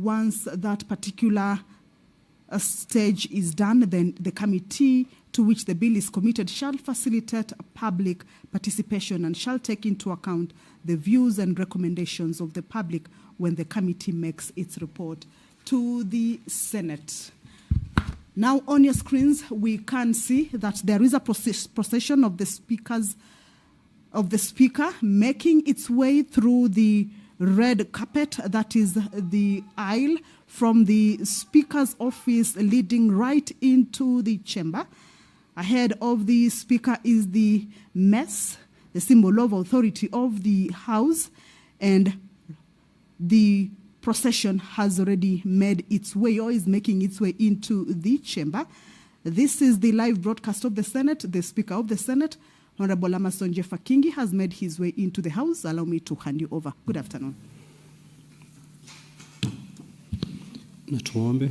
once that particular stage is done, then the committee to which the bill is committed shall facilitate public participation and shall take into account the views and recommendations of the public when the committee makes its report to the Senate. Now on your screens, we can see that there is a procession of the speaker making its way through the red carpet, that is the aisle, from the speaker's office leading right into the chamber. Ahead of the speaker is the mess, the symbol of authority of the house, and the procession has already made its way or is making its way into the chamber. This is the live broadcast of the Senate. The Speaker of the Senate, Honorable Amason Jeffa Kingi, has made his way into the House. Allow me to hand you over. Good afternoon. Na tuombe.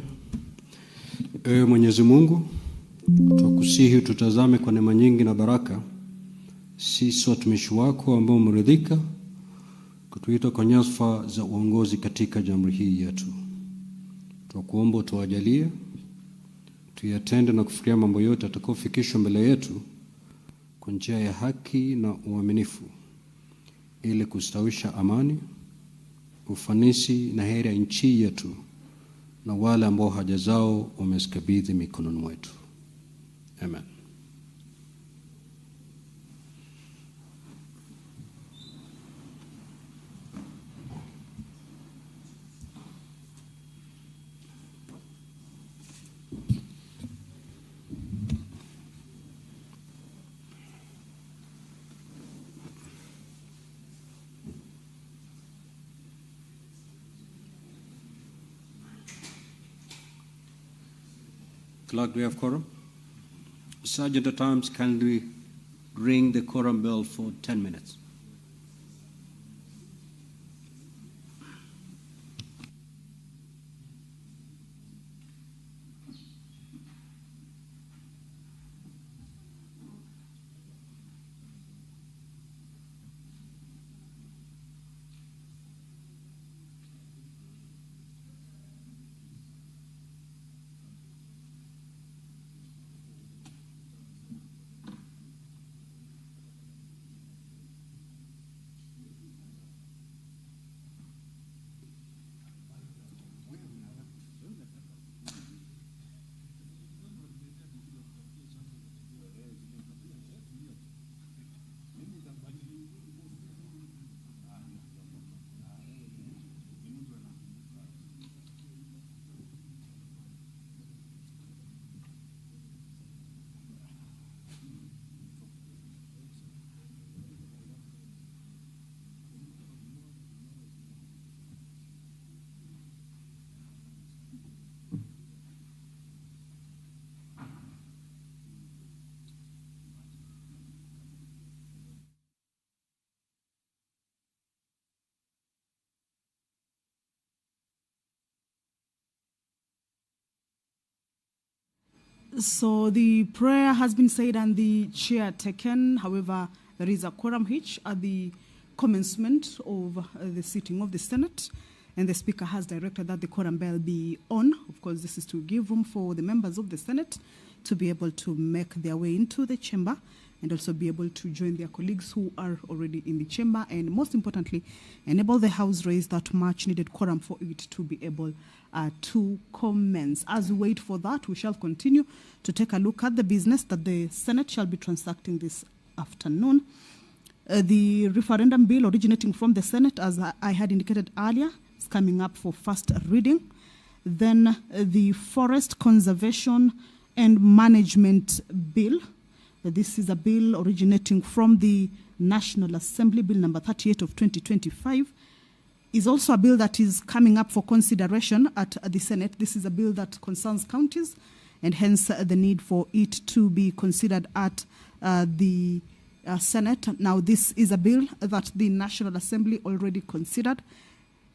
Ewe Mwenyezi Mungu, tukusihi tutazame kwa neema nyingi na baraka sisi watumishi wako ambao umeridhika kutuita kwa nyadhifa za uongozi katika jamhuri hii yetu. Tunakuomba tuwajalie tuyatende na kufikiria mambo yote yatakayofikishwa mbele yetu kwa njia ya haki na uaminifu, ili kustawisha amani, ufanisi na heri ya nchi yetu na wale ambao haja zao umezikabidhi mikononi mwetu. Amen. Clerk, do we have quorum? Sergeant at Arms, kindly ring the quorum bell for 10 minutes. So the prayer has been said and the chair taken. However, there is a quorum hitch at the commencement of the sitting of the Senate, and the Speaker has directed that the quorum bell be on. Of course, this is to give room for the members of the Senate to be able to make their way into the chamber and also be able to join their colleagues who are already in the chamber, and most importantly, enable the House raise that much needed quorum for it to be able to commence. As we wait for that, we shall continue to take a look at the business that the Senate shall be transacting this afternoon. The referendum bill originating from the Senate, as I had indicated earlier, is coming up for first reading. Then the Forest Conservation and Management Bill. This is a bill originating from the National Assembly, Bill number 38 of 2025. Is also a bill that is coming up for consideration at the Senate. This is a bill that concerns counties, and hence the need for it to be considered at the Senate. Now, this is a bill that the National Assembly already considered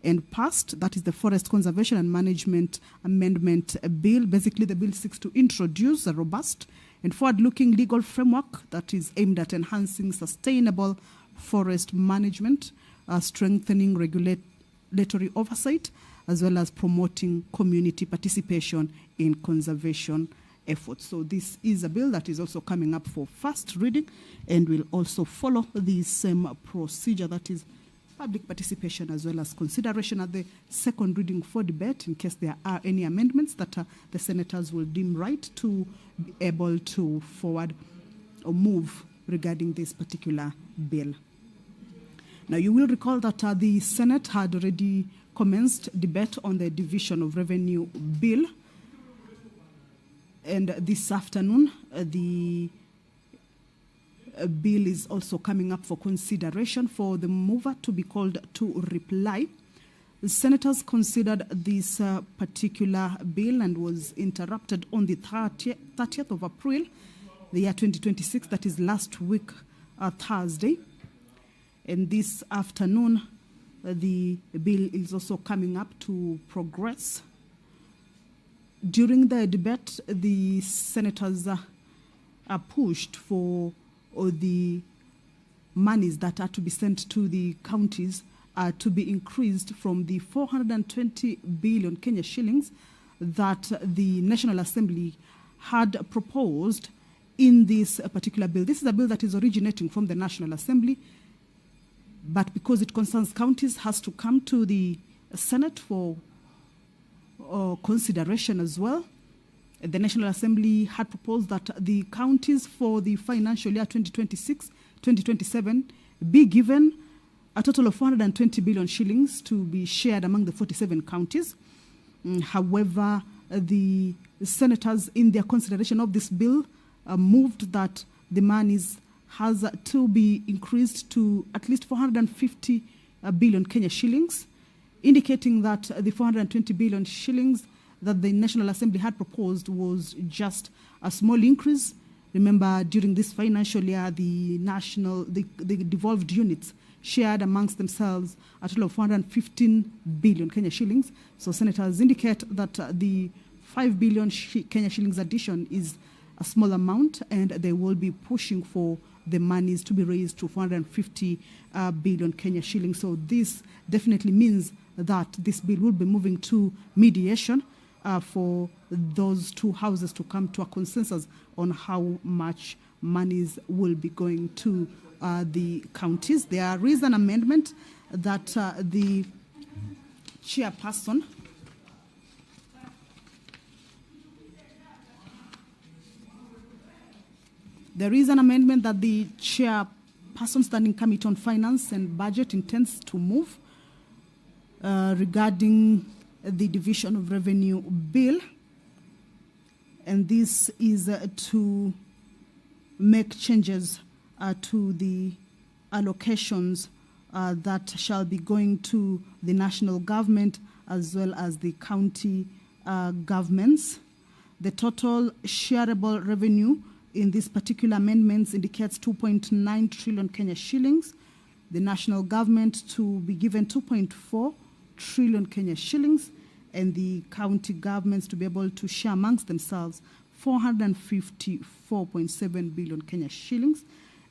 and passed. That is the Forest Conservation and Management Amendment Bill. Basically, the bill seeks to introduce a robust and forward-looking legal framework that is aimed at enhancing sustainable forest management, strengthening regulatory oversight, as well as promoting community participation in conservation efforts. So this is a bill that is also coming up for first reading and will also follow the same procedure, that is public participation as well as consideration at the second reading for debate in case there are any amendments that the senators will deem right to be able to forward or move regarding this particular bill. Now, you will recall that the Senate had already commenced debate on the Division of Revenue Bill. And this afternoon, the bill is also coming up for consideration for the mover to be called to reply. The senators considered this particular bill and was interrupted on the 30th of April, the year 2026, that is last week, Thursday. And this afternoon, the bill is also coming up to progress. During the debate, the senators pushed for the monies that are to be sent to the counties to be increased from the 420 billion Kenya shillings that the National Assembly had proposed in this particular bill. This is a bill that is originating from the National Assembly, but because it concerns counties, has to come to the Senate for consideration as well. The National Assembly had proposed that the counties for the financial year 2026-2027 be given a total of 420 billion shillings to be shared among the 47 counties. However, the senators, in their consideration of this bill, moved that the monies has to be increased to at least 450 billion Kenya shillings, indicating that the 420 billion shillings that the National Assembly had proposed was just a small increase. Remember, during this financial year, the devolved units shared amongst themselves a total of 415 billion Kenya shillings. So senators indicate that the 5 billion Kenya shillings addition is a small amount, and they will be pushing for the monies to be raised to 450 billion Kenya shillings. So this definitely means that this bill will be moving to mediation for those two houses to come to a consensus on how much monies will be going to the counties. There is an amendment that the chairperson Standing Committee on Finance and Budget intends to move regarding the Division of Revenue Bill. And this is to make changes to the allocations that shall be going to the national government as well as the county governments. The total shareable revenue in this particular amendments indicates 2.9 trillion Kenya shillings. The national government to be given 2.4 trillion Kenya shillings, and the county governments to be able to share amongst themselves 454.7 billion Kenya shillings,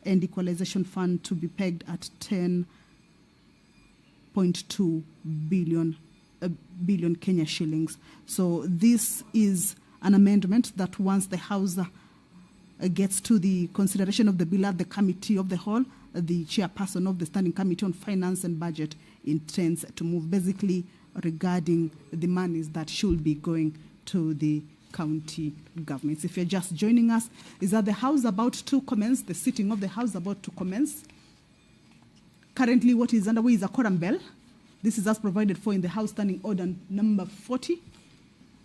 and equalization fund to be pegged at 10.2 billion Kenya shillings. So this is an amendment that once the House gets to the consideration of the bill at the committee of the whole, the chairperson of the Standing Committee on Finance and Budget intends to move basically regarding the monies that should be going to the county governments. If you're just joining us, is that the House about to commence, the sitting of the House about to commence. Currently what is underway is a quorum bell. This is as provided for in the House Standing Order number 40,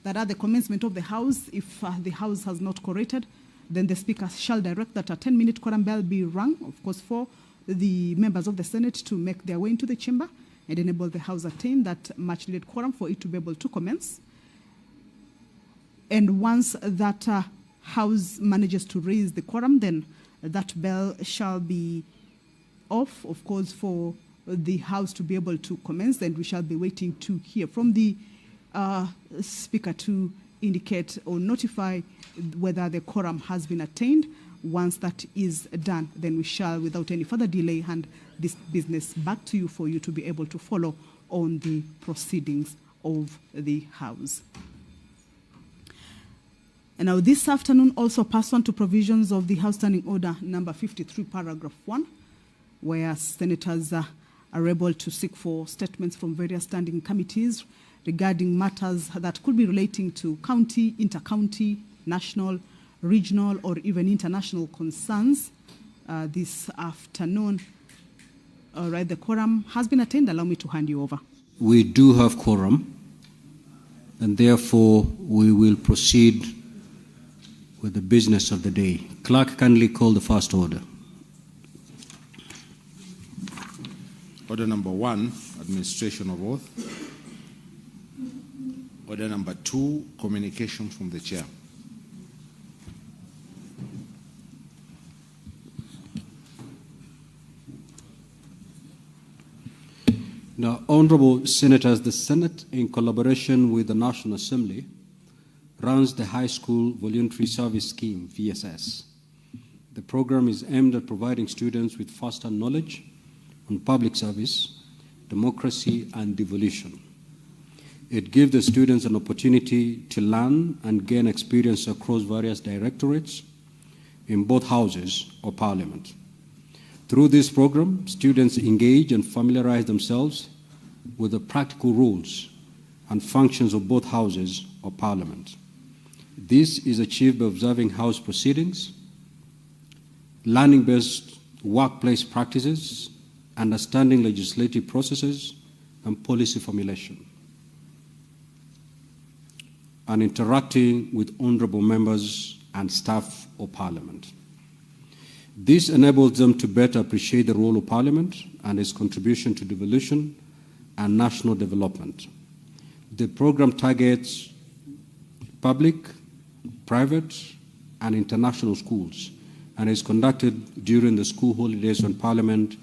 that at the commencement of the House, if the House has not quorated, then the Speaker shall direct that a 10-minute quorum bell be rung, of course, for the members of the Senate to make their way into the chamber and enable the House attain that much-needed quorum for it to be able to commence. And once that House manages to raise the quorum, then that bell shall be off, of course, for the House to be able to commence, and we shall be waiting to hear from the Speaker to indicate or notify whether the quorum has been attained. Once that is done, then we shall, without any further delay, hand this business back to you for you to be able to follow on the proceedings of the House. And now this afternoon also pursuant to provisions of the House Standing Order number 53, paragraph 1, where senators are able to seek for statements from various standing committees regarding matters that could be relating to county, inter-county, national, regional, or even international concerns. This afternoon, all right, the quorum has been attained. Allow me to hand you over. We do have quorum, and therefore we will proceed with the business of the day. Clerk, kindly call the first order. Order number 1, administration of oath. Order number 2, communication from the chair. Now, honorable senators, the Senate, in collaboration with the National Assembly, runs the High School Voluntary Service Scheme, VSS. The program is aimed at providing students with first-hand knowledge on public service, democracy, and devolution. It gives the students an opportunity to learn and gain experience across various directorates in both houses of parliament. Through this program, students engage and familiarize themselves with the practical rules and functions of both houses of parliament. This is achieved by observing House proceedings, learning based workplace practices, understanding legislative processes and policy formulation, and interacting with honorable members and staff of Parliament. This enables them to better appreciate the role of Parliament and its contribution to devolution and national development. The program targets public, private, and international schools, and is conducted during the school holidays when Parliament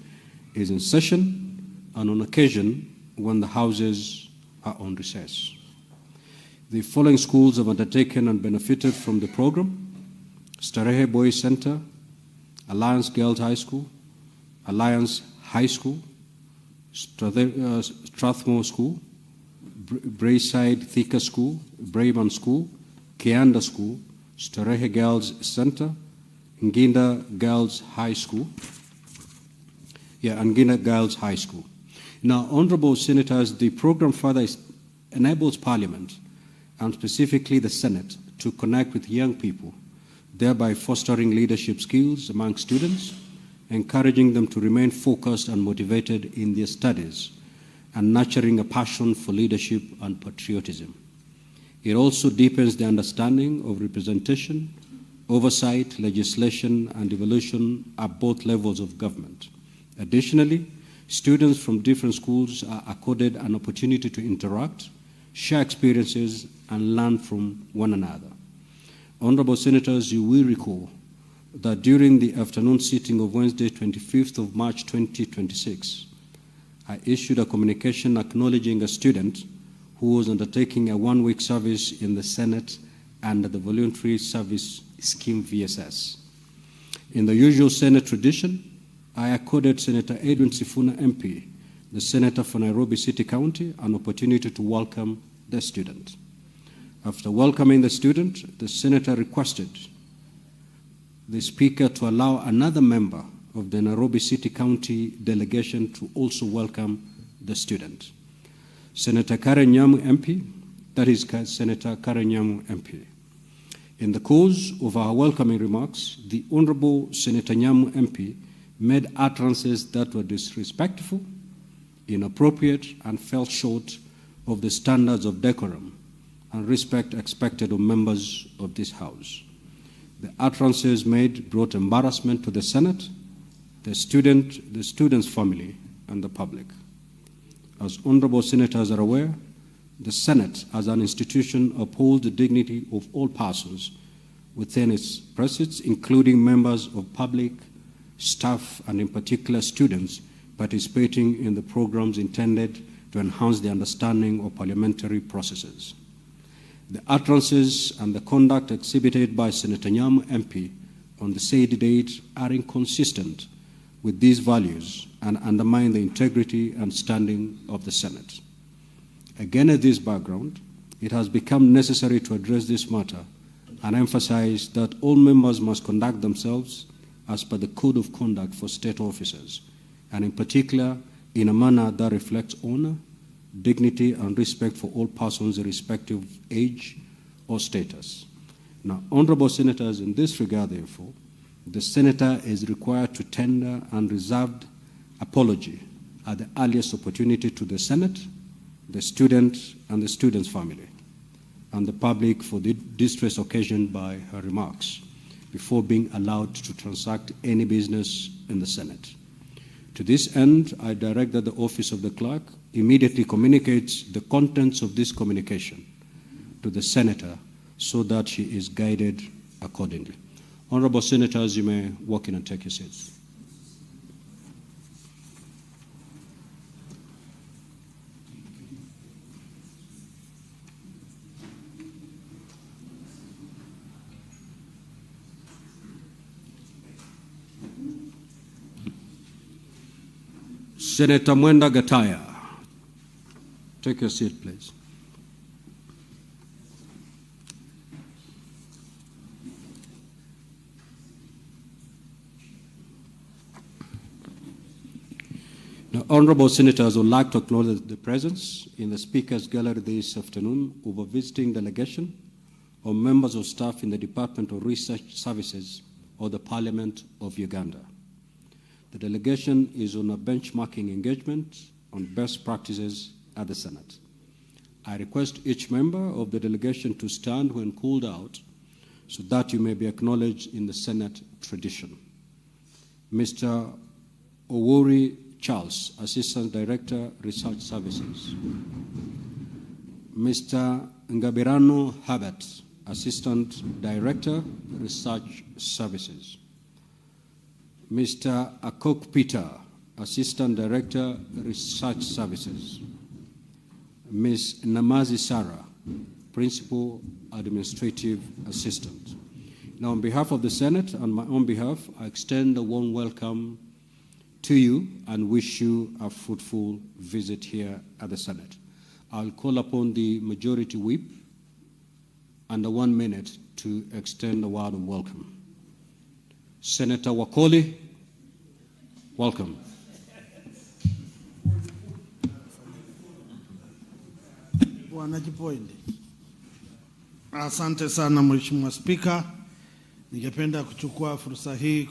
is in session and on occasion when the houses are on recess. The following schools have undertaken and benefited from the program: Starehe Boys Center, Alliance Girls High School, Alliance High School, Strathmore School, Brayside Thika School, Brayman School, Kianda School, Starehe Girls Center, Nginda Girls High School. Nginda Girls High School. Now, honorable senators, the program further enables Parliament, and specifically the Senate, to connect with young people, thereby fostering leadership skills among students, encouraging them to remain focused and motivated in their studies, and nurturing a passion for leadership and patriotism. It also deepens the understanding of representation, oversight, legislation, and devolution at both levels of government. Additionally, students from different schools are accorded an opportunity to interact, share experiences, and learn from one another. Honorable senators, you will recall that during the afternoon sitting of Wednesday, 25th of March 2026, I issued a communication acknowledging a student who was undertaking a one-week service in the Senate under the Voluntary Service Scheme VSS. In the usual Senate tradition, I accorded Senator Edwin Sifuna MP, the Senator for Nairobi City County, an opportunity to welcome the student. After welcoming the student, the Senator requested the Speaker to allow another member of the Nairobi City County delegation to also welcome the student. Senator Karen Nyamu MP, that is Senator Karen Nyamu MP. In the course of our welcoming remarks, the Honorable Senator Nyamu MP made utterances that were disrespectful, inappropriate, and fell short of the standards of decorum and respect expected of members of this House. The utterances made brought embarrassment to the Senate, the student's family, and the public. As honorable senators are aware, the Senate, as an institution, upholds the dignity of all persons within its precincts, including members of public, staff, and in particular students participating in the programs intended to enhance the understanding of parliamentary processes. The utterances and the conduct exhibited by Senator Nyamu MP on the said date are inconsistent with these values and undermine the integrity and standing of the Senate. Against this background, it has become necessary to address this matter and emphasize that all members must conduct themselves as per the Code of Conduct for State Officers, and in particular, in a manner that reflects honor, dignity, and respect for all persons irrespective of age or status. Now, honorable senators, in this regard, therefore, the senator is required to tender unreserved apology at the earliest opportunity to the Senate, the student, and the student's family, and the public for the distress occasioned by her remarks before being allowed to transact any business in the Senate. To this end, I direct that the office of the clerk immediately communicates the contents of this communication to the senator so that she is guided accordingly. Honorable senators, you may walk in and take your seats. Senator Mwenda Gataya, take your seat, please. Now, honorable senators would like to acknowledge the presence in the Speaker's Gallery this afternoon of a visiting delegation of members of staff in the Department of Research Services of the Parliament of Uganda. The delegation is on a benchmarking engagement on best practices at the Senate. I request each member of the delegation to stand when called out so that you may be acknowledged in the Senate tradition. Mr. Owori Charles, Assistant Director, Research Services. Mr. Ngabirano Herbert, Assistant Director, Research Services. Mr. Akok Peter, Assistant Director, Research Services. Ms. Namazi Sarah, Principal Administrative Assistant. Now, on behalf of the Senate and my own behalf, I extend a warm welcome to you and wish you a fruitful visit here at the Senate. I'll call upon the Majority Whip under 1 minute to extend a word of welcome. Senator Wakoli, welcome. Wanajipoindi. Asante sana Mheshimiwa Spika. Ningependa kuchukua fursa hii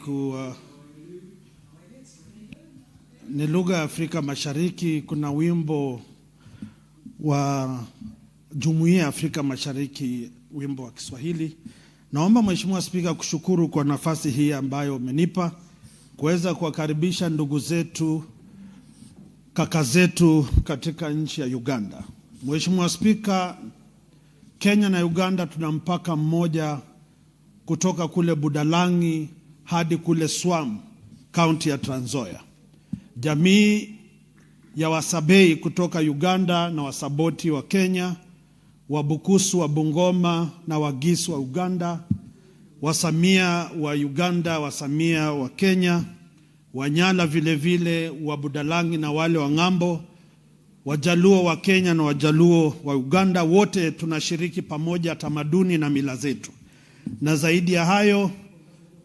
ni lugha ya Afrika Mashariki. Kuna wimbo wa Jumuiya ya Afrika Mashariki, wimbo wa Kiswahili. Naomba Mheshimiwa Spika kushukuru kwa nafasi hii ambayo umenipa kuweza kuwakaribisha ndugu zetu, kaka zetu katika nchi ya Uganda. Mheshimiwa Spika, Kenya na Uganda tuna mpaka mmoja kutoka kule Budalangi hadi kule Swam, kaunti ya Trans Nzoia. Jamii ya Wasabei kutoka Uganda na Wasaboti wa Kenya, Wabukusu wa Bungoma na Wagisu wa Uganda, Wasamia wa Uganda, Wasamia wa Kenya, Wanyala vile vile wa Budalangi na wale wa Ngambo, Wajaluo wa Kenya na Wajaluo wa Uganda, wote tunashiriki pamoja tamaduni na mila zetu. Na zaidi ya hayo,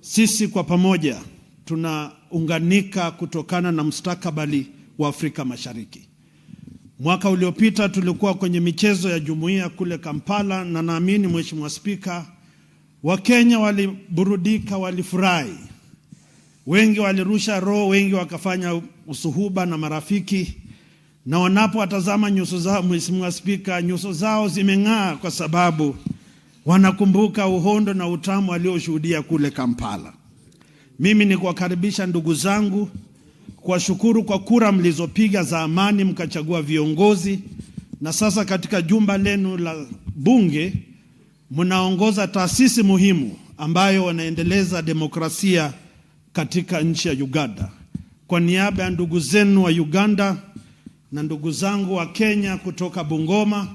sisi kwa pamoja tunaunganika kutokana na mustakabali wa Afrika Mashariki. Mwaka uliopita tulikuwa kwenye michezo ya jumuiya kule Kampala, na naamini Mheshimiwa Spika, Wakenya waliburudika, walifurahi. Wengi walirusha roho, wengi wakafanya usuhuba na marafiki. Na wanapowatazama nyuso zao, Mheshimiwa Spika, nyuso zao zimeng'aa kwa sababu wanakumbuka uhondo na utamu walioshuhudia kule Kampala. Mimi ni kuwakaribisha ndugu zangu, kuwashukuru kwa kura mlizopiga za amani mkachagua viongozi, na sasa katika jumba lenu la bunge mnaongoza taasisi muhimu ambayo wanaendeleza demokrasia katika nchi ya Uganda. Kwa niaba ya ndugu zenu wa Uganda na ndugu zangu wa Kenya kutoka Bungoma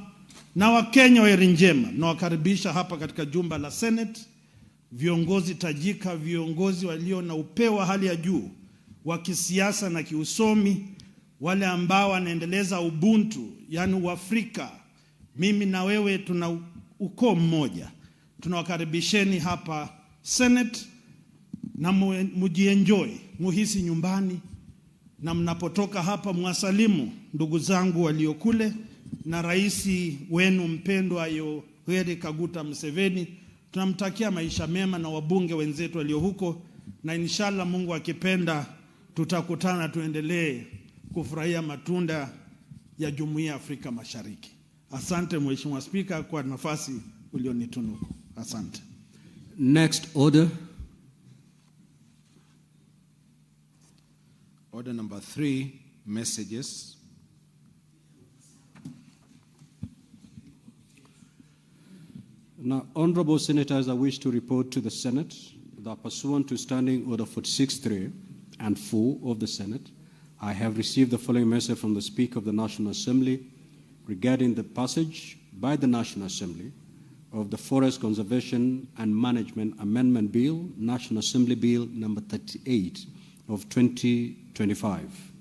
na wa Kenya wa Erinjema, nawakaribisha hapa katika jumba la Senate, viongozi tajika, viongozi walio na upeo wa hali ya juu wa kisiasa na kiusomi, wale ambao wanaendeleza ubuntu, yani Uafrika. Mimi na wewe tuna ukoo mmoja. Tunawakaribisheni hapa Senate na mujienjoy, muhisi nyumbani, na mnapotoka hapa mwasalimu ndugu zangu waliokule na rais wenu mpendwa Yoweri Kaguta Museveni. Tunamtakia maisha mema na wabunge wenzetu walio huko, na inshallah Mungu akipenda tutakutana tuendelee kufurahia matunda ya Jumuiya ya Afrika Mashariki. Asante Mheshimiwa Spika kwa nafasi ulionitunuku. Asante. Next order. Order number 3, messages. Now, honorable senators, I wish to report to the Senate that pursuant to Standing Order 46.3 and 4 of the Senate, I have received the following message from the Speaker of the National Assembly regarding the passage by the National Assembly of the Forest Conservation and Management Amendment Bill, National Assembly Bill number 38 of 2025.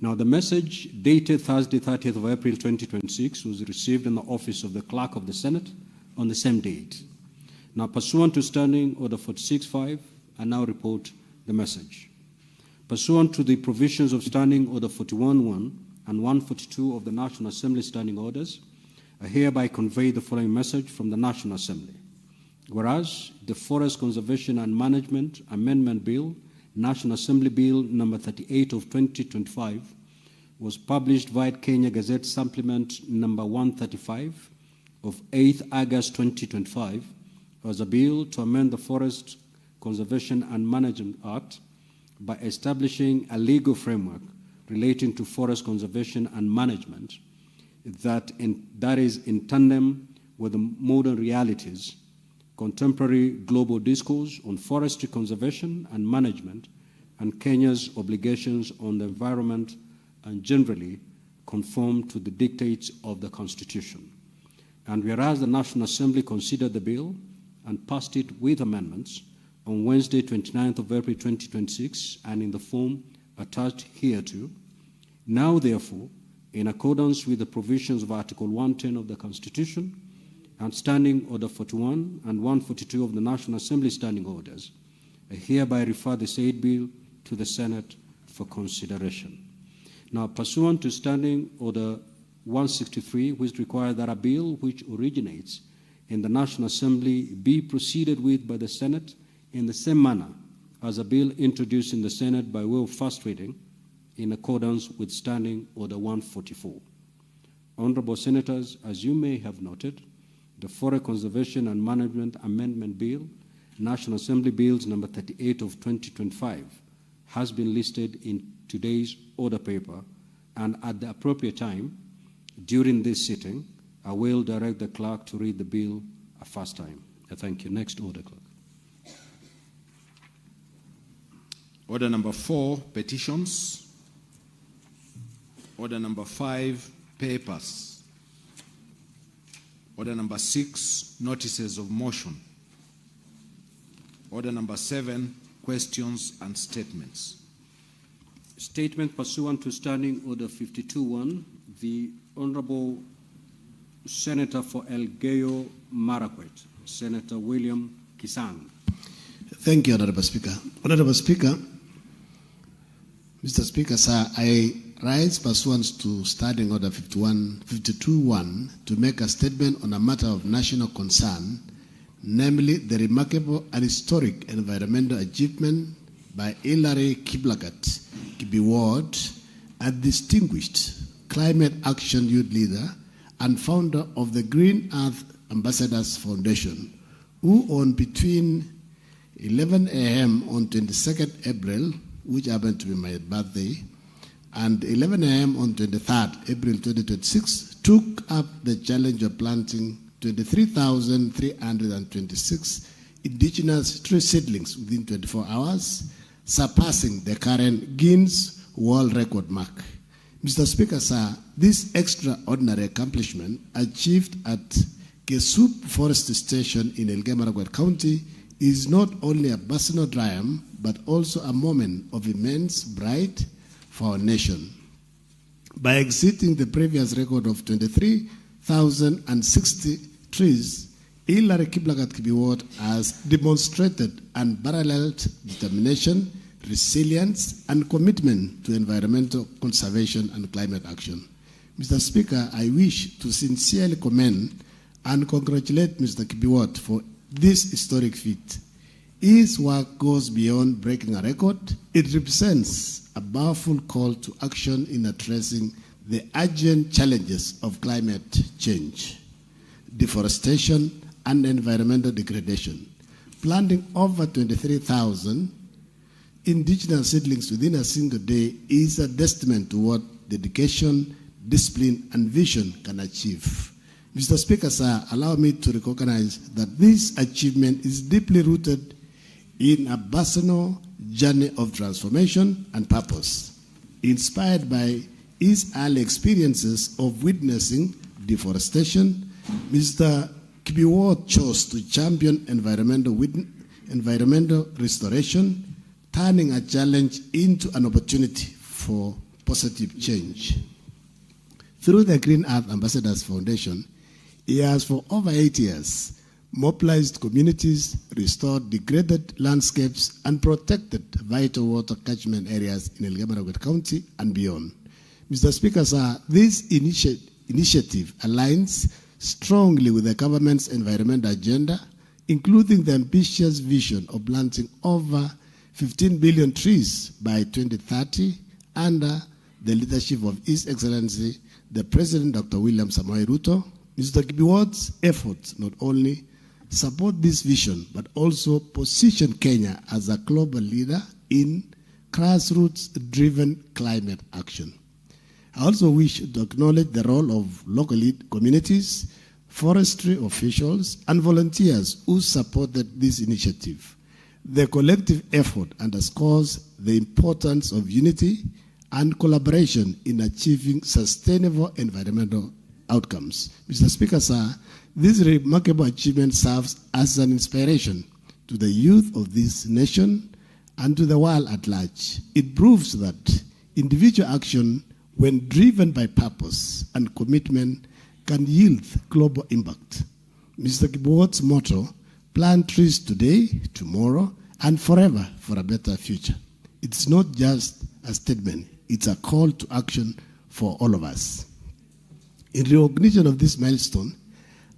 Now, the message dated Thursday, 30th of April 2026 was received in the office of the Clerk of the Senate on the same date. Now, pursuant to Standing Order 46.5, I now report the message. Pursuant to the provisions of Standing Order 41.1 and 142 of the National Assembly Standing Orders, I hereby convey the following message from the National Assembly. Whereas the Forest Conservation and Management Amendment Bill, National Assembly Bill number 38 of 2025, was published via Kenya Gazette Supplement number 135 of 8th August 2025 as a bill to amend the Forest Conservation and Management Act by establishing a legal framework relating to forest conservation and management that is in tandem with the modern realities, contemporary global discourse on forestry conservation and management, and Kenya's obligations on the environment, and generally conform to the dictates of the Constitution. And whereas the National Assembly considered the bill and passed it with amendments on Wednesday, 29th of April 2026, and in the form attached hereto, now therefore, in accordance with the provisions of Article 110 of the Constitution and Standing Order 41 and 142 of the National Assembly Standing Orders, I hereby refer the said bill to the Senate for consideration. Now, pursuant to Standing Order 163, which requires that a bill which originates in the National Assembly be proceeded with by the Senate in the same manner as a bill introduced in the Senate by way of first reading, in accordance with Standing Order 144. Honorable Senators, as you may have noted, the Forest Conservation and Management Amendment Bill, National Assembly Bills number 38 of 2025, has been listed in today's order paper, and at the appropriate time during this sitting, I will direct the clerk to read the bill a first time. I thank you. Next order, clerk. Order number 4, petitions. Order number 5, papers. Order number 6, notices of motion. Order number 7, questions and statements. Statement pursuant to Standing Order 52.1, the Honorable Senator for Elgeyo Marakwet, Senator William Kisang. Thank you, Honorable Speaker. Honorable Speaker, Mr. Speaker, sir, I rise pursuant to Standing Order 52.1 to make a statement on a matter of national concern, namely the remarkable and historic environmental achievement by Hilary Kiblagat Kibiward, a distinguished climate action youth leader and founder of the Green Earth Ambassadors Foundation, who on between 11 a.m. on 22nd April, which happened to be my birthday, and 11 a.m. on 23rd April 2026, took up the challenge of planting 23,326 indigenous tree seedlings within 24 hours, surpassing the current Guinness World Record mark. Mr. Speaker, sir, this extraordinary accomplishment achieved at Kesup Forest Station in Elgeyo Marakwet County is not only a personal triumph, but also a moment of immense pride for our nation. by exceeding the previous record of 23,060 trees. Hillary Kiplagat Kibiwot has demonstrated unparalleled determination, resilience, and commitment to environmental conservation and climate action. Mr. Speaker, I wish to sincerely commend and congratulate Mr. Kibiwot for this historic feat. His work goes beyond breaking a record. It represents a powerful call to action in addressing the urgent challenges of climate change, deforestation, and environmental degradation. Planting over 23,000 indigenous seedlings within a single day is a testament to what dedication, discipline, and vision can achieve. Mr. Speaker, sir, allow me to recognize that this achievement is deeply rooted in a personal journey of transformation and purpose, inspired by his early experiences of witnessing deforestation. Mr. Kibiwot chose to champion environmental restoration, turning a challenge into an opportunity for positive change. Through the Green Earth Ambassadors Foundation, he has for over 8 years mobilized communities, restored degraded landscapes, and protected vital water catchment areas in Elgeyo-Marakwet County and beyond. Mr. Speaker, sir, this initiative aligns strongly with the government's environmental agenda, including the ambitious vision of planting over 15 billion trees by 2030 under the leadership of His Excellency, the President Dr. William Samoei Ruto. Mr. Kibiwot's efforts not only support this vision, but also position Kenya as a global leader in grassroots-driven climate action. I also wish to acknowledge the role of local communities, forestry officials, and volunteers who supported this initiative. The collective effort underscores the importance of unity and collaboration in achieving sustainable environmental outcomes. Mr. Speaker, sir, this remarkable achievement serves as an inspiration to the youth of this nation and to the world at large. It proves that individual action, when driven by purpose and commitment, can yield global impact. Mr. Kibiwot's motto, plant trees today, tomorrow, and forever for a better future. It's not just a statement, it's a call to action for all of us. In recognition of this milestone,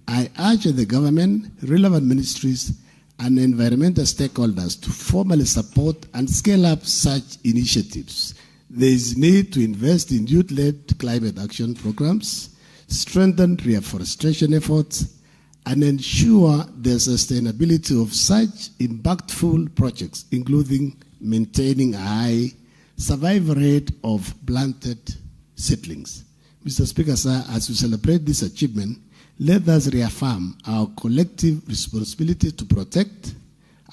I urge the government, relevant ministries, and environmental stakeholders to formally support and scale up such initiatives. There is need to invest in youth-led climate action programs, strengthen reforestation efforts, and ensure the sustainability of such impactful projects, including maintaining a high survival rate of planted seedlings. Mr. Speaker, sir, as we celebrate this achievement, let us reaffirm our collective responsibility to protect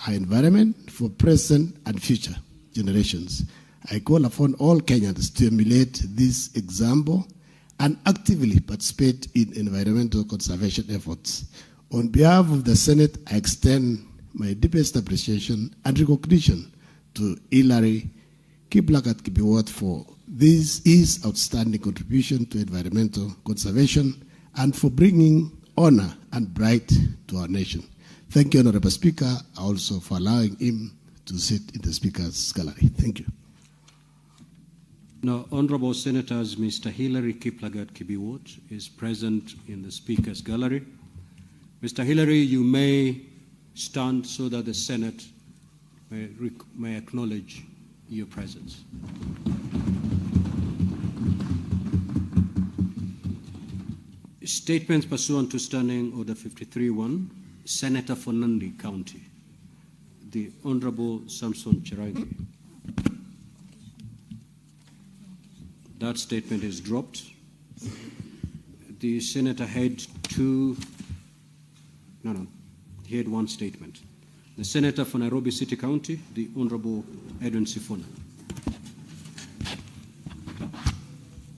our environment for present and future generations. I call upon all Kenyans to emulate this example and actively participate in environmental conservation efforts. On behalf of the Senate, I extend my deepest appreciation and recognition to Hillary Kiplagat Kibiwot for his outstanding contribution to environmental conservation and for bringing honor and pride to our nation. Thank you, Honorable Speaker, also for allowing him to sit in the Speaker's gallery. Thank you. Now, Honorable Senators, Mr. Hillary Kiplagat Kibiwot is present in the Speaker's gallery. Mr. Hillary, you may stand so that the Senate may acknowledge your presence. Statements pursuant to Standing Order 53-1, Senator for Nandi County, the Honorable Samson Cheragi. That statement is dropped. The Senator had he had one statement. The Senator for Nairobi City County, the Honorable Edwin Sifuna.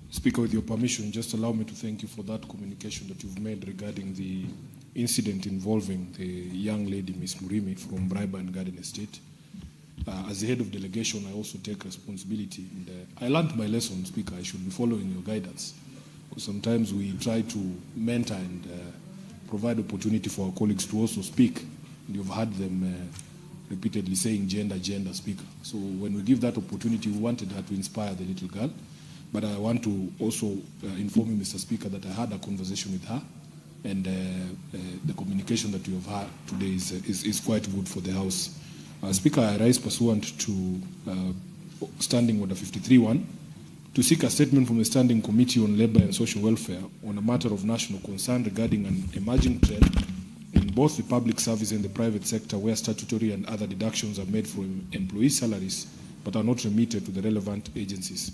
Speaker, with your permission, just allow me to thank you for that communication that you've made regarding the incident involving the young lady, Ms. Murimi, from Briber and Garden Estate. as the head of delegation, I also take responsibility. And I learned my lesson, Speaker. I should be following your guidance. Sometimes we try to mentor and provide opportunity for our colleagues to also speak. And you've heard them repeatedly saying gender, Speaker. So when we give that opportunity, we wanted her to inspire the little girl. But I want to also inform you, Mr. Speaker, that I had a conversation with her, and the communication that you have had today is quite good for the House. Speaker, I rise pursuant to Standing Order 53.1 to seek a statement from the Standing Committee on Labour and Social Welfare on a matter of national concern regarding an emerging trend in both the public service and the private sector where statutory and other deductions are made from employee salaries but are not remitted to the relevant agencies.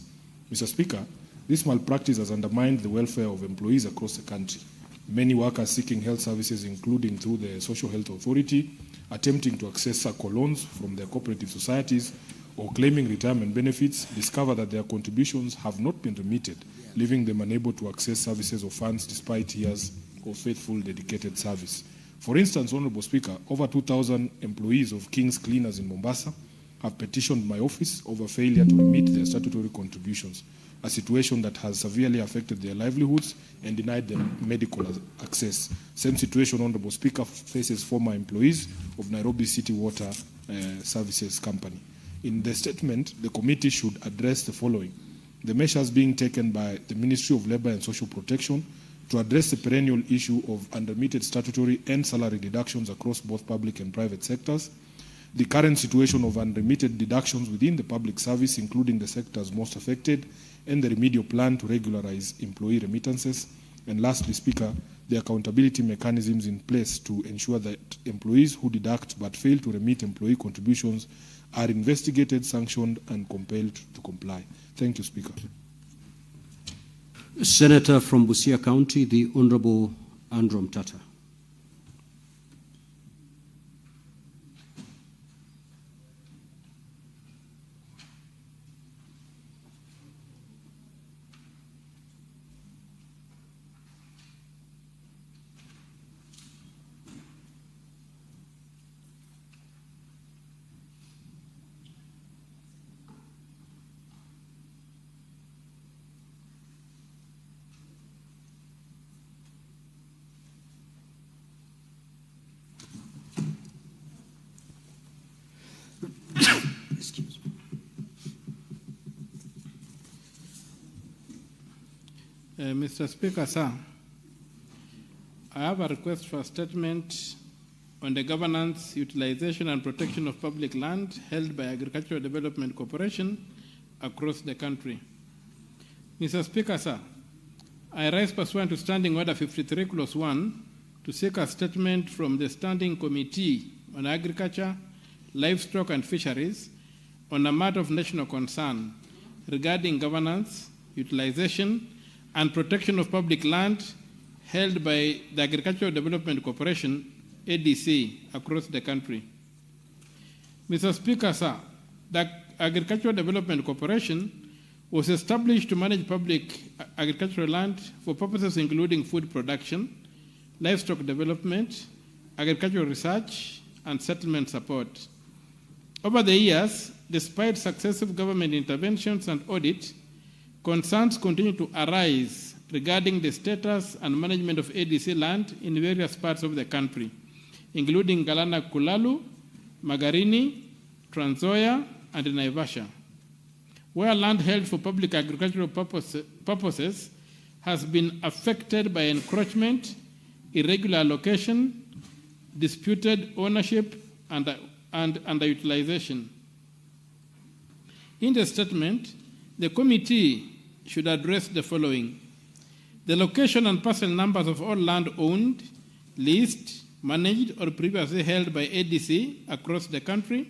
Mr. Speaker, this malpractice has undermined the welfare of employees across the country. Many workers seeking health services, including through the Social Health Authority, attempting to access SACCO loans from their cooperative societies, or claiming retirement benefits, discover that their contributions have not been remitted, leaving them unable to access services or funds despite years of faithful, dedicated service. For instance, Honorable Speaker, over 2,000 employees of King's Cleaners in Mombasa have petitioned my office over failure to remit their statutory contributions, a situation that has severely affected their livelihoods and denied them medical access. Same situation, Honorable Speaker, faces former employees of Nairobi City Water Services Company. In the statement, the committee should address the following: the measures being taken by the Ministry of Labour and Social Protection to address the perennial issue of unremitted statutory and salary deductions across both public and private sectors, the current situation of unremitted deductions within the public service, including the sectors most affected, and the remedial plan to regularize employee remittances. And lastly, Speaker, the accountability mechanisms in place to ensure that employees who deduct but fail to remit employee contributions are investigated, sanctioned, and compelled to comply. Thank you, Speaker. Senator from Busia County, the Honorable Andrew Mtata. Excuse me. Mr. Speaker, sir, I have a request for a statement on the governance, utilization, and protection of public land held by Agricultural Development Corporation across the country. Mr. Speaker, sir, I rise pursuant to Standing Order 53, Clause 1, to seek a statement from the Standing Committee on Agriculture, Livestock, and Fisheries on a matter of national concern regarding governance, utilization, and protection of public land held by the Agricultural Development Corporation, ADC, across the country. Mr. Speaker, sir, the Agricultural Development Corporation was established to manage public agricultural land for purposes including food production, livestock development, agricultural research, and settlement support. Over the years, despite successive government interventions and audit, concerns continue to arise regarding the status and management of ADC land in various parts of the country, including Galana Kulalu, Magarini, Trans Nzoia, and Naivasha, where land held for public agricultural purposes has been affected by encroachment, irregular allocation, disputed ownership, and underutilization. In the statement, the committee should address the following: the location and parcel numbers of all land owned, leased, managed, or previously held by ADC across the country,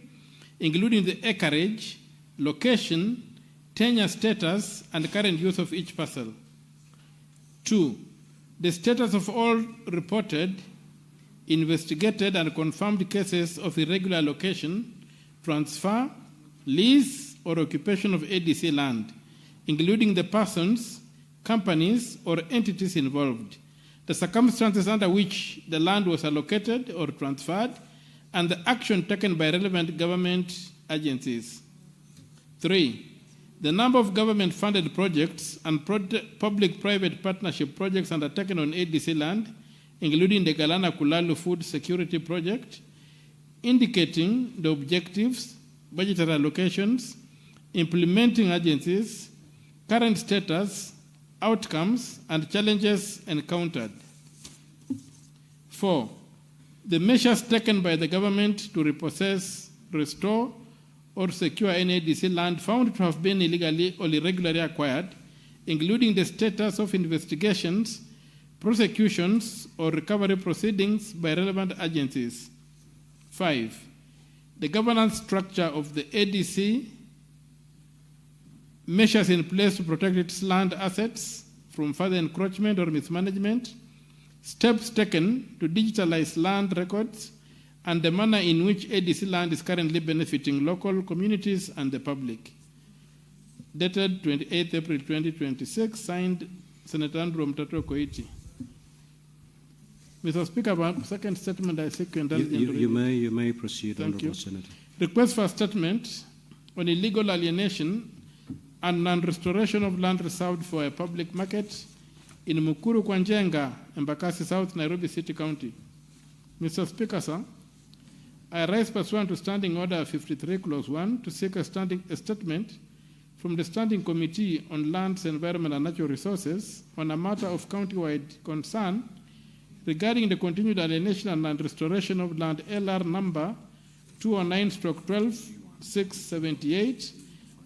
including the acreage, location, tenure status, and current use of each parcel. 2, the status of all reported, investigated, and confirmed cases of irregular allocation, transfer, lease, or occupation of ADC land, including the persons, companies, or entities involved, the circumstances under which the land was allocated or transferred, and the action taken by relevant government agencies. 3. The number of government-funded projects and public-private partnership projects undertaken on ADC land, including the Galana Kulalu Food Security Project, indicating the objectives, budgetary allocations, implementing agencies, current status, outcomes, and challenges encountered. 4. The measures taken by the government to repossess, restore, or secure any ADC land found to have been illegally or irregularly acquired, including the status of investigations, prosecutions, or recovery proceedings by relevant agencies. 5. The governance structure of the ADC, measures in place to protect its land assets from further encroachment or mismanagement, steps taken to digitalize land records, and the manner in which ADC land is currently benefiting local communities and the public. Dated 28 April 2026, signed Senator Andrew Mtato Koiti. Mr. Speaker, second statement I seek indulgence. You may proceed, Thank Honourable you. Senator. Request for a statement on illegal alienation and non-restoration of land reserved for a public market in Mukuru Kwanjenga, Embakasi South, Nairobi City County. Mr. Speaker, sir, I rise pursuant to Standing Order 53, Clause 1, to seek a statement from the Standing Committee on Lands, Environment and Natural Resources on a matter of county-wide concern regarding the continued alienation and non-restoration of land LR number 209/12-678,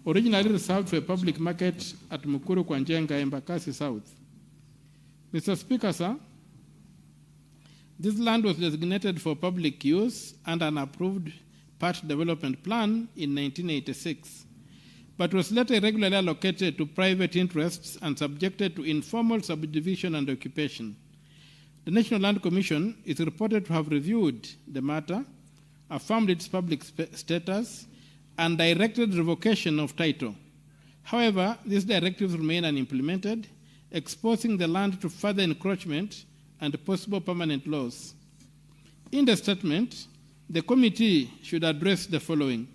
originally reserved for a public market at Mukuru Kwanjenga, Embakasi South. Mr. Speaker, sir, this land was designated for public use under an approved part development plan in 1986, but was later irregularly allocated to private interests and subjected to informal subdivision and occupation. The National Land Commission is reported to have reviewed the matter, affirmed its public status, and directed revocation of title. However, these directives remain unimplemented, exposing the land to further encroachment and possible permanent loss. In the statement, the committee should address the following: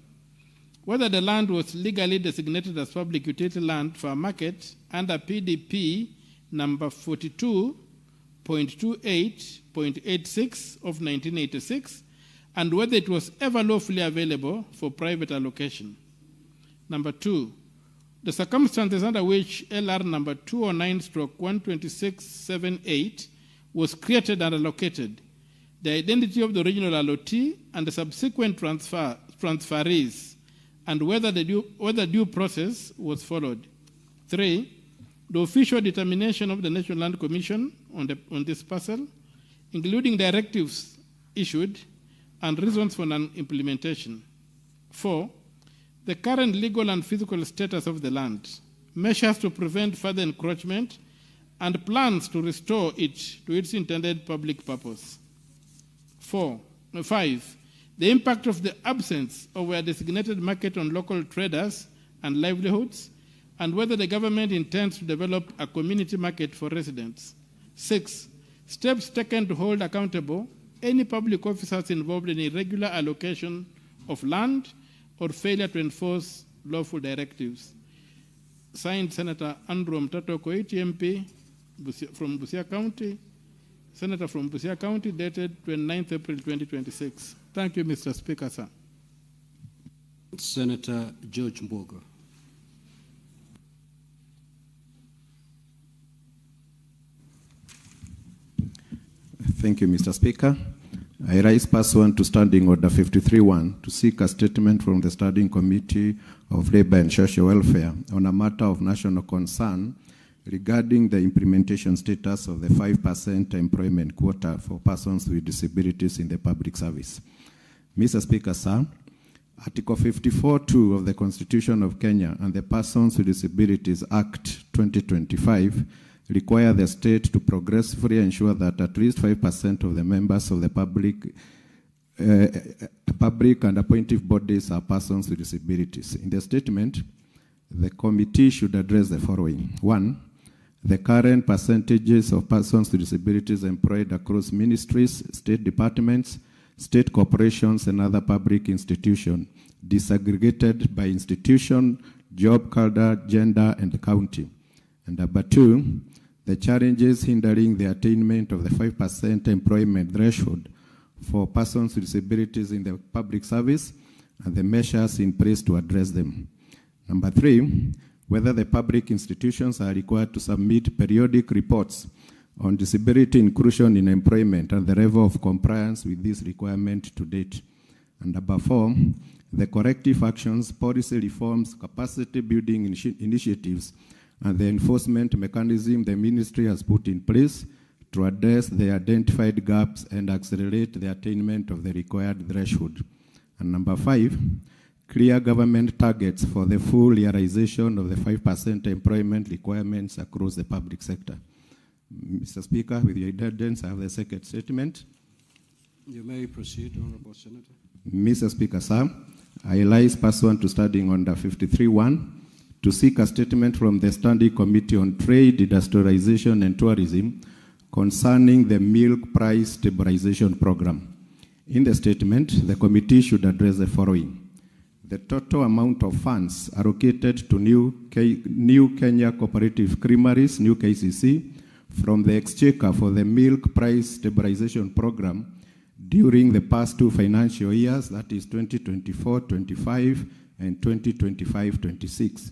whether the land was legally designated as public utility land for a market under PDP number 42.28.86 of 1986, and whether it was ever lawfully available for private allocation. Number 2, the circumstances under which LR number 209/12678 was created and allocated, the identity of the original allotee and the subsequent transferees, and whether due process was followed. 3, the official determination of the National Land Commission on this parcel, including directives issued and reasons for non-implementation. 4, the current legal and physical status of the land, measures to prevent further encroachment, and plans to restore it to its intended public purpose. 5, the impact of the absence of a designated market on local traders and livelihoods, and whether the government intends to develop a community market for residents. 6, steps taken to hold accountable any public officers involved in irregular allocation of land or failure to enforce lawful directives. Signed, Senator Andrew Mtato Koiti, MP from Busia County, Senator from Busia County, dated 29th April 2026. Thank you, Mr. Speaker, sir. Senator George Mbogo. Thank you, Mr. Speaker. I rise pursuant to Standing Order 53.1 to seek a statement from the Standing Committee of Labour and Social Welfare on a matter of national concern regarding the implementation status of the 5% employment quota for persons with disabilities in the public service. Mr. Speaker, sir, Article 54(2) of the Constitution of Kenya and the Persons with Disabilities Act 2025 require the state to progressively ensure that at least 5% of the members of the public and appointive bodies are persons with disabilities. In the statement, the committee should address the following. 1, the current percentages of persons with disabilities employed across ministries, state departments, state corporations, and other public institutions, disaggregated by institution, job cadre, gender, and county. And number 2, the challenges hindering the attainment of the 5% employment threshold for persons with disabilities in the public service and the measures in place to address them. Number 3, whether the public institutions are required to submit periodic reports on disability inclusion in employment and the level of compliance with this requirement to date. And number 4, the corrective actions, policy reforms, capacity building initiatives, and the enforcement mechanism the ministry has put in place to address the identified gaps and accelerate the attainment of the required threshold. And number 5, clear government targets for the full realization of the 5% employment requirements across the public sector. Mr. Speaker, with your indulgence, I have the second statement. You may proceed, Honorable Senator. Mr. Speaker, sir, I rise pursuant to Standing Order 53.1 to seek a statement from the Standing Committee on Trade, Industrialization and Tourism concerning the Milk Price Stabilization Program. In the statement, the committee should address the following. The total amount of funds allocated to New Kenya Cooperative Creameries, New KCC, from the Exchequer for the Milk Price Stabilization Program during the past 2 financial years, that is 2024-25 and 2025-26.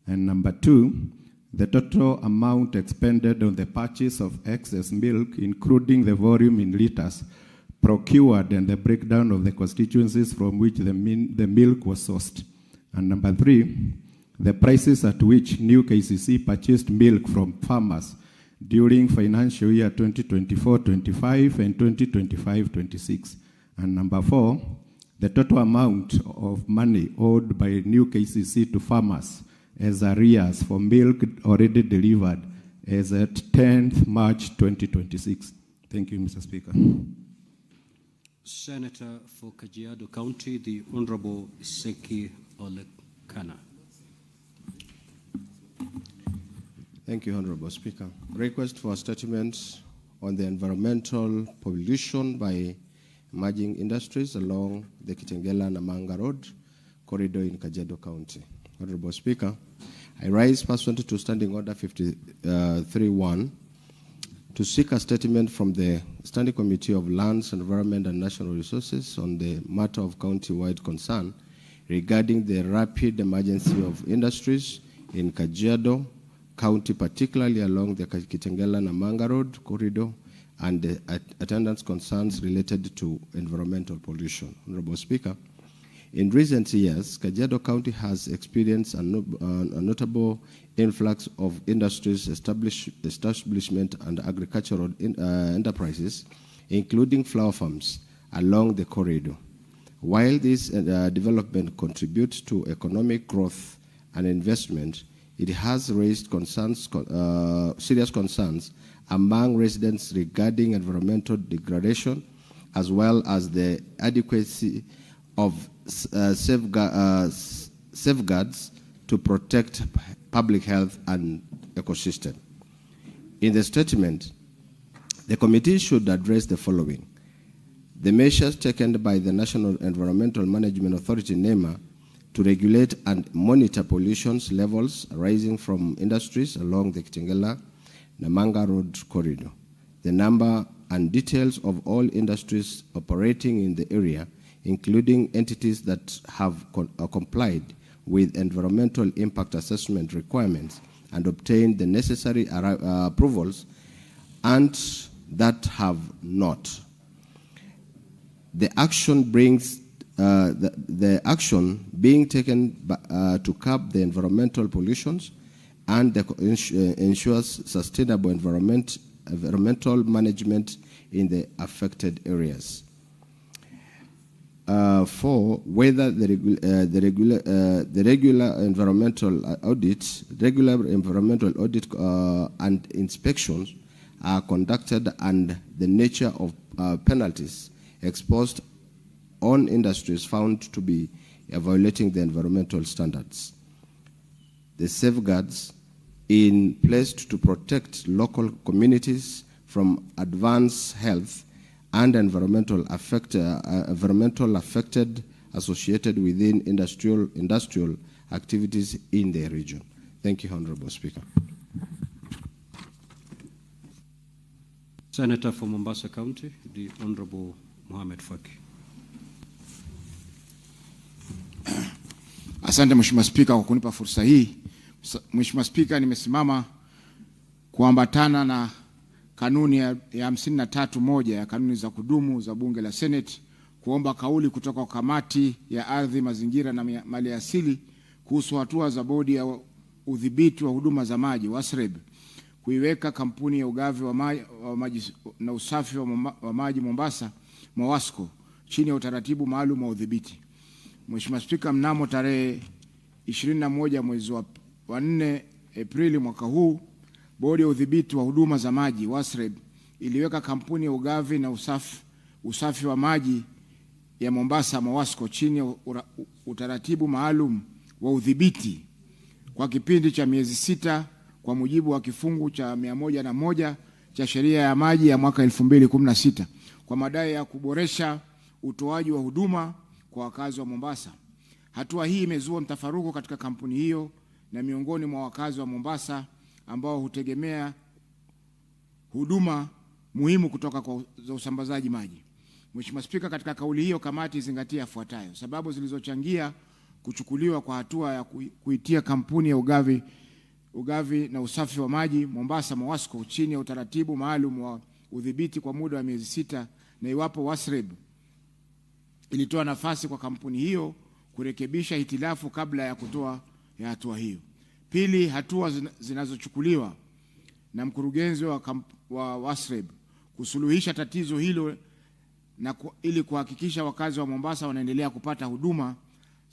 And number 2, the total amount expended on the purchase of excess milk, including the volume in liters procured and the breakdown of the constituencies from which the milk was sourced. And number 3, the prices at which New KCC purchased milk from farmers during financial year 2024-25 and 2025-26. And number 4, the total amount of money owed by New KCC to farmers as arrears for milk already delivered as at 10th March 2026. Thank you, Mr. Speaker. Senator for Kajiado County, the Honorable Seki Olekana. Thank you, Honorable Speaker. Request for a statement on the environmental pollution by emerging industries along the Kitengela-Namanga Road corridor in Kajiado County. Honorable Speaker, I rise pursuant to Standing Order 53.1 to seek a statement from the Standing Committee of Lands, Environment and Natural Resources on the matter of county-wide concern regarding the rapid emergency of industries in Kajiado County, particularly along the Kitengela-Namanga Road corridor, and the attendance concerns related to environmental pollution. Honorable Speaker, in recent years, Kajiado County has experienced a notable influx of industries, establishment and agricultural enterprises, including flower farms, along the corridor. While this development contributes to economic growth and investment, it has raised concerns, serious concerns among residents regarding environmental degradation, as well as the adequacy of safeguards to protect public health and ecosystem. In the statement, the committee should address the following. The measures taken by the National Environmental Management Authority, NEMA, to regulate and monitor pollution levels arising from industries along the Kitengela-Namanga Road corridor. The number and details of all industries operating in the area, including entities that have complied with environmental impact assessment requirements and obtained the necessary approvals, and that have not. The action being taken to curb the environmental pollutions and ensures sustainable environmental management in the affected areas. 4, whether the regular environmental audit and inspections are conducted, and the nature of penalties exposed on industries found to be violating the environmental standards. The safeguards in place to protect local communities from adverse health and environmental affected associated within industrial activities in the region. Thank you, Honorable Speaker. Senator for Mombasa County, the Honorable Mohamed Faki. Asante Mheshimiwa Spika kwa kunipa fursa hii. Mheshimiwa Spika, nimesimama kuambatana na kanuni ya 53(1) ya kanuni za kudumu za Bunge la Senate kuomba kauli kutoka kwa kamati ya ardhi, mazingira na mali asili kuhusu hatua za bodi ya udhibiti wa huduma za maji WASREB kuiweka kampuni ya ugavi wa maji na usafi wa maji Mombasa MOWASCO chini ya utaratibu maalum wa udhibiti. Mheshimiwa Spika, mnamo tarehe 21 mwezi wa 4 Aprili mwaka huu, bodi ya udhibiti wa huduma za maji WASREB iliweka kampuni ya ugavi na usafi wa maji ya Mombasa MOWASCO chini ya utaratibu maalum wa udhibiti kwa kipindi cha miezi 6 kwa mujibu wa kifungu cha 101 cha sheria ya maji ya mwaka 2016 kwa madai ya kuboresha utoaji wa huduma kwa wakazi wa Mombasa. Hatua hii imezua mtafaruku katika kampuni hiyo na miongoni mwa wakazi wa Mombasa ambao hutegemea huduma muhimu kutoka kwa usambazaji maji. Mheshimiwa Spika, katika kauli hiyo kamati izingatia yafuatayo: sababu zilizochangia kuchukuliwa kwa hatua ya kuitia kampuni ya ugavi na usafi wa maji Mombasa MOWASCO chini ya utaratibu maalum wa udhibiti kwa muda wa miezi 6, na iwapo WASREB ilitoa nafasi kwa kampuni hiyo kurekebisha hitilafu kabla ya kutoa hatua hiyo. Pili, hatua zinazochukuliwa na mkurugenzi wa WASREB kusuluhisha tatizo hilo na ili kuhakikisha wakazi wa Mombasa wanaendelea kupata huduma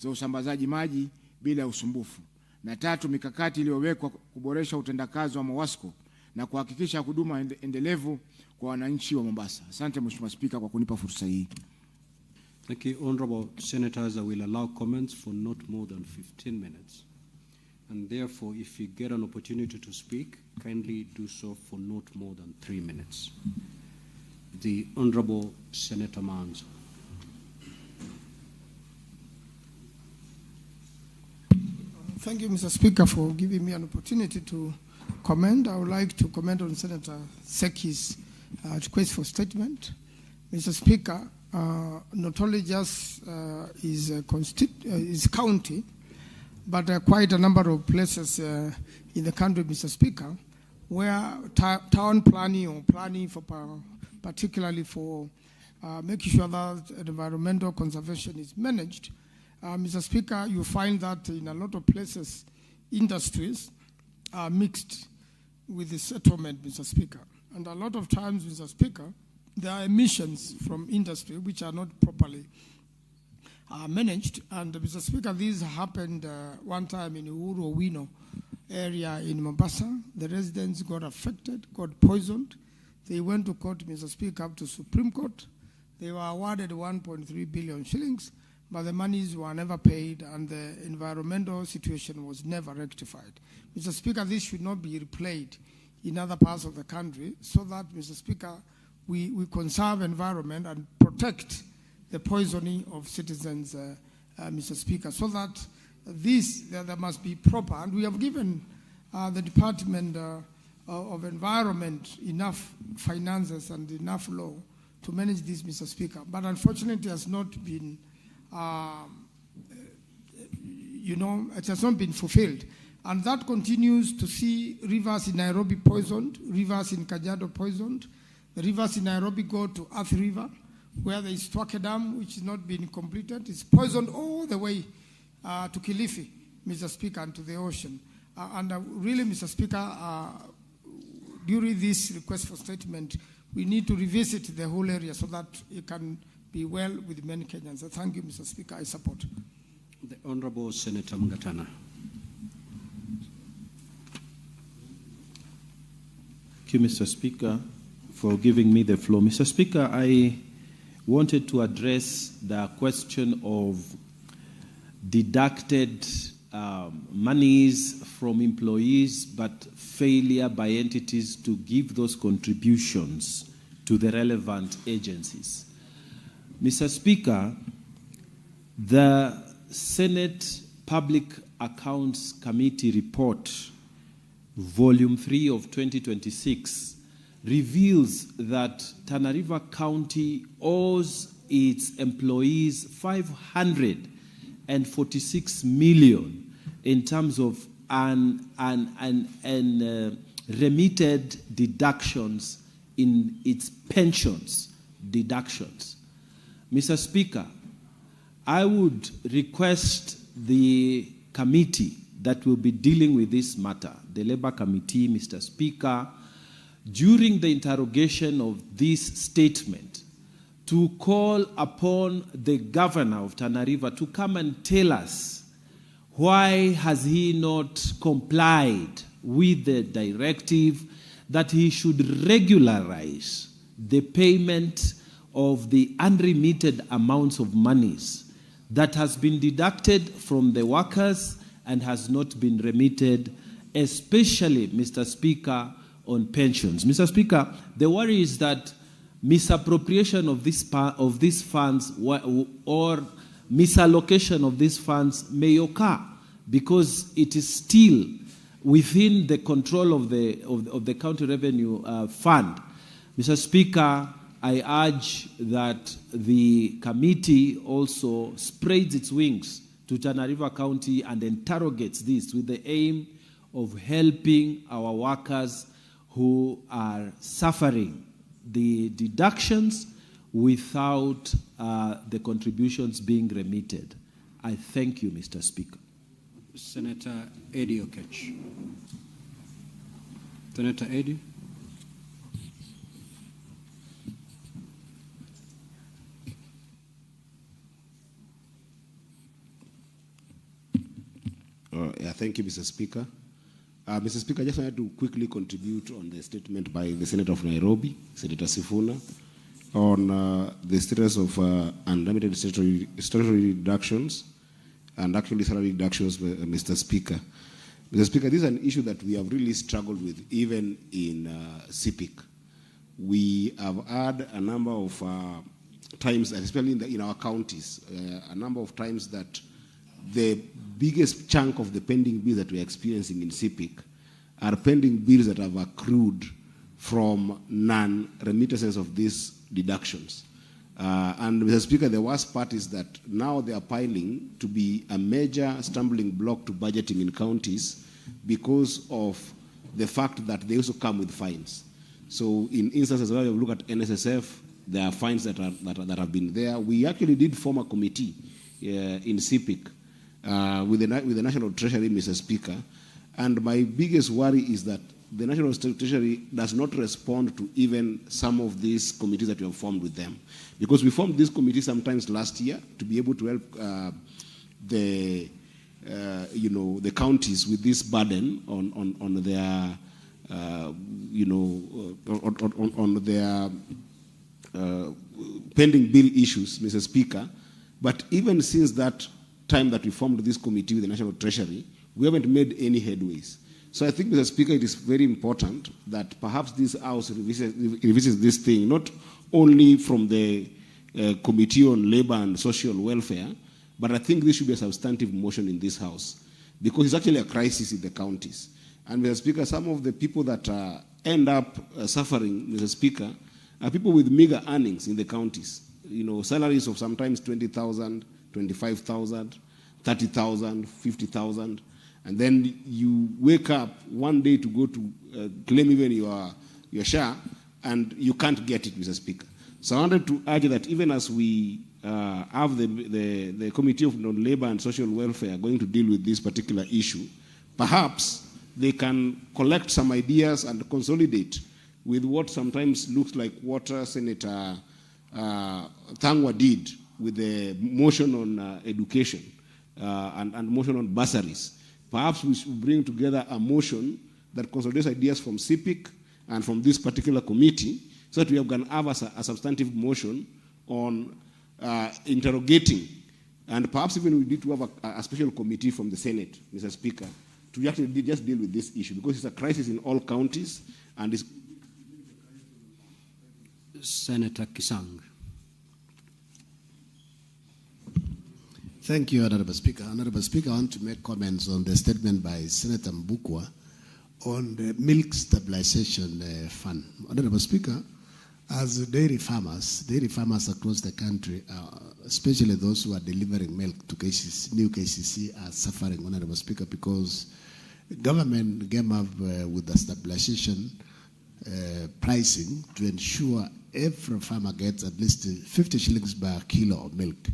za usambazaji maji bila usumbufu. Na tatu, mikakati iliyowekwa kuboresha utendakazi wa MOWASCO na kuhakikisha huduma endelevu kwa wananchi wa Mombasa. Asante Mheshimiwa Spika kwa kunipa fursa hii. Thank you, Honorable Senators. I will allow comments for not more than 15 minutes. And therefore, if you get an opportunity to speak, kindly do so for not more than 3 minutes. The Honorable Senator Manzo. Thank you, Mr. Speaker, for giving me an opportunity to comment. I would like to comment on Senator Seki's request for statement. Mr. Speaker, not only just is county, but quite a number of places in the country, Mr. Speaker, where town planning or planning for particularly for making sure that environmental conservation is managed. Mr. Speaker, you find that in a lot of places, industries are mixed with the settlement, Mr. Speaker. And a lot of times, Mr. Speaker, there are emissions from industry which are not properly managed. And Mr. Speaker, this happened one time in Uhuru Owino area in Mombasa. The residents got affected, got poisoned. They went to court, Mr. Speaker, up to Supreme Court. They were awarded 1.3 billion shillings, but the monies were never paid and the environmental situation was never rectified. Mr. Speaker, this should not be replayed in other parts of the country so that, Mr. Speaker, we conserve environment and protect the poisoning of citizens, Mr. Speaker, so that there must be proper, and we have given the Department of Environment enough finances and enough law to manage this, Mr. Speaker, but unfortunately it has not been it has not been fulfilled. And that continues to see rivers in Nairobi poisoned, rivers in Kajiado poisoned. The rivers in Nairobi go to Athi River, where there is Twake Dam, which is not being completed. It's poisoned all the way to Kilifi, Mr. Speaker, and to the ocean. Really, Mr. Speaker, during this request for statement, we need to revisit the whole area so that it can be well with many Kenyans. Thank you, Mr. Speaker. I support. The Honorable Senator Mungatana. Thank you, Mr. Speaker, for giving me the floor. Mr. Speaker, I wanted to address the question of deducted monies from employees, but failure by entities to give those contributions to the relevant agencies. Mr. Speaker, the Senate Public Accounts Committee report, Volume 3 of 2026, reveals that Tana River County owes its employees 546 million in terms of remitted deductions in its pensions deductions. Mr. Speaker, I would request the committee that will be dealing with this matter, the Labour Committee, Mr. Speaker, during the interrogation of this statement, to call upon the governor of Tana River to come and tell us why has he not complied with the directive that he should regularize the payment of the unremitted amounts of monies that has been deducted from the workers and has not been remitted, especially, Mr. Speaker, on pensions. Mr. Speaker, the worry is that misappropriation of these funds or misallocation of these funds may occur because it is still within the control of the county revenue fund. Mr. Speaker, I urge that the committee also spreads its wings to Tana River County and interrogates this with the aim of helping our workers who are suffering the deductions without the contributions being remitted. I thank you, Mr. Speaker. Senator Eddie Okech. Senator Eddie. Thank you, Mr. Speaker. Mr. Speaker, I just wanted to quickly contribute on the statement by the Senator of Nairobi, Senator Sifuna, on the status of unlimited statutory deductions and actually salary deductions, Mr. Speaker. Mr. Speaker, this is an issue that we have really struggled with, even in CPIC. We have had a number of times, especially in our counties, a number of times that the biggest chunk of the pending bills that we are experiencing in CPIC are pending bills that have accrued from non-remittances of these deductions. And Mr. Speaker, the worst part is that now they are piling to be a major stumbling block to budgeting in counties because of the fact that they also come with fines. So in instances where you look at NSSF, there are fines that have been there. We actually did form a committee in CPIC with the National Treasury, Mr. Speaker, and my biggest worry is that the National Treasury does not respond to even some of these committees that we have formed with them. Because we formed this committee sometimes last year to be able to help the counties with this burden on their pending bill issues, Mr. Speaker. But even since that time that we formed this committee with the National Treasury, we haven't made any headways. So I think, Mr. Speaker, it is very important that perhaps this House revisits this thing, not only from the Committee on Labor and Social Welfare, but I think this should be a substantive motion in this House, because it's actually a crisis in the counties. And, Mr. Speaker, some of the people that end up suffering, Mr. Speaker, are people with meager earnings in the counties. You know, salaries of sometimes 20,000, 25,000, 30,000, 50,000. And then you wake up one day to go to claim even your share, and you can't get it, Mr. Speaker. So I wanted to urge that even as we have the Committee on Labor and Social Welfare going to deal with this particular issue, perhaps they can collect some ideas and consolidate with what sometimes looks like what Senator Thangwa did with the motion on education and motion on bursaries. Perhaps we should bring together a motion that consolidates ideas from CPIC and from this particular committee, so that we can have a substantive motion on interrogating, and perhaps even we need to have a special committee from the Senate, Mr. Speaker, to actually just deal with this issue, because it's a crisis in all counties, and it's... Senator Kisang. Thank you, Honorable Speaker. Honorable Speaker, I want to make comments on the statement by Senator Mbukwa on the Milk Stabilization Fund. Honorable Speaker, as dairy farmers across the country, especially those who are delivering milk to KCC, new KCC, are suffering, Honorable Speaker, because the government came up with the stabilization pricing to ensure every farmer gets at least 50 shillings per kilo of milk.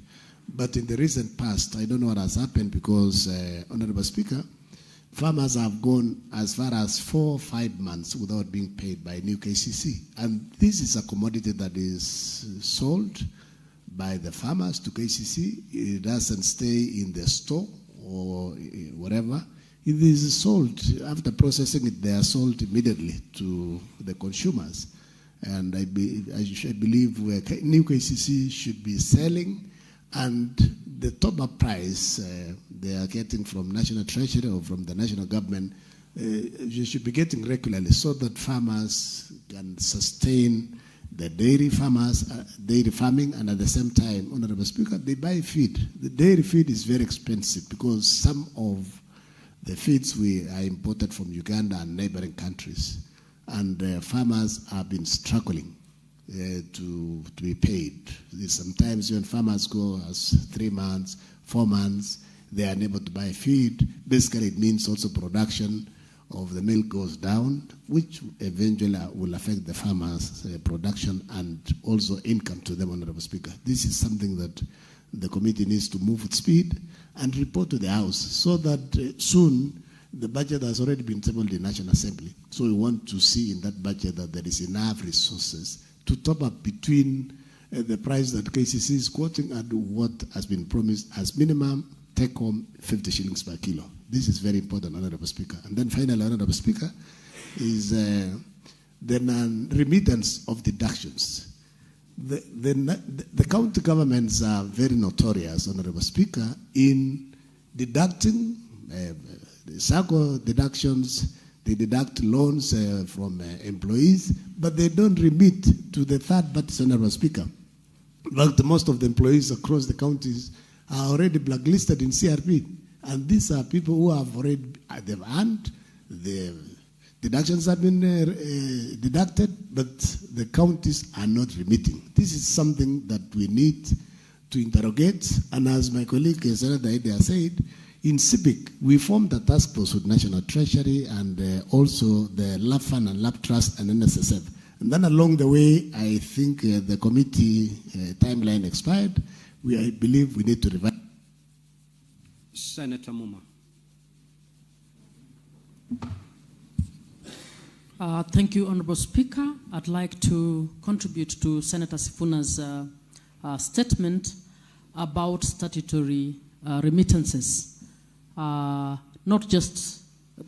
But in the recent past, I don't know what has happened because, Honorable Speaker, farmers have gone as far as 4 or 5 months without being paid by new KCC. And this is a commodity that is sold by the farmers to KCC. It doesn't stay in the store or whatever. It is sold. After processing it, they are sold immediately to the consumers. And I believe new KCC should be selling, and the top-up price they are getting from National Treasury or from the national government, you should be getting regularly so that farmers can sustain the dairy farming, and at the same time, Honorable Speaker, they buy feed. The dairy feed is very expensive because some of the feeds are imported from Uganda and neighboring countries, and farmers have been struggling to be paid. Sometimes when farmers go as 3 months, 4 months, they are unable to buy feed. Basically, it means also production of the milk goes down, which eventually will affect the farmers' production and also income to them, Honorable Speaker. This is something that the committee needs to move with speed and report to the House so that soon the budget has already been tabled in the National Assembly. So we want to see in that budget that there is enough resources to top up between the price that KCC is quoting and what has been promised as minimum take-home 50 shillings per kilo. This is very important, Honorable Speaker. And then finally, Honorable Speaker, is the non-remittance of deductions. The county governments are very notorious, Honorable Speaker, in deducting the SACCO deductions. They deduct loans from employees, but they don't remit to the third parties, Honorable Speaker. In fact, most of the employees across the counties are already blacklisted in CRP. And these are people who have already, they've earned, the deductions have been deducted, but the counties are not remitting. This is something that we need to interrogate. And as my colleague, Senator Idea said, in CIPIC, we formed a task force with National Treasury and also the LAP Fund and LAP Trust and NSSF. And then along the way, I think the committee timeline expired. I believe we need to revise. Senator Muma. Thank you, Honorable Speaker. I'd like to contribute to Senator Sifuna's statement about statutory remittances. Not just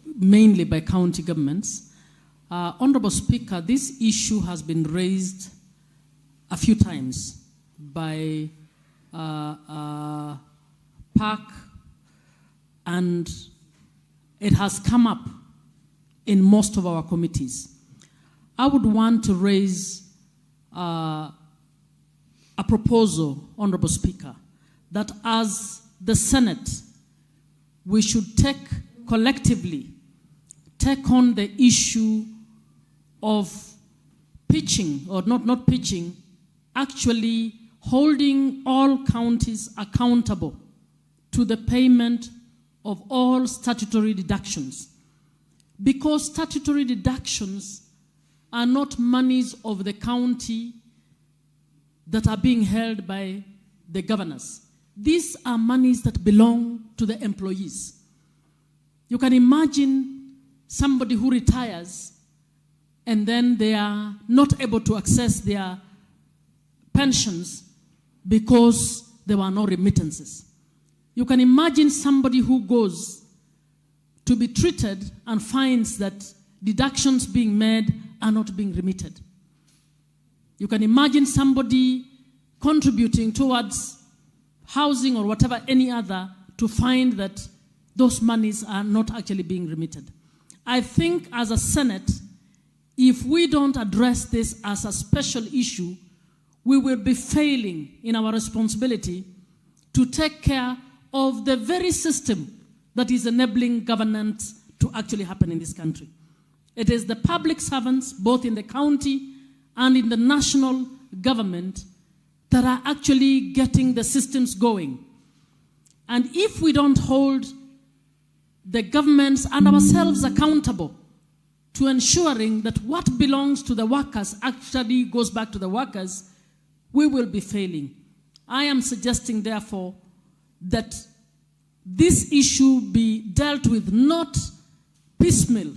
mainly by county governments. Honorable Speaker, this issue has been raised a few times by PAC, and it has come up in most of our committees. I would want to raise a proposal, Honorable Speaker, that as the Senate, we should collectively take on the issue of pitching, or not pitching, actually holding all counties accountable to the payment of all statutory deductions. Because statutory deductions are not monies of the county that are being held by the governors. These are monies that belong to the employees. You can imagine somebody who retires and then they are not able to access their pensions because there were no remittances. You can imagine somebody who goes to be treated and finds that deductions being made are not being remitted. You can imagine somebody contributing towards housing or whatever, any other, to find that those monies are not actually being remitted. I think as a Senate, if we don't address this as a special issue, we will be failing in our responsibility to take care of the very system that is enabling governance to actually happen in this country. It is the public servants, both in the county and in the national government, that are actually getting the systems going. And if we don't hold the governments and ourselves accountable to ensuring that what belongs to the workers actually goes back to the workers, we will be failing. I am suggesting, therefore, that this issue be dealt with not piecemeal,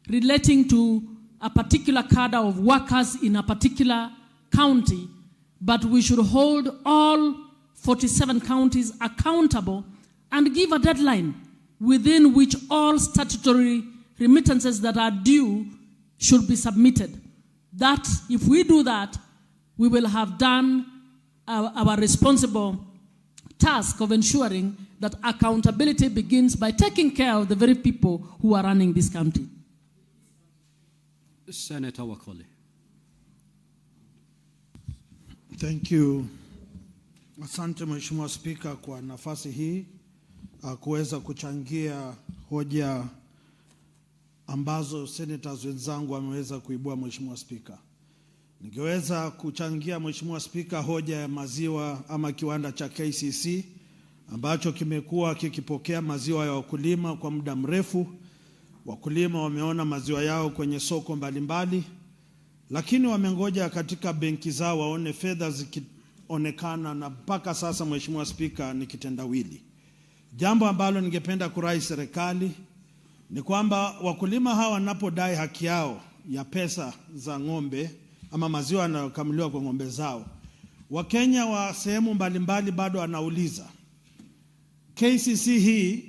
relating to a particular cadre of workers in a particular county, but we should hold all 47 counties accountable and give a deadline within which all statutory remittances that are due should be submitted. That, if we do that, we will have done our responsible task of ensuring that accountability begins by taking care of the very people who are running this country. Senator Wakoli. Thank you. Asante Mheshimiwa Spika kwa nafasi hii kuweza kuchangia hoja ambazo senators wenzangu wameweza kuibua. Mheshimiwa Spika, ningeweza kuchangia Mheshimiwa Spika hoja ya maziwa ama kiwanda cha KCC ambacho kimekuwa kikipokea maziwa ya wakulima kwa muda mrefu. Wakulima wameona maziwa yao kwenye soko mbalimbali, lakini wamengoja katika benki zao waone fedha zikionekana, na mpaka sasa Mheshimiwa Spika ni kitendawili. Jambo ambalo ningependa kurai serikali ni kwamba wakulima hawa wanapodai haki yao ya pesa za ng'ombe ama maziwa yanayokamuliwa kwa ng'ombe zao, Wakenya wa sehemu mbalimbali bado wanauliza. KCC hii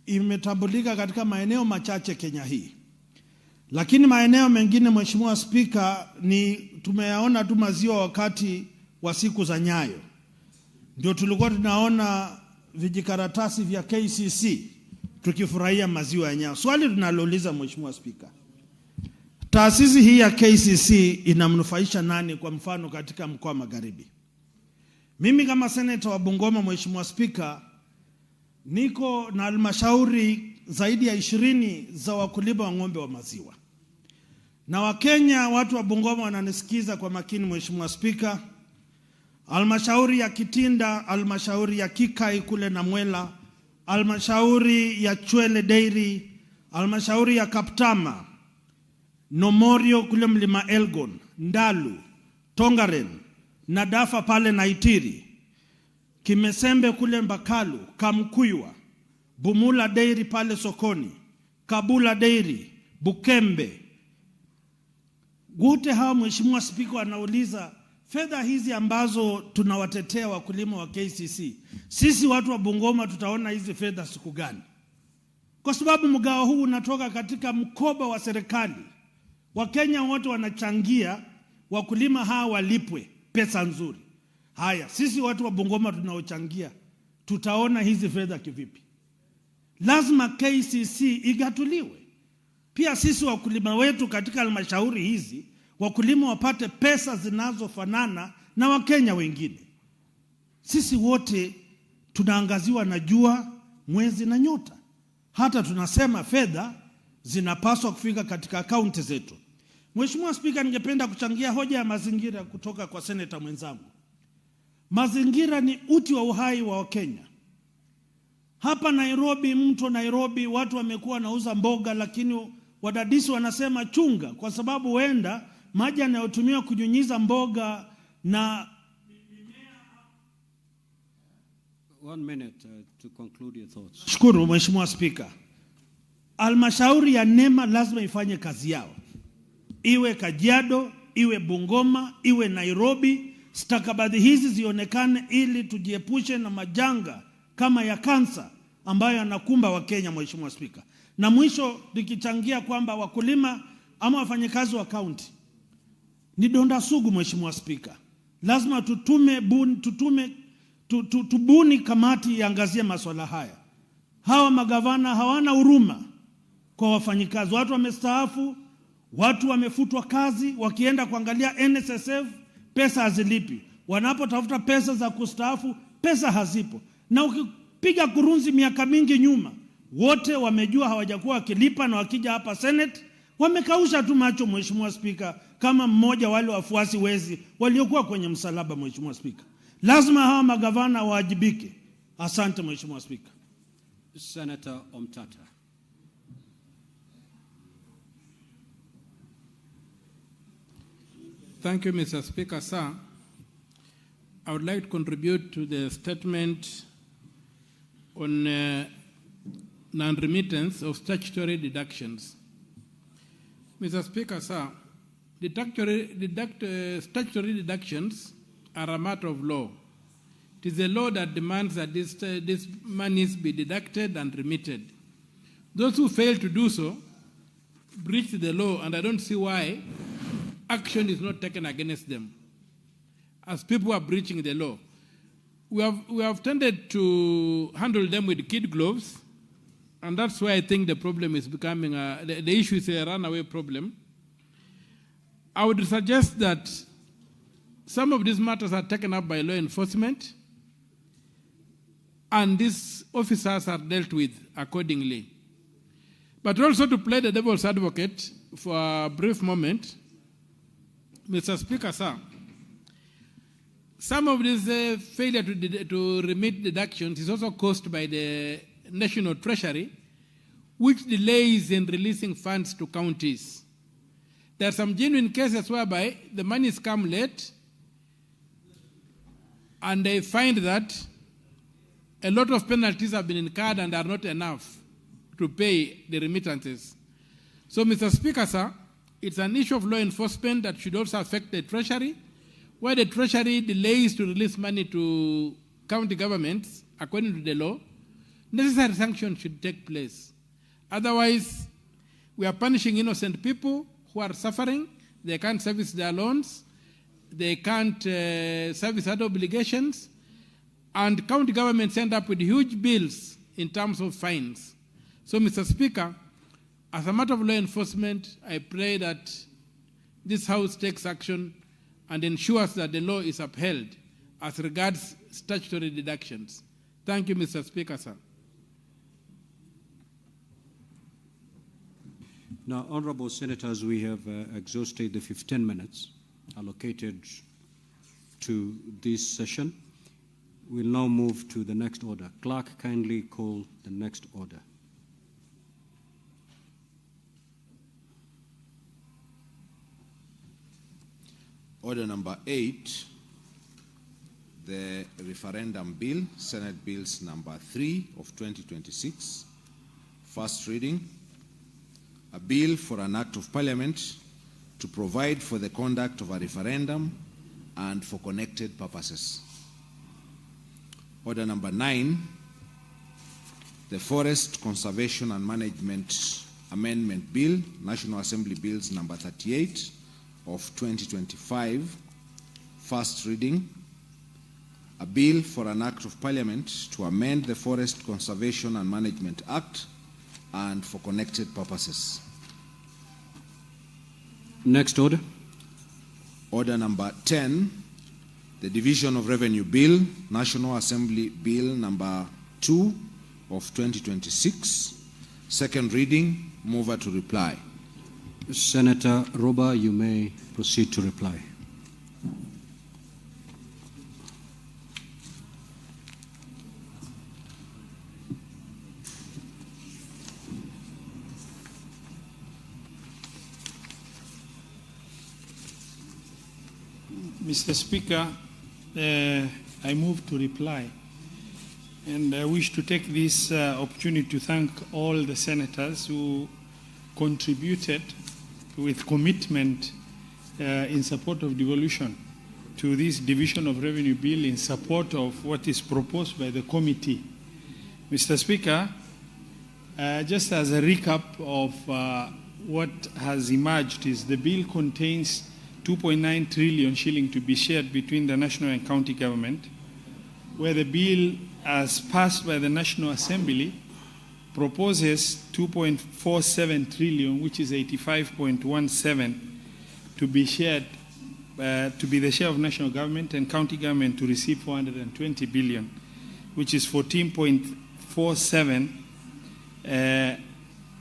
imetambulika katika maeneo machache Kenya hii, lakini maeneo mengine Mheshimiwa Spika ni tumeyaona tu maziwa wakati wa siku za Nyayo. Ndio tulikuwa tunaona vijikaratasi vya KCC tukifurahia maziwa ya Nyayo. Swali tunalouliza Mheshimiwa Spika, taasisi hii ya KCC inamnufaisha nani, kwa mfano katika mkoa Magharibi? Mimi kama seneta wa Bungoma Mheshimiwa Spika, niko na halmashauri zaidi ya 20 za wakulima wa ng'ombe wa maziwa. Na Wakenya, watu wa Bungoma wananisikiza kwa makini Mheshimiwa Spika. Halmashauri ya Kitinda, halmashauri ya Kikai kule na Mwela, halmashauri ya Chwele Dairy, halmashauri ya Kaptama, Nomorio kule Mlima Elgon, Ndalu, Tongaren, Nadafa pale Naitiri, Kimesembe kule Mbakalu, Kamkuywa, Bumula Dairy pale Sokoni, Kabula Dairy, Bukembe. Wote hawa Mheshimiwa Spika wanauliza fedha hizi ambazo tunawatetea wakulima wa KCC, sisi watu wa Bungoma tutaona hizi fedha siku gani? Kwa sababu mgao huu unatoka katika mkoba wa serikali. Wakenya wote wanachangia wakulima hawa walipwe pesa nzuri. Haya, sisi watu wa Bungoma tunaochangia tutaona hizi fedha kivipi? Lazima KCC igatuliwe. Pia sisi wakulima wetu katika halmashauri hizi, wakulima wapate pesa zinazofanana na Wakenya wengine. Sisi wote tunaangaziwa na jua, mwezi na nyota. Hata tunasema fedha zinapaswa kufika katika akaunti zetu. Mheshimiwa Spika, ningependa kuchangia hoja ya mazingira kutoka kwa seneta mwenzangu. Mazingira ni uti wa uhai wa Wakenya. Hapa Nairobi, mto Nairobi, watu wamekuwa wanauza mboga, lakini wadadisi wanasema chunga, kwa sababu huenda maji yanayotumiwa kunyunyiza mboga na 1 minute to conclude your thoughts. Shukuru Mheshimiwa Spika. Halmashauri ya NEMA lazima ifanye kazi yao. Iwe Kajiado, iwe Bungoma, iwe Nairobi, stakabadhi hizi zionekane ili tujiepushe na majanga kama ya kansa ambayo yanakumba Wakenya Mheshimiwa Spika. Na mwisho nikichangia kwamba wakulima ama wafanyakazi wa kaunti ni donda sugu Mheshimiwa Spika. Lazima tubuni kamati iangazie masuala haya. Hawa magavana hawana huruma kwa wafanyikazi. Watu wamestaafu, Watu wamefutwa kazi, wakienda kuangalia NSSF, pesa hazilipi. Wanapotafuta pesa za kustaafu, pesa hazipo. Na ukipiga kurunzi miaka mingi nyuma, wote wamejua hawajakuwa wakilipa, na wakija hapa Senate, wamekausha tu macho, Mheshimiwa Spika, kama mmoja wale wafuasi wezi waliokuwa kwenye msalaba. Mheshimiwa Spika, lazima hawa magavana waajibike. Asante Mheshimiwa Spika. Senator Omtata. Thank you, Mr. Speaker, sir. I would like to contribute to the statement on non-remittance of statutory deductions. Mr. Speaker, sir, statutory deductions are a matter of law. It is a law that demands that these monies be deducted and remitted. Those who fail to do so breach the law, and I don't see why action is not taken against them as people who are breaching the law. We have tended to handle them with kid gloves, and that's why I think the problem is becoming, the issue is a runaway problem. I would suggest that some of these matters are taken up by law enforcement, and these officers are dealt with accordingly. But also, to play the devil's advocate for a brief moment, Mr. Speaker, sir, some of this failure to remit deductions is also caused by the National Treasury, which delays in releasing funds to counties. There are some genuine cases whereby the monies come late, and they find that a lot of penalties have been incurred and are not enough to pay the remittances. So, Mr. Speaker, sir, it's an issue of law enforcement that should also affect the Treasury, where the Treasury delays to release money to county governments according to the law. Necessary sanctions should take place. Otherwise, we are punishing innocent people who are suffering. They can't service their loans. They can't service other obligations. And county governments end up with huge bills in terms of fines. So, Mr. Speaker, as a matter of law enforcement, I pray that this House takes action and ensures that the law is upheld as regards statutory deductions. Thank you, Mr. Speaker, sir. Now, honorable senators, we have exhausted the 15 minutes allocated to this session. We'll now move to the next order. Clerk, kindly call the next order. Order number 8, the referendum bill, Senate Bills number 3 of 2026, first reading. A bill for an act of parliament to provide for the conduct of a referendum and for connected purposes. Order number 9, the Forest Conservation and Management Amendment Bill, National Assembly Bills number 38 of 2025, first reading. A bill for an act of parliament to amend the Forest Conservation and Management Act and for connected purposes. Next order. Order number 10, the Division of Revenue Bill, National Assembly Bill number 2 of 2026, second reading. Mover to reply. Senator Roba, you may proceed to reply. Mr. Speaker, I move to reply. And I wish to take this opportunity to thank all the senators who contributed with commitment in support of devolution to this Division of Revenue Bill in support of what is proposed by the committee. Mr. Speaker, just as a recap of what has emerged is the bill contains 2.9 trillion shilling to be shared between the national and county government, where the bill as passed by the National Assembly proposes 2.47 trillion, which is 85.17, to be shared, to be the share of national government, and county government to receive 420 billion, which is 14.47,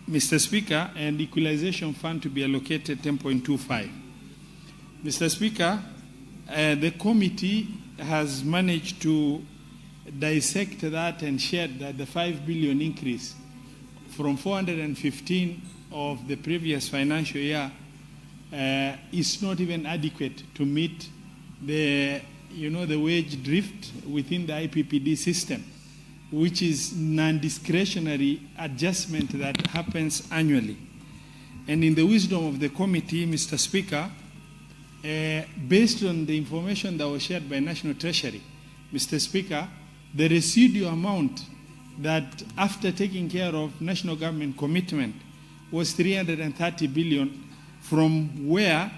Mr. Speaker, and equalization fund to be allocated 10.25. Mr. Speaker, the committee has managed to dissect that and shared that the 5 billion increase from 415 of the previous financial year is not even adequate to meet the, the wage drift within the IPPD system, which is non-discretionary adjustment that happens annually. And in the wisdom of the committee, Mr. Speaker, based on the information that was shared by National Treasury, Mr. Speaker, the residual amount that, after taking care of national government commitment, was 330 billion, from where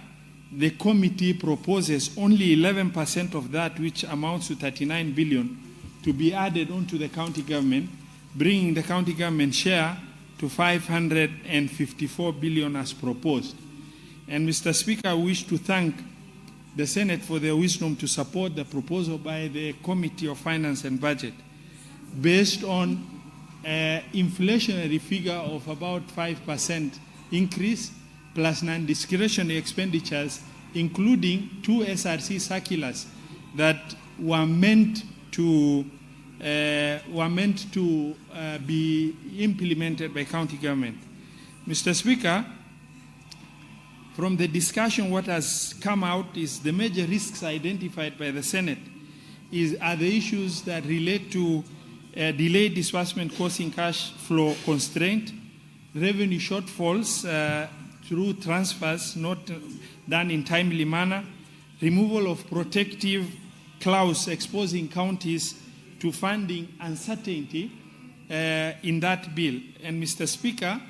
the committee proposes only 11% of that, which amounts to 39 billion, to be added onto the county government, bringing the county government share to 554 billion as proposed. And Mr. Speaker, I wish to thank the Senate for their wisdom to support the proposal by the Committee of Finance and Budget, based on an inflationary figure of about 5% increase, plus non-discretionary expenditures, including 2 SRC circulars that were meant to be implemented by county government. Mr. Speaker, from the discussion, what has come out is the major risks identified by the Senate are the issues that relate to delayed disbursement causing cash flow constraint, revenue shortfalls through transfers not done in timely manner, removal of protective clause exposing counties to funding uncertainty in that bill. And Mr. Speaker,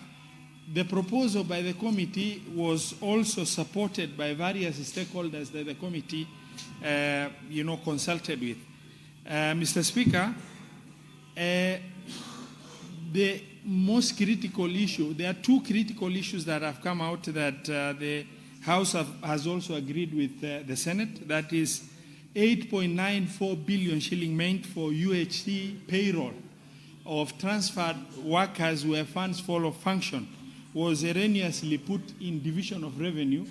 the proposal by the committee was also supported by various stakeholders that the committee, consulted with. Mr. Speaker, the most critical issue, there are 2 critical issues that have come out that the House has also agreed with the Senate. That is 8.94 billion shilling meant for UHC payroll of transferred workers where funds fall off function was erroneously put in division of revenue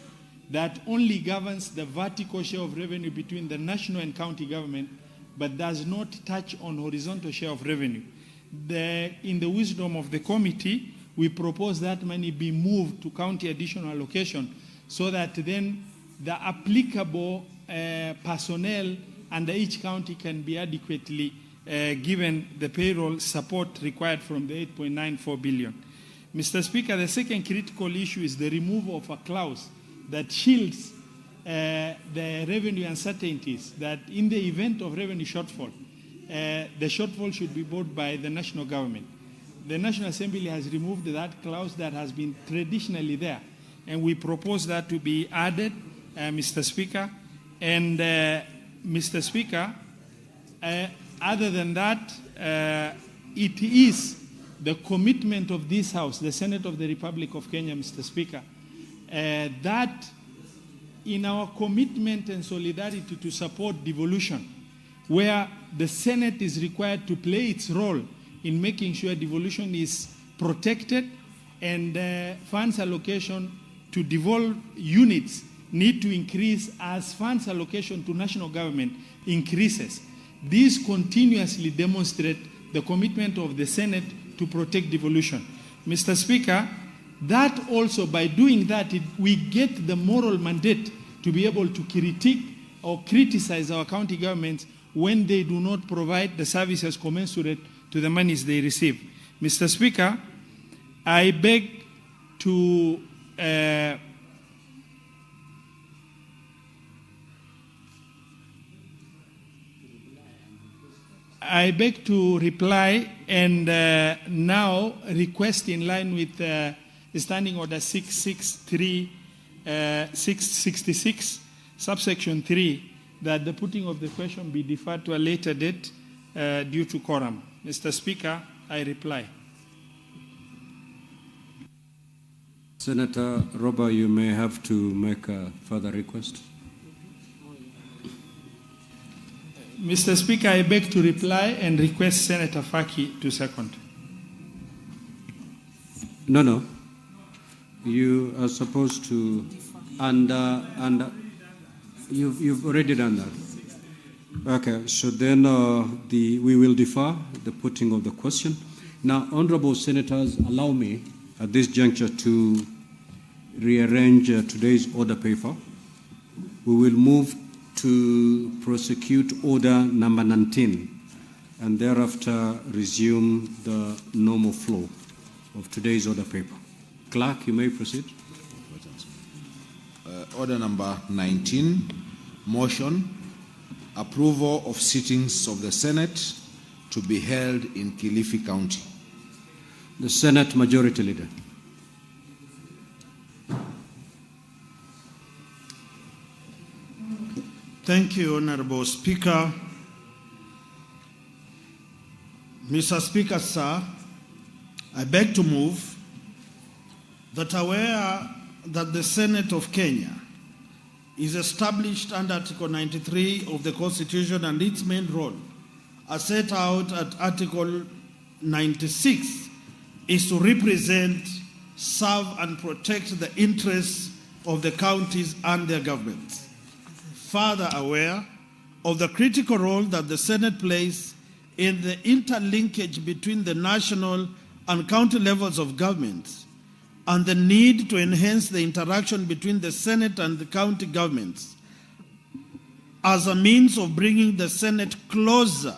that only governs the vertical share of revenue between the national and county government, but does not touch on horizontal share of revenue. In the wisdom of the committee, we propose that money be moved to county additional allocation so that then the applicable personnel under each county can be adequately given the payroll support required from the 8.94 billion. Mr. Speaker, the second critical issue is the removal of a clause that shields the revenue uncertainties, that in the event of revenue shortfall, the shortfall should be borne by the national government. The National Assembly has removed that clause that has been traditionally there, and we propose that to be added, Mr. Speaker. And Mr. Speaker, other than that, it is the commitment of this House, the Senate of the Republic of Kenya, Mr. Speaker, that in our commitment and solidarity to support devolution, where the Senate is required to play its role in making sure devolution is protected and funds allocation to devolve units need to increase as funds allocation to national government increases. These continuously demonstrate the commitment of the Senate to protect devolution. Mr. Speaker, that also, by doing that, we get the moral mandate to be able to critique or criticize our county governments when they do not provide the services commensurate to the monies they receive. Mr. Speaker, I beg to reply and now request, in line with Standing Order 666, subsection 3, that the putting of the question be deferred to a later date due to quorum. Mr. Speaker, I reply. Senator Robert, you may have to make a further request. Mr. Speaker, I beg to reply and request Senator Faki to second. No. You are supposed to, and you've already done that. Okay, so then we will defer the putting of the question. Now, honorable senators, allow me at this juncture to rearrange today's order paper. We will move to prosecute order number 19 and thereafter resume the normal flow of today's order paper. Clerk, you may proceed. Order number 19, motion, approval of sittings of the Senate to be held in Kilifi County. The Senate Majority Leader. Thank you, Honorable Speaker. Mr. Speaker, sir, I beg to move that aware that the Senate of Kenya is established under Article 93 of the Constitution and its main role, as set out at Article 96, is to represent, serve, and protect the interests of the counties and their governments. Further aware of the critical role that the Senate plays in the interlinkage between the national and county levels of government, and the need to enhance the interaction between the Senate and the county governments as a means of bringing the Senate closer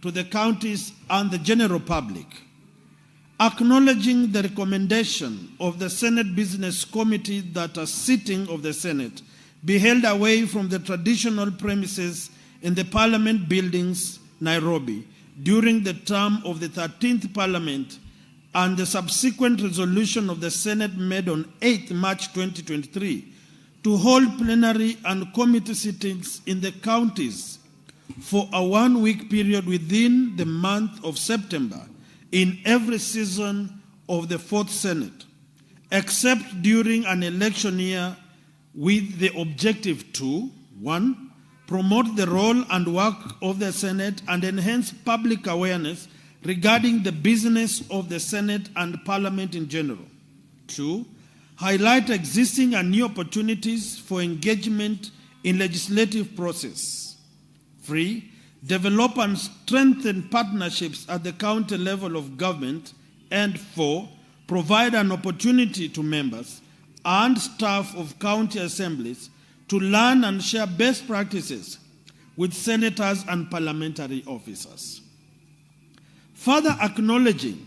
to the counties and the general public. Acknowledging the recommendation of the Senate Business Committee that a sitting of the Senate be held away from the traditional premises in the Parliament buildings, Nairobi, during the term of the 13th Parliament, and the subsequent resolution of the Senate made on 8 March 2023 to hold plenary and committee sittings in the counties for a one-week period within the month of September in every season of the 4th Senate, except during an election year, with the objective to, 1, promote the role and work of the Senate and enhance public awareness regarding the business of the Senate and Parliament in general. 2, highlight existing and new opportunities for engagement in legislative process. 3, develop and strengthen partnerships at the county level of government. And 4, provide an opportunity to members and staff of county assemblies to learn and share best practices with senators and parliamentary officers. Further acknowledging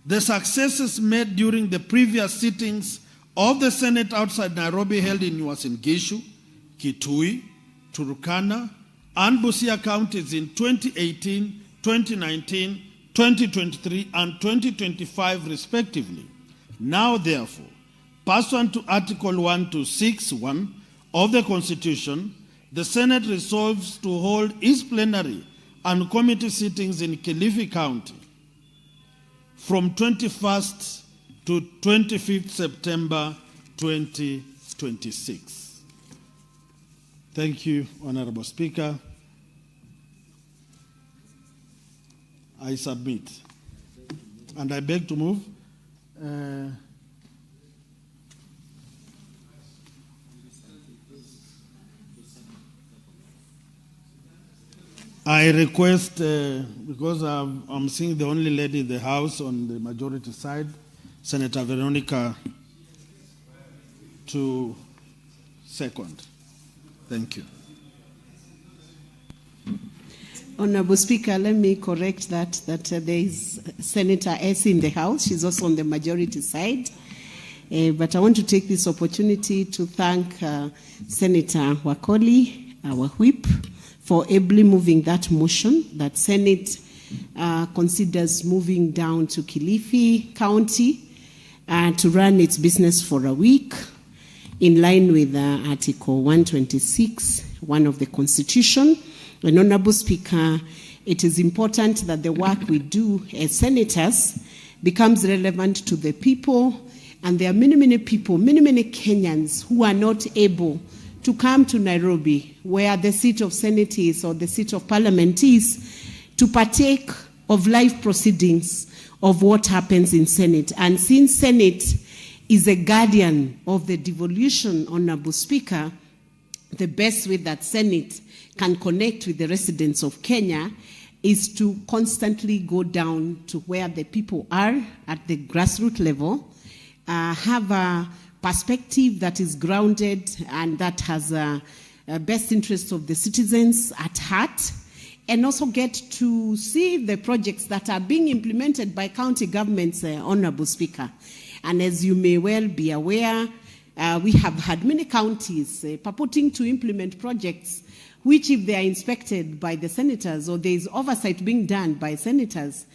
the successes made during the previous sittings of the Senate outside Nairobi held in Uasin Gishu, Kitui, Turkana, and Busia counties in 2018, 2019, 2023, and 2025 respectively. Now, therefore, pursuant to Article 1261 of the Constitution, the Senate resolves to hold its plenary and committee sittings in Kilifi County from 21st to 25th September 2026. Thank you, Honorable Speaker. I submit. And I beg to move. I request, because I'm seeing the only lady in the House on the majority side, Senator Veronica, to second. Thank you. Honorable Speaker, let me correct that there is Senator S in the House. She's also on the majority side. But I want to take this opportunity to thank Senator Wakoli, our whip, for ably moving that motion that Senate considers moving down to Kilifi County to run its business for a week in line with Article 126(1) of the Constitution. And Honorable Speaker, it is important that the work we do as senators becomes relevant to the people And there are many, many people, many, many Kenyans who are not able to come to Nairobi, where the seat of Senate is or the seat of Parliament is, to partake of live proceedings of what happens in Senate. And since Senate is a guardian of the devolution, Honorable Speaker, the best way that Senate can connect with the residents of Kenya is to constantly go down to where the people are at the grassroots level, have a perspective that is grounded and that has a best interest of the citizens at heart, and also get to see the projects that are being implemented by county governments, Honorable Speaker. And as you may well be aware, we have had many counties purporting to implement projects which, if they are inspected by the senators or there is oversight being done by senators,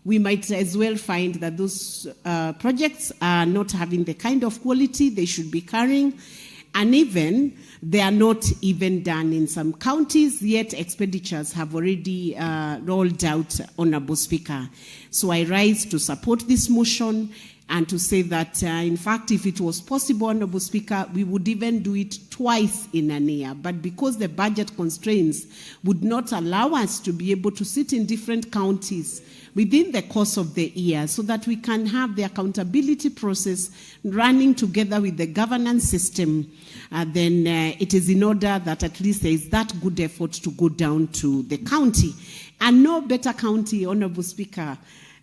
we might as well find that those projects are not having the kind of quality they should be carrying, and even they are not even done in some counties, yet expenditures have already rolled out, Honorable Speaker. So I rise to support this motion and to say that, in fact, if it was possible, Honorable Speaker, we would even do it twice in an year. But because the budget constraints would not allow us to be able to sit in different counties within the course of the year, so that we can have the accountability process running together with the governance system, then it is in order that at least there is that good effort to go down to the county. And no better county, Honorable Speaker,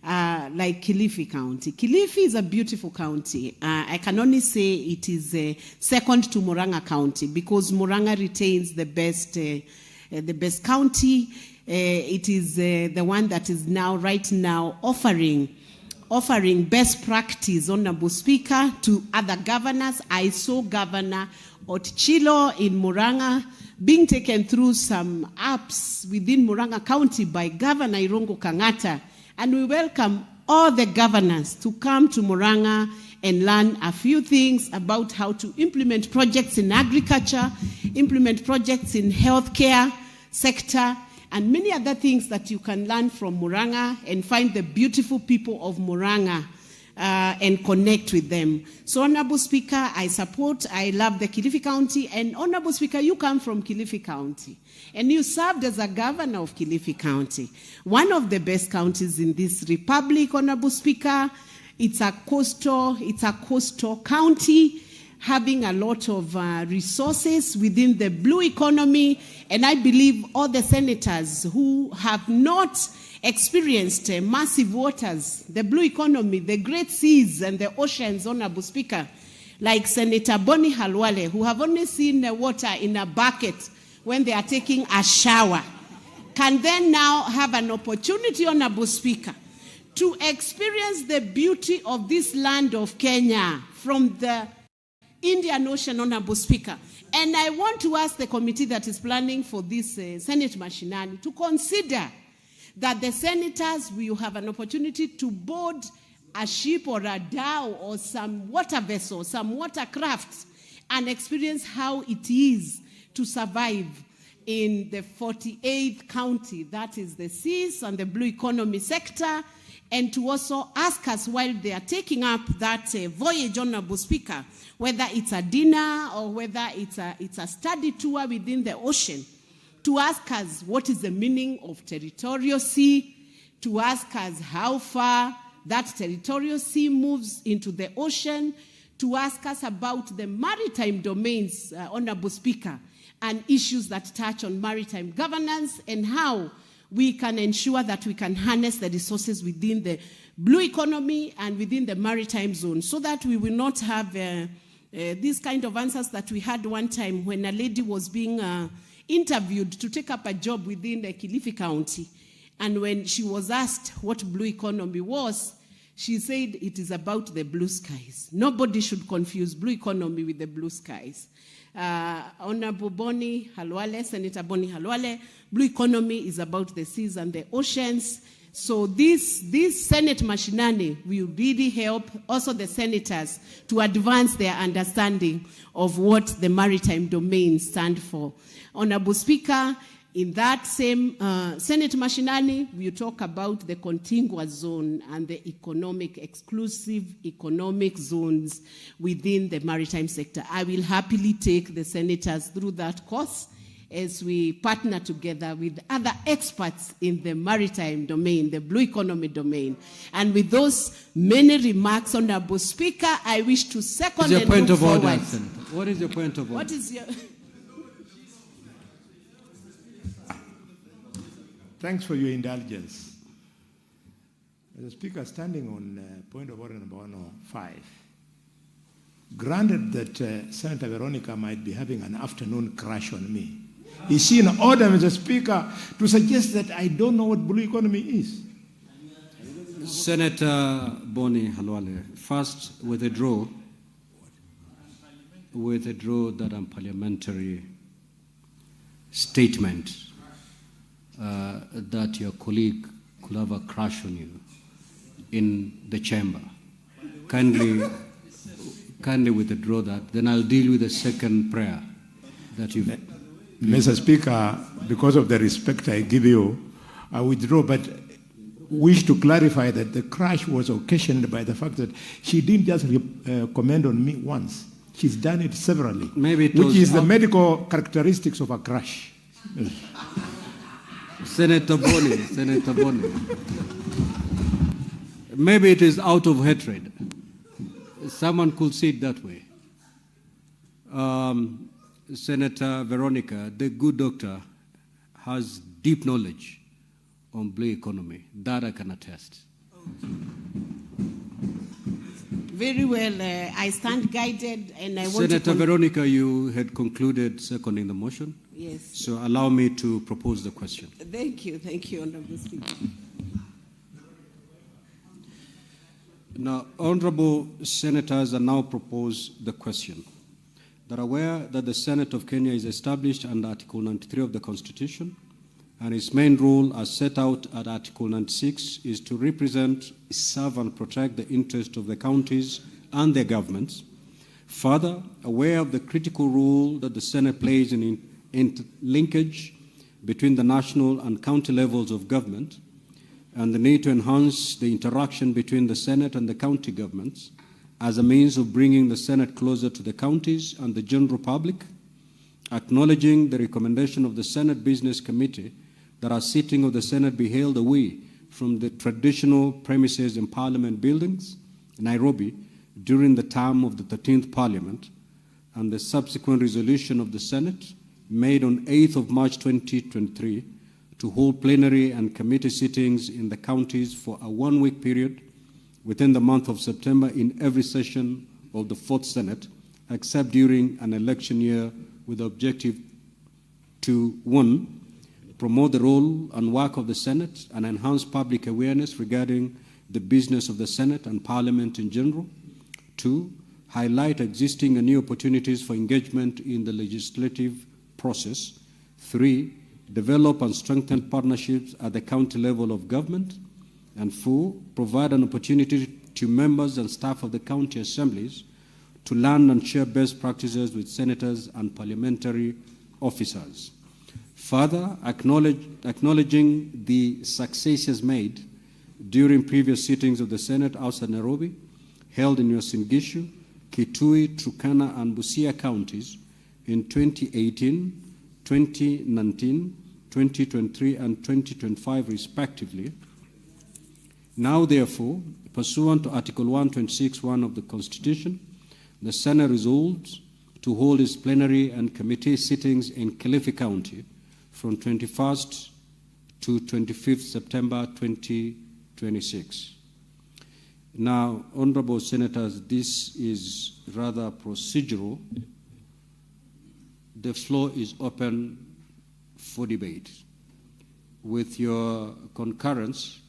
like Kilifi County. Kilifi is a beautiful county. I can only say it is second to Murang'a County, because Murang'a retains the best county. It is the one that is now, right now, offering best practice, Honorable Speaker, to other governors. I saw Governor Otchilo in Murang'a being taken through some apps within Murang'a County by Governor Irungu Kang'ata. And we welcome all the governors to come to Murang'a and learn a few things about how to implement projects in agriculture, implement projects in healthcare sector, and many other things that you can learn from Murang'a and find the beautiful people of Murang'a and connect with them. So, Honorable Speaker, I love the Kilifi County. And Honorable Speaker, you come from Kilifi County, and you served as a governor of Kilifi County, one of the best counties in this republic, Honorable Speaker. It's a coastal county, having a lot of resources within the blue economy. And I believe all the senators who have not experienced massive waters, the blue economy, the great seas and the oceans, Honorable Speaker, like Senator Boni Halwale, who have only seen the water in a bucket when they are taking a shower, can then now have an opportunity, Honorable Speaker, to experience the beauty of this land of Kenya from the Indian Ocean, Honorable Speaker. And I want to ask the committee that is planning for this Senate Mashinani to consider that the senators will have an opportunity to board a ship or a dhow or some water vessel, some watercraft, and experience how it is to survive in the 48th county, that is the seas and the blue economy sector, and to also ask us while they are taking up that voyage, Honorable Speaker, whether it's a dinner or whether it's a study tour within the ocean, to ask us what is the meaning of territorial sea, to ask us how far that territorial sea moves into the ocean, to ask us about the maritime domains, Honorable Speaker, and issues that touch on maritime governance and how we can ensure that we can harness the resources within the blue economy and within the maritime zone, so that we will not have these kind of answers that we had one time when a lady was being interviewed to take up a job within the Kilifi County. And when she was asked what blue economy was, she said it is about the blue skies. Nobody should confuse blue economy with the blue skies. Honorable Boni Halwale, Senator Boni Halwale, blue economy is about the seas and the oceans. So this Senate Mashinani will really help also the senators to advance their understanding of what the maritime domains stand for. Honorable Speaker, In that same Senate Mashinani, we talk about the contiguous zone and the exclusive economic zones within the maritime sector. I will happily take the senators through that course as we partner together with other experts in the maritime domain, the blue economy domain. And with those many remarks, Honorable Speaker, I wish to second and move forward. What is your point of order? What is your... Thanks for your indulgence. Mr. Speaker, standing on point of order number 105, granted that Senator Veronica might be having an afternoon crush on me, is she in order, Mr. Speaker, to suggest that I don't know what blue economy is? Senator Boni Halwale, first withdraw that unparliamentary statement that your colleague could have a crush on you in the chamber. Kindly withdraw that. Then I'll deal with the second prayer that you've... Mr. Speaker, because of the respect I give you, I withdraw, but wish to clarify that the crush was occasioned by the fact that she didn't just comment on me once. She's done it severally, which is the medical characteristics of a crush. Senator Boni. Maybe it is out of hatred. Someone could see it that way. Senator Veronica, the good doctor, has deep knowledge on blue economy. That I can attest. Very well. I stand guided, and I want to... Senator Veronica, you had concluded seconding the motion. Yes. So allow me to propose the question. Thank you, Honorable Speaker. Now, honorable senators are now propose the question. They're aware that the Senate of Kenya is established under Article 93 of the Constitution, and its main role, as set out at Article 96, is to represent, serve, and protect the interests of the counties and their governments. Further, aware of the critical role that the Senate plays in linkage between the national and county levels of government, and the need to enhance the interaction between the Senate and the county governments as a means of bringing the Senate closer to the counties and the general public, acknowledging the recommendation of the Senate Business Committee that a sitting of the Senate be held away from the traditional premises in Parliament buildings, Nairobi, during the term of the 13th Parliament, and the subsequent resolution of the Senate made on 8th of March 2023 to hold plenary and committee sittings in the counties for a one-week period within the month of September in every session of the 4th Senate, except during an election year, with the objective to, 1, promote the role and work of the Senate and enhance public awareness regarding the business of the Senate and Parliament in general. 2, highlight existing and new opportunities for engagement in the legislative process. 3, develop and strengthen partnerships at the county level of government. And 4, provide an opportunity to members and staff of the county assemblies to learn and share best practices with senators and parliamentary officers. Further, acknowledging the successes made during previous sittings of the Senate outside Nairobi, held in Uasin Gishu, Kitui, Turkana, and Busia counties in 2018, 2019, 2023, and 2025, respectively. Now, therefore, pursuant to Article 126(1) of the Constitution, the Senate resolves to hold its plenary and committee sittings in Kilifi County from 21st to 25th September 2026. Now, honorable senators, this is rather procedural. The floor is open for debate. With your concurrence,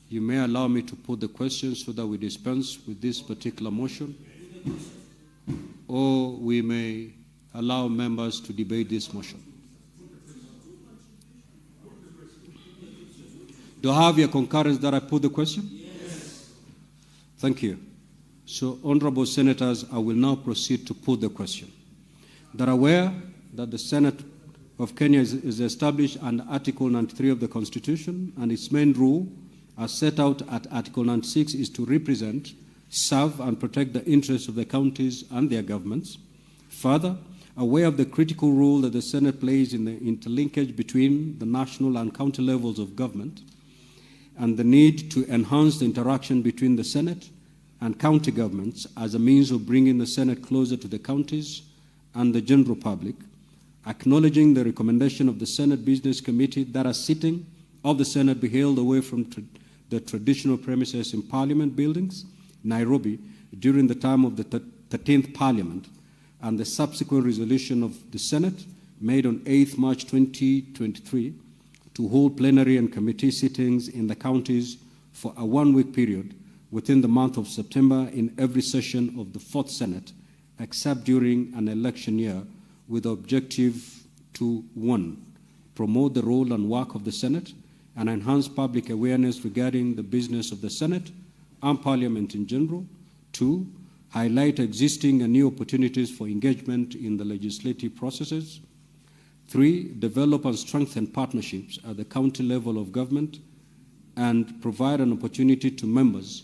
you may allow me to put the question so that we dispense with this particular motion, or we may allow members to debate this motion. Do I have your concurrence that I put the question? Yes. Thank you. So, honorable senators, I will now proceed to put the question. They're aware that the Senate of Kenya is established under Article 93 of the Constitution, and its main rule, as set out at Article 96, is to represent, serve, and protect the interests of the counties and their governments. Further, aware of the critical role that the Senate plays in the interlinkage between the national and county levels of government, and the need to enhance the interaction between the Senate and county governments as a means of bringing the Senate closer to the counties and the general public, acknowledging the recommendation of the Senate Business Committee that a sitting of the Senate be held away from the traditional premises in Parliament buildings, Nairobi, during the time of the 13th Parliament, and the subsequent resolution of the Senate made on 8th March 2023 to hold plenary and committee sittings in the counties for a one-week period within the month of September in every session of the 4th Senate, except during an election year, with the objective to 1, promote the role and work of the Senate and enhance public awareness regarding the business of the Senate and Parliament in general. 2, highlight existing and new opportunities for engagement in the legislative processes. 3, develop and strengthen partnerships at the county level of government and provide an opportunity to members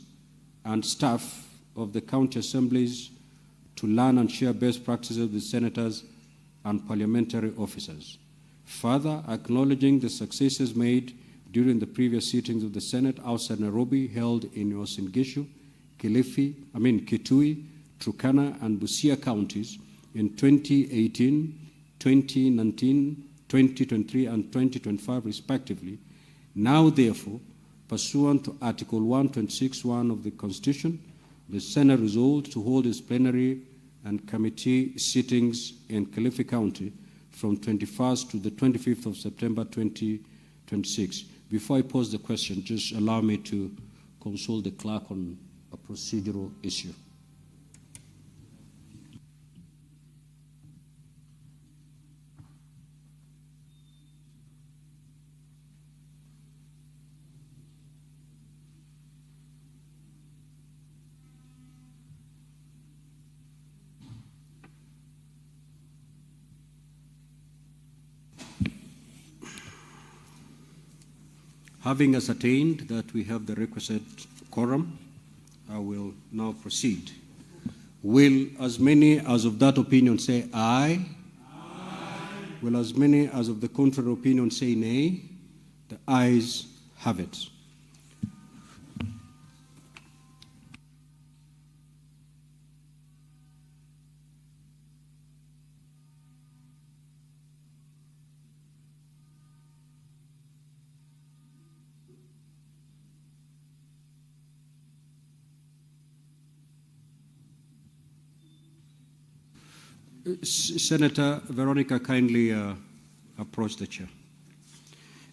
and staff of the county assemblies to learn and share best practices with senators and parliamentary officers. Further, acknowledging the successes made during the previous sittings of the Senate outside Nairobi, held in Uasin Gishu, Kitui, Turkana, and Busia counties in 2018, 2019, 2023, and 2025, respectively. Now, therefore, pursuant to Article 126(1) of the Constitution, the Senate resolved to hold its plenary and committee sittings in Kilifi County from 21st to the 25th of September 2026. Before I pose the question, just allow me to consult the clerk on a procedural issue. Having ascertained that we have the requisite quorum, I will now proceed. Will as many as of that opinion say aye? Aye. Will as many as of the contrary opinion say nay? The ayes have it. Senator Veronica, kindly approach the chair.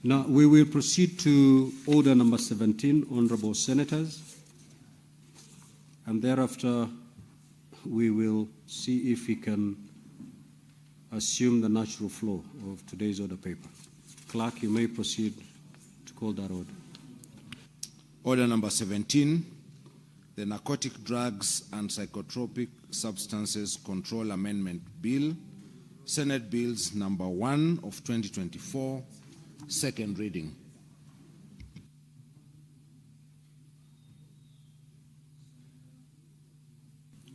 Now, we will proceed to order number 17, honorable senators, and thereafter we will see if we can assume the natural flow of today's order paper. Clerk, you may proceed to call that order. Order number 17, the Narcotic Drugs and Psychotropic Substances Control Amendment Bill, Senate Bills number 1 of 2024, second reading.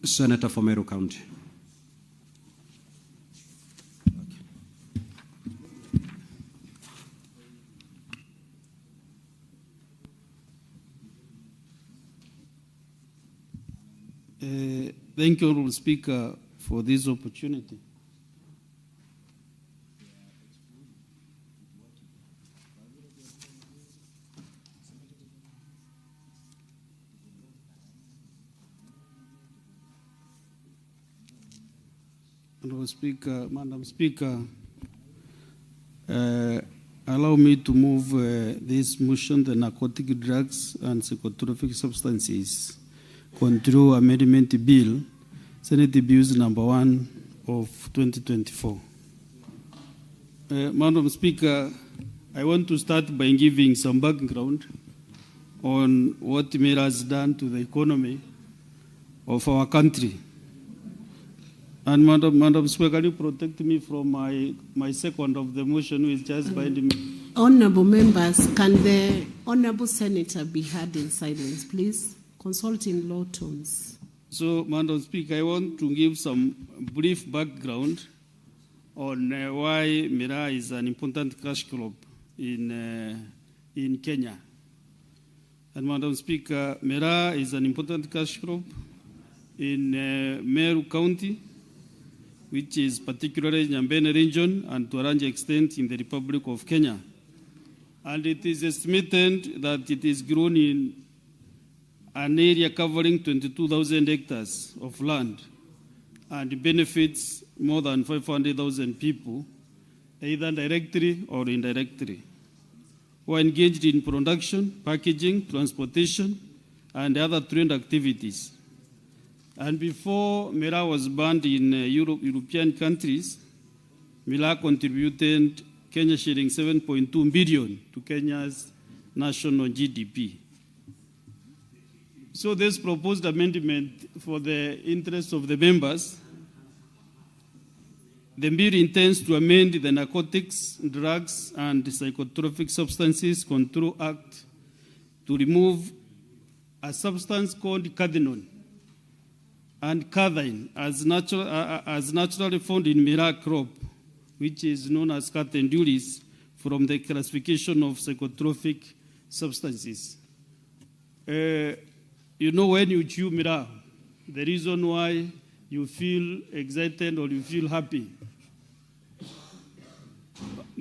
Senator for Meru County. Thank you, Honorable Speaker, for this opportunity. Honorable Speaker, Madam Speaker, allow me to move this motion, the Narcotic Drugs and Psychotropic Substances Control Amendment Bill, Senate Bills number 1 of 2024. Madam Speaker, I want to start by giving some background on what Mera has done to the economy of our country. And Madam Speaker, can you protect me from my second of the motion, which just binding me? Honorable members, can the Honorable Senator be heard in silence, please? Consult in low tones. So, Madam Speaker, I want to give some brief background on why Miraa is an important cash crop in Kenya. And Madam Speaker, Miraa is an important cash crop in Meru County, which is particularly in Nyambene region and to a large extent in the Republic of Kenya. And it is estimated that it is grown in an area covering 22,000 hectares of land and benefits more than 500,000 people, either directly or indirectly, who are engaged in production, packaging, transportation, and other trade activities. And before Miraa was banned in European countries, Miraa contributed Kenya shilling 7.2 billion to Kenya's national GDP. So this proposed amendment, for the interest of the members, the bill intends to amend the Narcotics, Drugs, and Psychotropic Substances Control Act to remove a substance called cathinone and cathine as naturally found in Miraa crop, which is known as cathindulis, from the classification of psychotropic substances. You know, when you chew Miraa, the reason why you feel excited or you feel happy,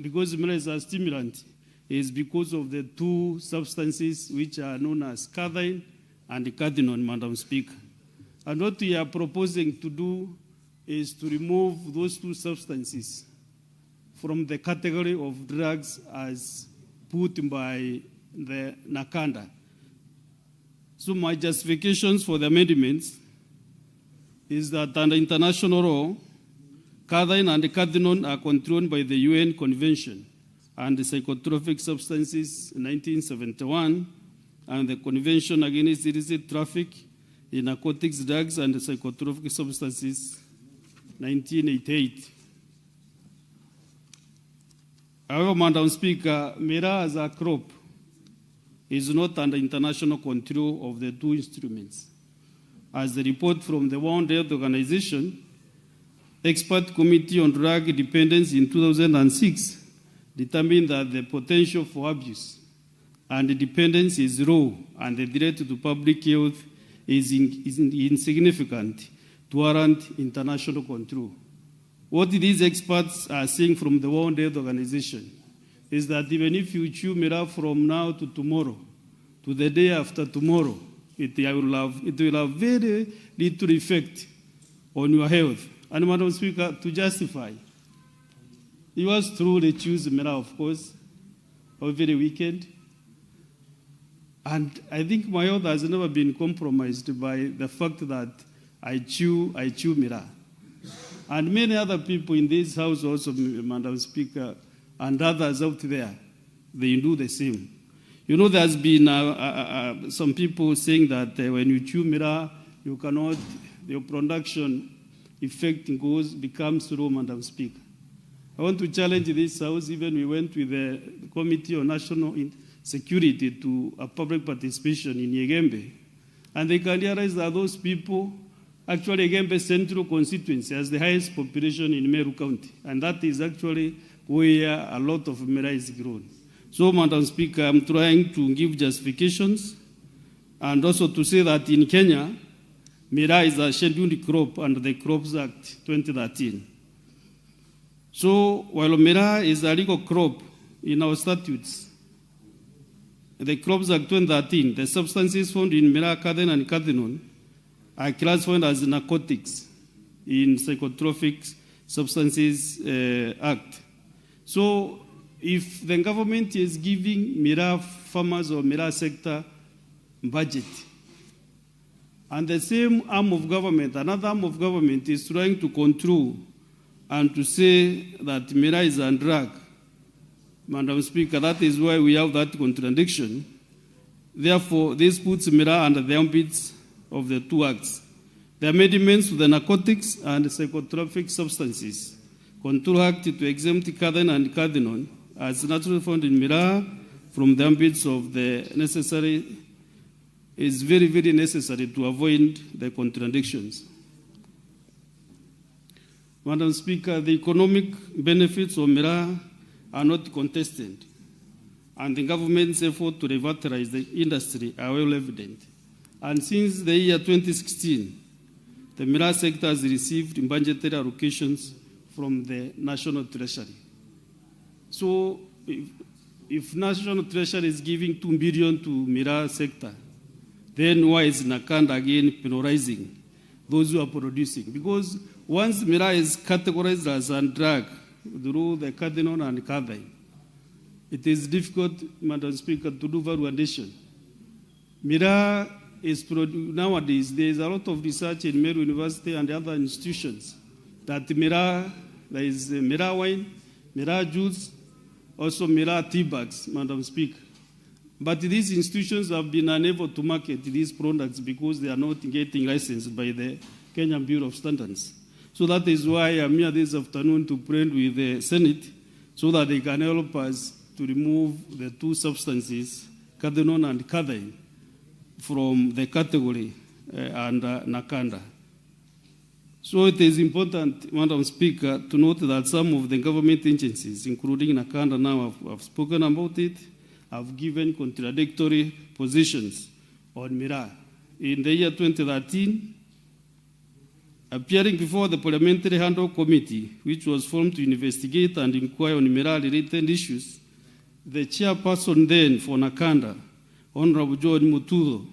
because Miraa is a stimulant, is because of the two substances which are known as cathine and cathinone, Madam Speaker. And what we are proposing to do is to remove those two substances from the category of drugs as put by the Nakanda. So my justifications for the amendments is that under international law, cathine and cathinone are controlled by the UN Convention on the Psychotropic Substances 1971 and the Convention Against Illicit Traffic in Narcotics, Drugs, and Psychotropic Substances 1988. However, Madam Speaker, Miraa as a crop is not under international control of the two instruments. As the report from the World Health Organization, Expert Committee on Drug Dependence in 2006 determined that the potential for abuse and dependence is low and the threat to public health is insignificant to warrant international control. What these experts are saying from the World Health Organization is that even if you chew Miraa from now to tomorrow, to the day after tomorrow, it will have very little effect on your health. And Madam Speaker, to justify, yours truly choose Miraa, of course, every weekend. And I think my health has never been compromised by the fact that I chew Miraa. And many other people in this house also, Madam Speaker, and others out there, they do the same. You know, there's been some people saying that when you chew Miraa, you cannot, your production effect becomes low, Madam Speaker. I want to challenge this house. Even we went with the Committee on National Security to a public participation in Yegembe. And they can realize that those people, actually Yegembe Central Constituency has the highest population in Meru County. And that is actually where a lot of Miraa is grown. So, Madam Speaker, I'm trying to give justifications and also to say that in Kenya, Miraa is a scheduled crop under the Crops Act 2013. So, while Miraa is a legal crop in our statutes, the Crops Act 2013, the substances found in Miraa, cathine, and cathinone are classified as narcotics in Psychotropic Substances Act. So, if the government is giving Miraa farmers or Miraa sector budget, and the same arm of government, another arm of government is trying to control and to say that Miraa is a drug, Madam Speaker, that is why we have that contradiction. Therefore, this puts Miraa under the ambit of the two acts. the amendments to the Narcotics and Psychotropic Substances Control Act to exempt Cathane and Cathinone as naturally found in miraa from the ambits of the necessary is very, very necessary to avoid the contradictions. Madam Speaker, the economic benefits of miraa are not contested, and the government's effort to revitalize the industry are well evident. And since the year 2016, the miraa sector has received budgetary allocations from the National Treasury. So if National Treasury is giving 2 billion to miraa sector, then why is Nakanda again penalizing those who are producing? Because once miraa is categorized as a drug through the cathinone and cathay, it is difficult, Madam Speaker, to do value addition. Miraa is nowadays, there is a lot of research in Meru University and other institutions that miraa, there is miraa wine, miraa juice, also miraa tea bags, Madam Speaker. But these institutions have been unable to market these products because they are not getting licensed by the Kenyan Bureau of Standards. So that is why I'm here this afternoon to pray with the Senate so that they can help us to remove the two substances, cathinone and cathay, from the category under Nakanda. So it is important, Madam Speaker, to note that some of the government agencies, including Nakanda now, have spoken about it, have given contradictory positions on miraa. In the year 2013, appearing before the Parliamentary Handle Committee, which was formed to investigate and inquire on miraa-related issues, the chairperson then for Nakanda, Honorable John Mutudo,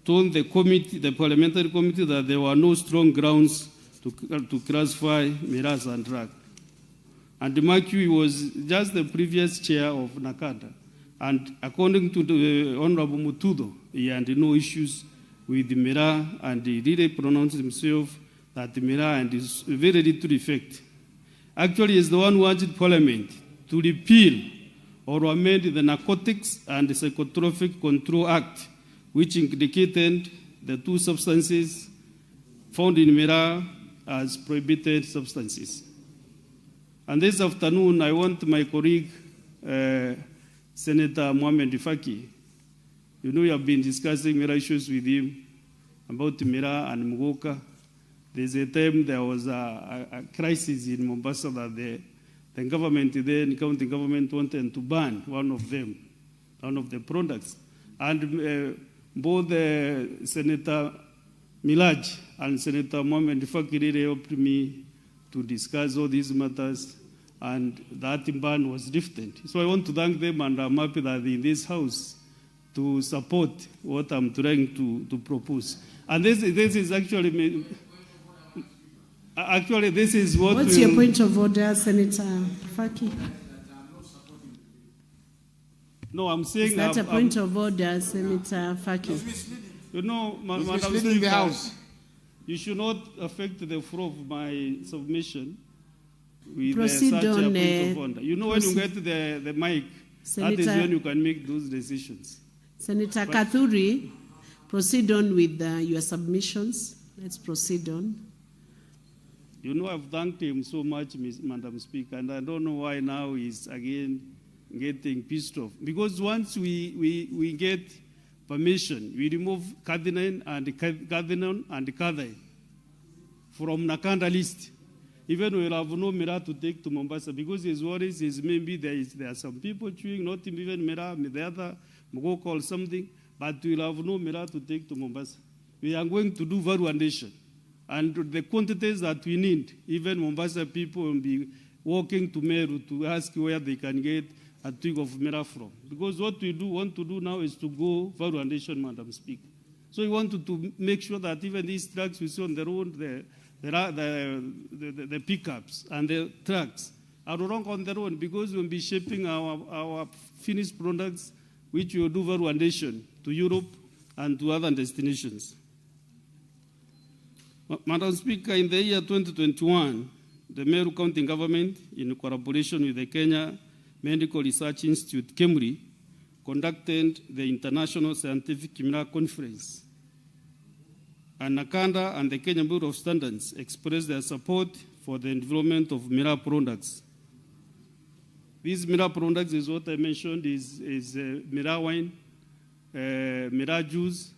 told the committee, the Parliamentary Committee, that there were no strong grounds to classify miraa as a drug. And Makui was just the previous chair of Nakanda. And according to the Honorable Mutudo, he had no issues with the miraa, and he really pronounced himself that the miraa and is very little effect. Actually, he is the one who urged Parliament to repeal or amend the Narcotics and the Psychotropic Control Act, which indicated the two substances found in miraa as prohibited substances. And this afternoon, I want my colleague, Senator Mohamed Faki, you know, we have been discussing miraa issues with him about miraa and Mugoka. There's a time there was a crisis in Mombasa that the government, then county government, wanted to ban one of the products. And both Senator Milaj and Senator Mohamed Faki really helped me to discuss all these matters, and that ban was lifted. So I want to thank them, and I'm happy that in this House to support what I'm trying to propose. And this is actually this is what. What's your point of order, Senator Faki? No, I'm saying. Is that a point of order, Senator Faki? You know, Madam Speaker, the House. You should not affect the flow of my submission with Proceed such a on, point of order. You know, when you get the mic, Senator, that is when you can make those decisions. Senator Kathuri, proceed on with your submissions. Let's proceed on. You know, I've thanked him so much, Madam Speaker, and I don't know why now he's again getting pissed off. Because once we get permission, we remove cathinone and cathay from Nakanda list. Even we'll have no miraa to take to Mombasa, because his worries is maybe there are some people chewing, not even miraa, the other Mogoko or something, but we'll have no miraa to take to Mombasa. We are going to do valuation. And the quantities that we need, even Mombasa people will be walking to Meru to ask where they can get a twig of miraa from. Because what we want to do now is to go valuation, Madam Speaker. So we want to make sure that even these trucks we see on the road, the pickups and the trucks are wrong on their own, because we'll be shipping our finished products, which will do valuation to Europe and to other destinations. Madam Speaker, in the year 2021, the Meru County government, in collaboration with the Kenya Medical Research Institute, KEMRI, conducted the International Scientific Miraa Conference. and Nakanda and the Kenya Bureau of Standards expressed their support for the development of miraa products. These miraa products is what I mentioned is miraa wine, miraa juice,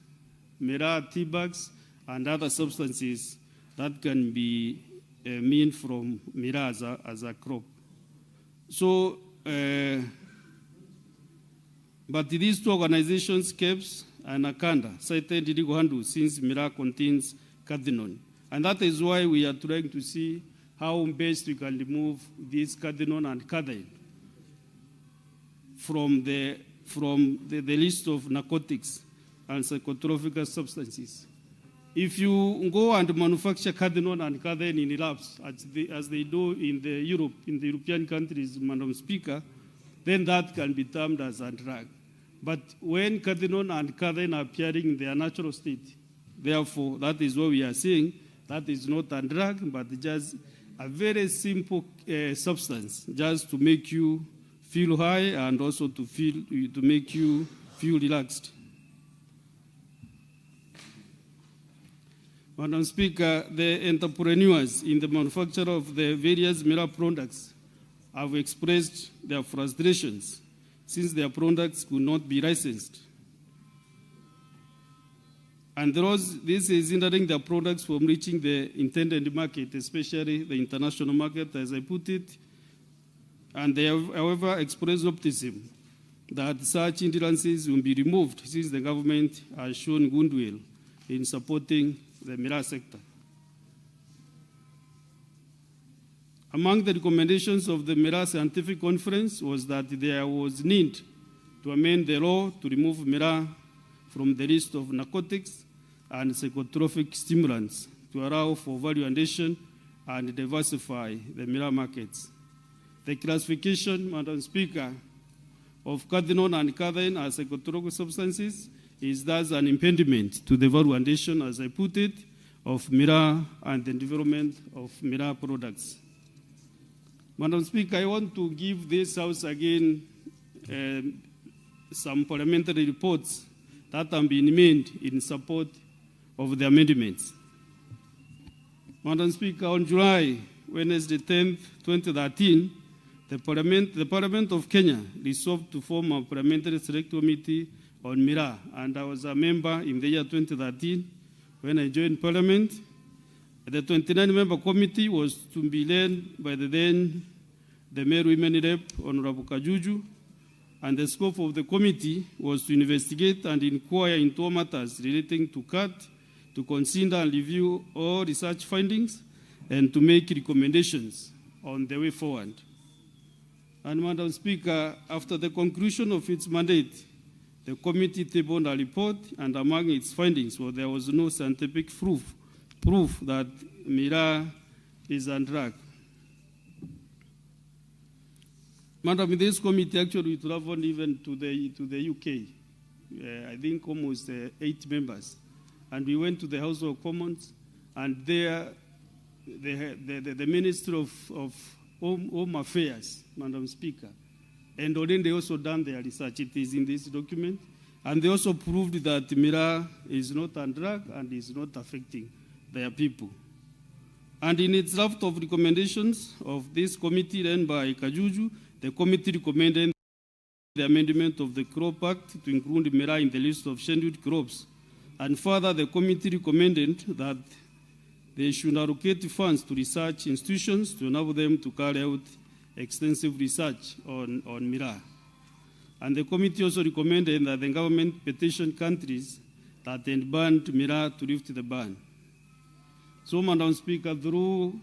miraa tea bags, and other substances that can be mined from miraa as a crop. So, but these two organizations, KEBS and Nakanda, cited illegal handle since miraa contains cathinone. And that is why we are trying to see how best we can remove this cathinone and cathine from the list of narcotics and psychotropic substances. If you go and manufacture cathinone and cathine in labs, as they do in the European countries, Madam Speaker, then that can be termed as a drug. But when cathinone and cathine are appearing in their natural state, therefore, that is what we are saying, that is not a drug, but just a very simple substance, just to make you feel high and also to make you feel relaxed. Madam Speaker, the entrepreneurs in the manufacture of the various miraa products have expressed their frustrations since their products could not be licensed. And this is hindering their products from reaching the intended market, especially the international market, as I put it. And they have, however, expressed optimism that such hindrances will be removed since the government has shown goodwill in supporting the miraa sector. Among the recommendations of the miraa scientific conference was that there was need to amend the law to remove miraa from the list of narcotics and psychotropic stimulants to allow for value addition and diversify the miraa markets. The classification, Madam Speaker, of cathinone and cathine as psychotropic substances is thus an impediment to the value addition, as I put it, of miraa and the development of miraa products. Madam Speaker, I want to give this House again some parliamentary reports that have been made in support of the amendments. Madam Speaker, on July, Wednesday 10th, 2013, the Parliament of Kenya resolved to form a parliamentary select committee on miraa, and I was a member in the year 2013 when I joined Parliament. The 29-member committee was to be led by the Male Women Rep, Honorable Kajuju, and the scope of the committee was to investigate and inquire into all matters relating to CAT, to consider and review all research findings, and to make recommendations on the way forward. And Madam Speaker, after the conclusion of its mandate, the committee tabled a report, and among its findings, well, there was no scientific proof that miraa is a drug. Madam, this committee actually traveled even to the UK. I think almost 8 members, and we went to the House of Commons, and there the Minister of Home Affairs, Madam Speaker, and already they also done their research. It is in this document. And they also proved that miraa is not a drug and is not affecting their people. And in its draft of recommendations of this committee led by Kajuju, the committee recommended the amendment of the Crop Act to include miraa in the list of scheduled crops. And further, the committee recommended that they should allocate funds to research institutions to enable them to carry out extensive research on miraa. And the committee also recommended that the government petition countries that had banned miraa to lift the ban. So, Madam Speaker, through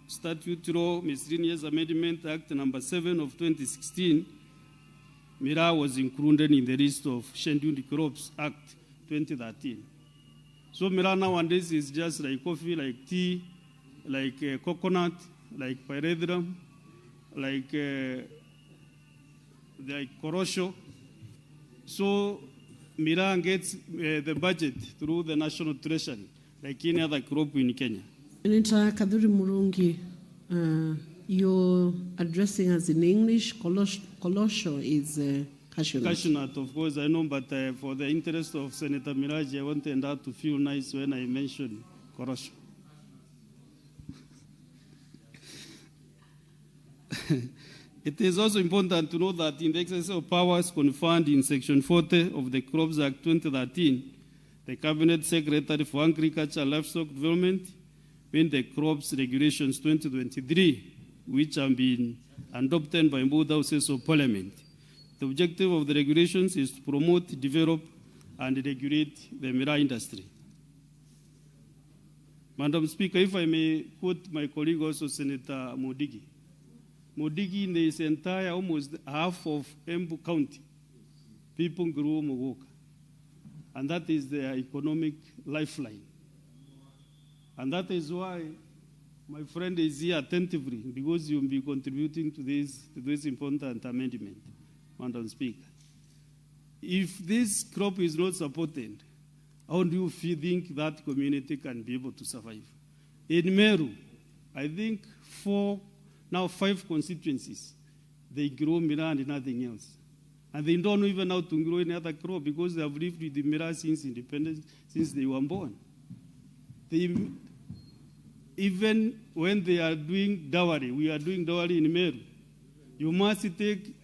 Statute Law Miscellaneous Amendment Act number 7 of 2016, miraa was included in the list of Scheduled Crops Act 2013. So miraa nowadays is just like coffee, like tea, like coconut, like pyrethrum, like korosho. So miraa gets the budget through the National Treasury, like any other crop in Kenya. Senator Kaduri Murungi, you're addressing us in English. Kolosho is Cashewnut, of course, I know, but for the interest of Senator Miraji, I wanted her to feel nice when I mentioned corruption. It is also important to know that in the exercise of powers conferred in Section 40 of the Crops Act 2013, the Cabinet Secretary for Agriculture and Livestock Development made the Crops Regulations 2023, which have been adopted by both houses of Parliament. The objective of the regulations is to promote, develop, and regulate the miraa industry. Madam Speaker, if I may quote my colleague also, Senator Modigi. Modigi, in this entire almost half of Embu County, people grow mogoka. And that is their economic lifeline. And that is why my friend is here attentively, because you will be contributing to this important amendment, Madam Speaker. If this crop is not supported, how do you think that community can be able to survive? In Meru, I think 5 constituencies, they grow miraa and nothing else. And they don't know even how to grow any other crop because they have lived with the miraa since independence, since they were born. Even when they are doing dowry, we are doing dowry in Meru, you must take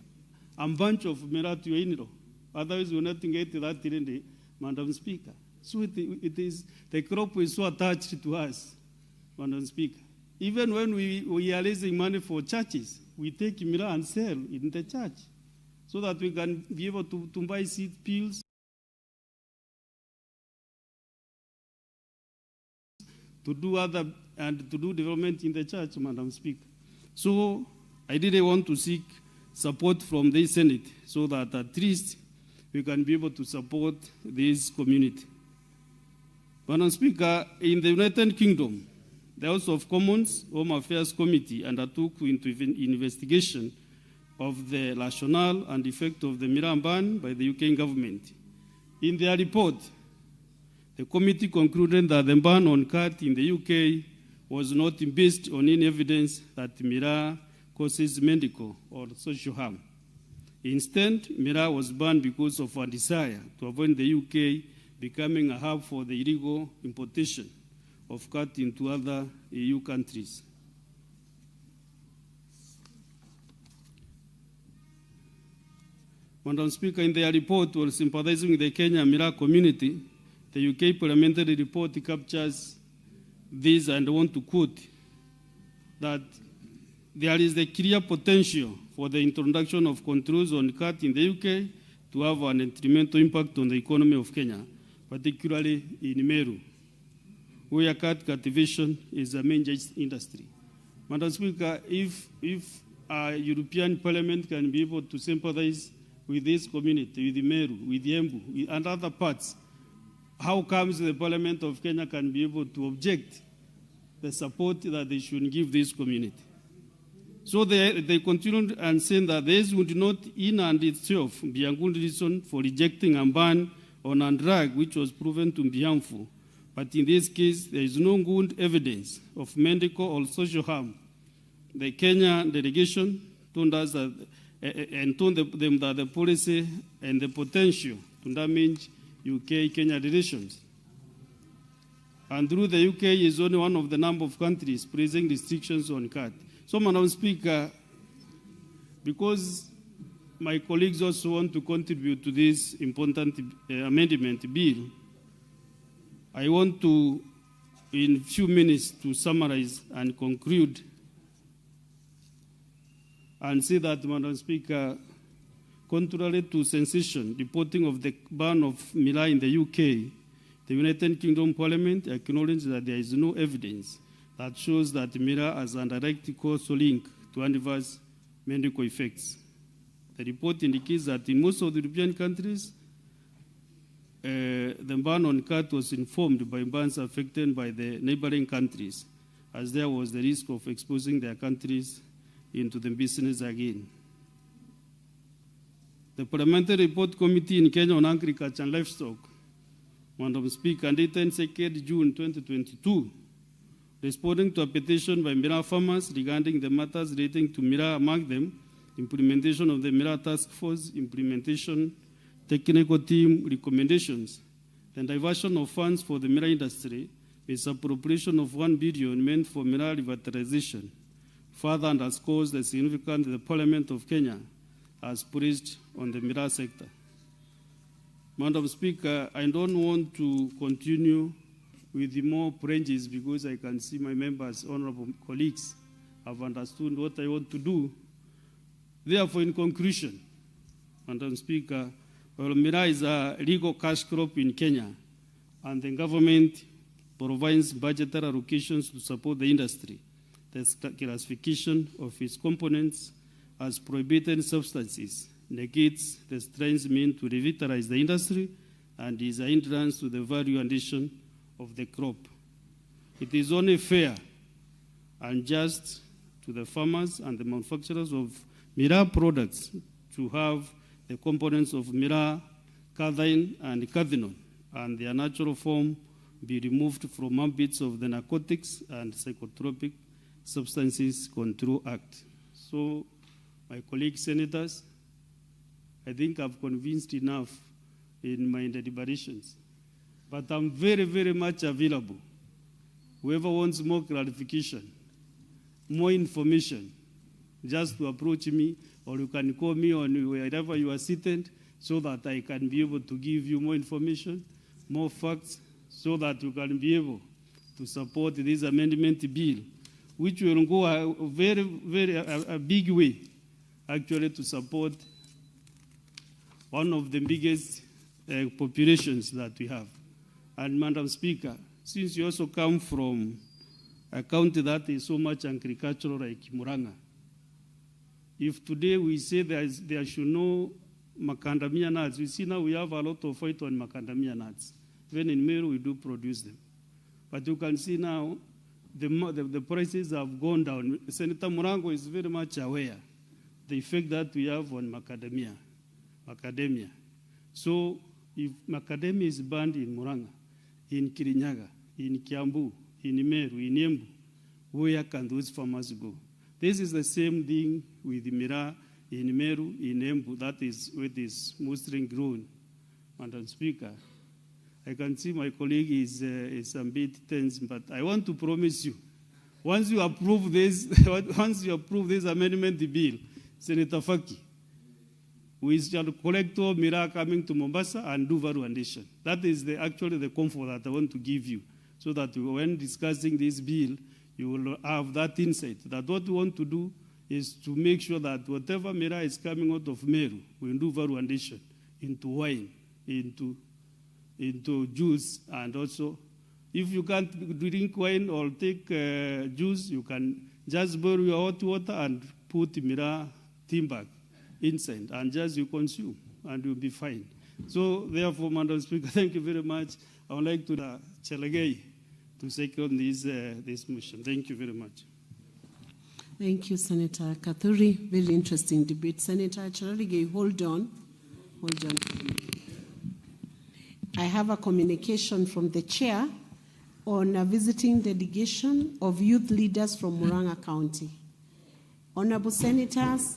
a bunch of miraa to your in-law. Otherwise, you will not get that in the Madam Speaker. So it is, the crop is so attached to us, Madam Speaker. Even when we are raising money for churches, we take miraa and sell in the church so that we can be able to buy seed pills to do development in the church, Madam Speaker. So I didn't want to seek support from the Senate so that at least we can be able to support this community. Madam Speaker, in the United Kingdom, the House of Commons Home Affairs Committee undertook into investigation of the rationale and effect of the miraa ban by the UK government. In their report, the committee concluded that the ban on cat in the UK was not based on any evidence that miraa causes medical or social harm. Instead, miraa was banned because of a desire to avoid the UK becoming a hub for the illegal importation of cat into other EU countries. Madam Speaker, in their report, while sympathizing with the Kenya miraa community, the UK parliamentary report captures this, and I want to quote that there is the clear potential for the introduction of controls on cat in the UK to have an detrimental impact on the economy of Kenya, particularly in Meru, where cat cultivation is a major industry. Madam Speaker, if a European Parliament can be able to sympathize with this community, with Meru, with Embu, and other parts, how comes the Parliament of Kenya can be able to object the support that they should give this community? So they continued and saying that this would not in and itself be a good reason for rejecting a ban on a drug which was proven to be harmful. But in this case, there is no good evidence of medical or social harm. The Kenya delegation told us that, and told them that the policy and the potential to damage UK-Kenya relations. And through the UK is only one of the number of countries placing restrictions on cat. So, Madam Speaker, because my colleagues also want to contribute to this important amendment bill, I want to, in a few minutes, to summarize and conclude and say that, Madam Speaker, contrary to sensation reporting of the ban of miraa in the UK, the United Kingdom Parliament acknowledged that there is no evidence that shows that miraa has a direct causal link to adverse medical effects. The report indicates that in most of the European countries, the ban on cat was informed by bans affected by the neighboring countries, as there was the risk of exposing their countries into the business again. The Parliamentary Report Committee in Kenya on Agriculture and Livestock, Madam Speaker, dated 2nd June 2022, responding to a petition by miraa farmers regarding the matters relating to miraa, among them implementation of the Mira Task Force, implementation, technical team recommendations, the diversion of funds for the Mira industry, misappropriation of 1 billion meant for Mira revitalization, further underscores the significance the Parliament of Kenya has placed on the Mira sector. Madam Speaker, I don't want to continue with the more branches because I can see my members, honorable colleagues, have understood what I want to do. Therefore, in conclusion, Madam Speaker, well, Mira is a legal cash crop in Kenya, and the government provides budgetary allocations to support the industry. The classification of its components as prohibited substances negates the strengths meant to revitalize the industry and is a hindrance to the value addition of the crop. It is only fair and just to the farmers and the manufacturers of Mira products to have the components of Mira, cathine, and cathinone and their natural form be removed from ambits of the Narcotics and Psychotropic Substances Control Act. So, my colleague senators, I think I've convinced enough in my deliberations. But I'm very, very much available. Whoever wants more clarification, more information, just to approach me, or you can call me on wherever you are seated so that I can be able to give you more information, more facts, so that you can be able to support this amendment bill, which will go a very, very a big way, actually, to support one of the biggest populations that we have. And Madam Speaker, since you also come from a county that is so much agricultural like Murang'a, if today we say there should no macadamia nuts, we see now we have a lot of fight on macadamia nuts. Even in Meru, we do produce them. But you can see now the prices have gone down. Senator Murango is very much aware the effect that we have on macadamia. So if macadamia is banned in Murang'a, in Kirinyaga, in Kiambu, in Meru, in Embu, where can those farmers go? This is the same thing with Mira in Meru, in Embu, that is where it is mostly grown. Madam Speaker, I can see my colleague is a bit tense, but I want to promise you, once you approve this amendment bill, Senator Faki, we shall collect all Mira coming to Mombasa and do value addition. That is actually the comfort that I want to give you, so that when discussing this bill, you will have that insight, that what we want to do is to make sure that whatever Mira is coming out of Meru, we do value addition into wine, into juice, and also, if you can't drink wine or take juice, you can just boil your hot water and put Mira timber inside, and just you consume, and you'll be fine. So, therefore, Madam Speaker, thank you very much. I would like to Chelagay to second this motion. Thank you very much. Thank you, Senator Kathuri. Very interesting debate. Senator Chelagay, hold on. Hold on. I have a communication from the chair on a visiting delegation of youth leaders from Murang'a County. Honorable Senators,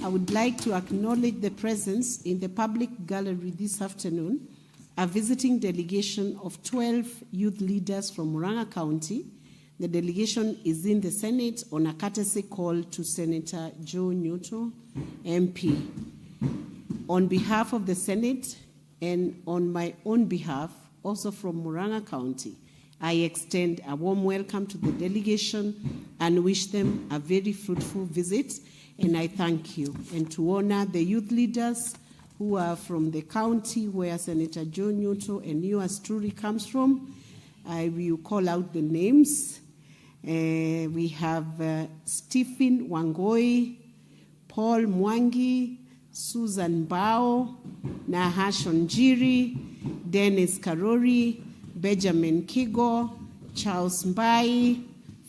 I would like to acknowledge the presence in the public gallery this afternoon a visiting delegation of 12 youth leaders from Murang'a County. The delegation is in the Senate on a courtesy call to Senator Joe Ruto, MP. On behalf of the Senate and on my own behalf, also from Murang'a County, I extend a warm welcome to the delegation and wish them a very fruitful visit, and I thank you. And to honor the youth leaders who are from the county where Senator Joe Ruto and yours truly comes from, I will call out the names. We have Stephen Wangoi, Paul Mwangi, Susan Bao, Nahash Onjiri, Dennis Karori, Benjamin Kigo, Charles Mbai,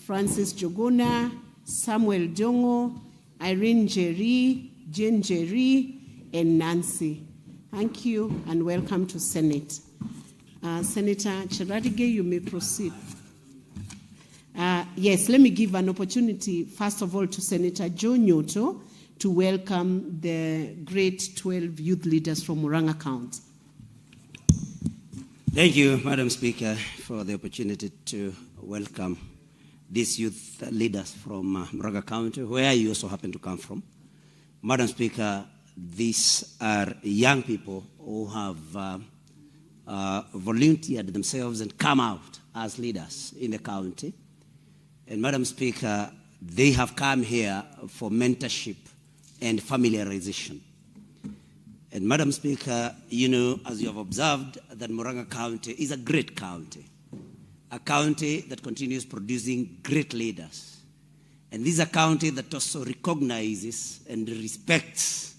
Francis Joguna, Samuel Jongo, Irene Jerry, Jane Jerry, and Nancy. Thank you and welcome to Senate. Senator Cheradige, you may proceed. Yes, let me give an opportunity, first of all, to Senator Joe Ruto to welcome the great 12 youth leaders from Murang'a County. Thank you, Madam Speaker, for the opportunity to welcome these youth leaders from Murang'a County, where you also happen to come from. Madam Speaker, these are young people who have volunteered themselves and come out as leaders in the county. And Madam Speaker, they have come here for mentorship and familiarization. And Madam Speaker, you know, as you have observed, that Murang'a County is a great county, a county that continues producing great leaders. And this is a county that also recognizes and respects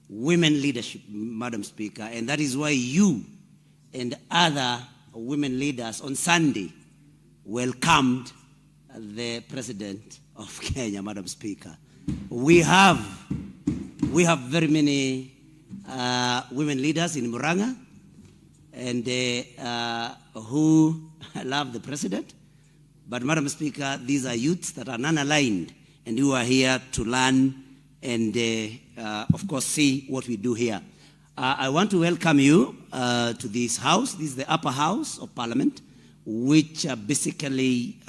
women leadership, Madam Speaker. And that is why you and other women leaders on Sunday welcomed the President of Kenya, Madam Speaker. We have very many women leaders in Murang'a and who love the President. But Madam Speaker, these are youths that are non-aligned and who are here to learn and of course see what we do here. I want to welcome you to this house. This is the upper house of Parliament, which basically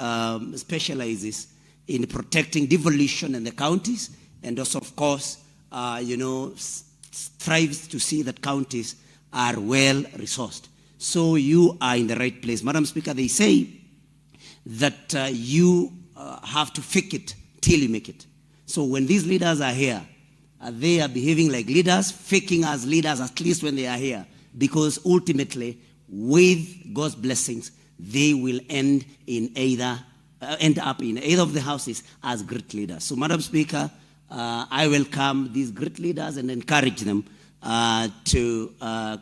specializes in protecting devolution in the counties, and also, of course, strives to see that counties are well resourced. So you are in the right place. Madam Speaker, they say that you have to fake it till you make it. So when these leaders are here, they are behaving like leaders, faking as leaders, at least when they are here, because ultimately, with God's blessings, they will end up in either of the houses as great leaders. So, Madam Speaker, I welcome these great leaders and encourage them to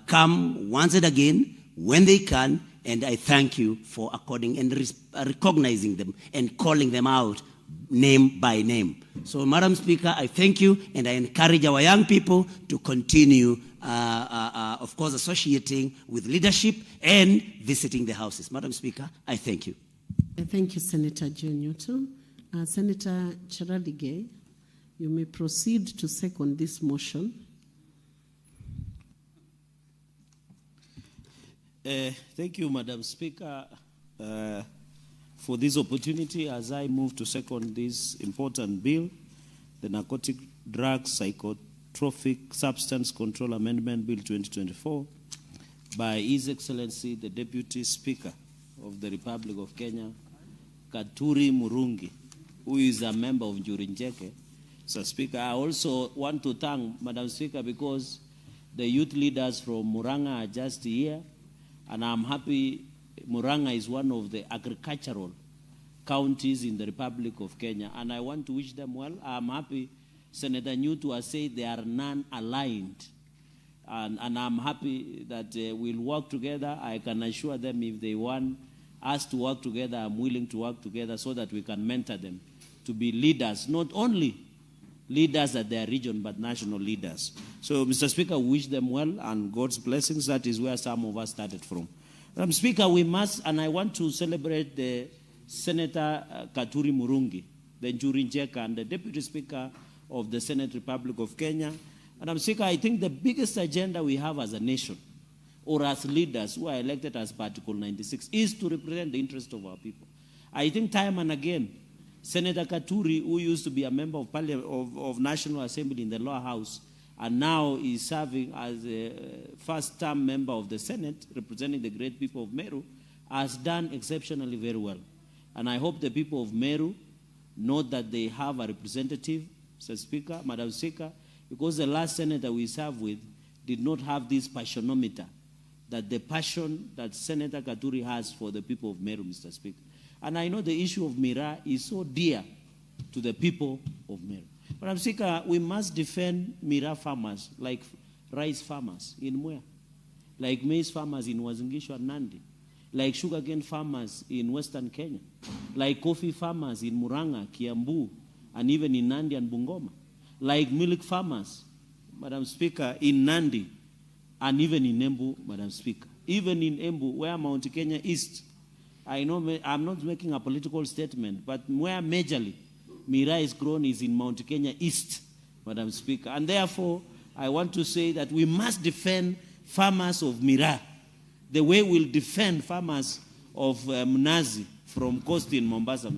come once and again when they can, and I thank you for according and recognizing them and calling them out name by name. So, Madam Speaker, I thank you, and I encourage our young people to continue, of course, associating with leadership and visiting the houses. Madam Speaker, I thank you. Thank you, Senator John Newton. Senator Charadige, you may proceed to second this motion. Thank you, Madam Speaker, for this opportunity as I move to second this important bill, the Narcotic Drugs Psychotropic Substance Control Amendment Bill 2024, by His Excellency the Deputy Speaker of the Republic of Kenya, Katuri Murungi, who is a member of Njurinjeke. So, Speaker, I also want to thank Madam Speaker because the youth leaders from Murang'a are just here, and I'm happy Murang'a is one of the agricultural counties in the Republic of Kenya, and I want to wish them well. I'm happy Senator Newton has said they are non-aligned, and I'm happy that we'll work together. I can assure them if they want us to work together, I'm willing to work together so that we can mentor them to be leaders, not only leaders at their region, but national leaders. So, Mr. Speaker, wish them well and God's blessings. That is where some of us started from. Speaker, we must, and I want to celebrate the Senator Katuri Murungi, the Njurinjeka, and the Deputy Speaker of the Senate Republic of Kenya. And Speaker, I think the biggest agenda we have as a nation, or as leaders who are elected as Article 96, is to represent the interest of our people. I think time and again, Senator Katuri, who used to be a member of Parliament of National Assembly in the lower house, and now is serving as a first-term member of the Senate, representing the great people of Meru, has done exceptionally very well. And I hope the people of Meru know that they have a representative, Mr. Speaker, Madam Speaker, because the last senator we served with did not have this passionometer, that the passion that Senator Katuri has for the people of Meru, Mr. Speaker. And I know the issue of Mira is so dear to the people of Meru. Madam Speaker, we must defend Mira farmers, like rice farmers in Mwea, like maize farmers in Wazingishu and Nandi, like sugarcane farmers in Western Kenya, like coffee farmers in Murang'a, Kiambu, and even in Nandi and Bungoma, like milk farmers, Madam Speaker, in Nandi, and even in Embu, Madam Speaker. Even in Embu, where Mount Kenya East, I know I'm not making a political statement, but where majorly Mira is grown is in Mount Kenya East, Madam Speaker. And therefore, I want to say that we must defend farmers of Miraa the way we'll defend farmers of Mnazi from Coast in Mombasa,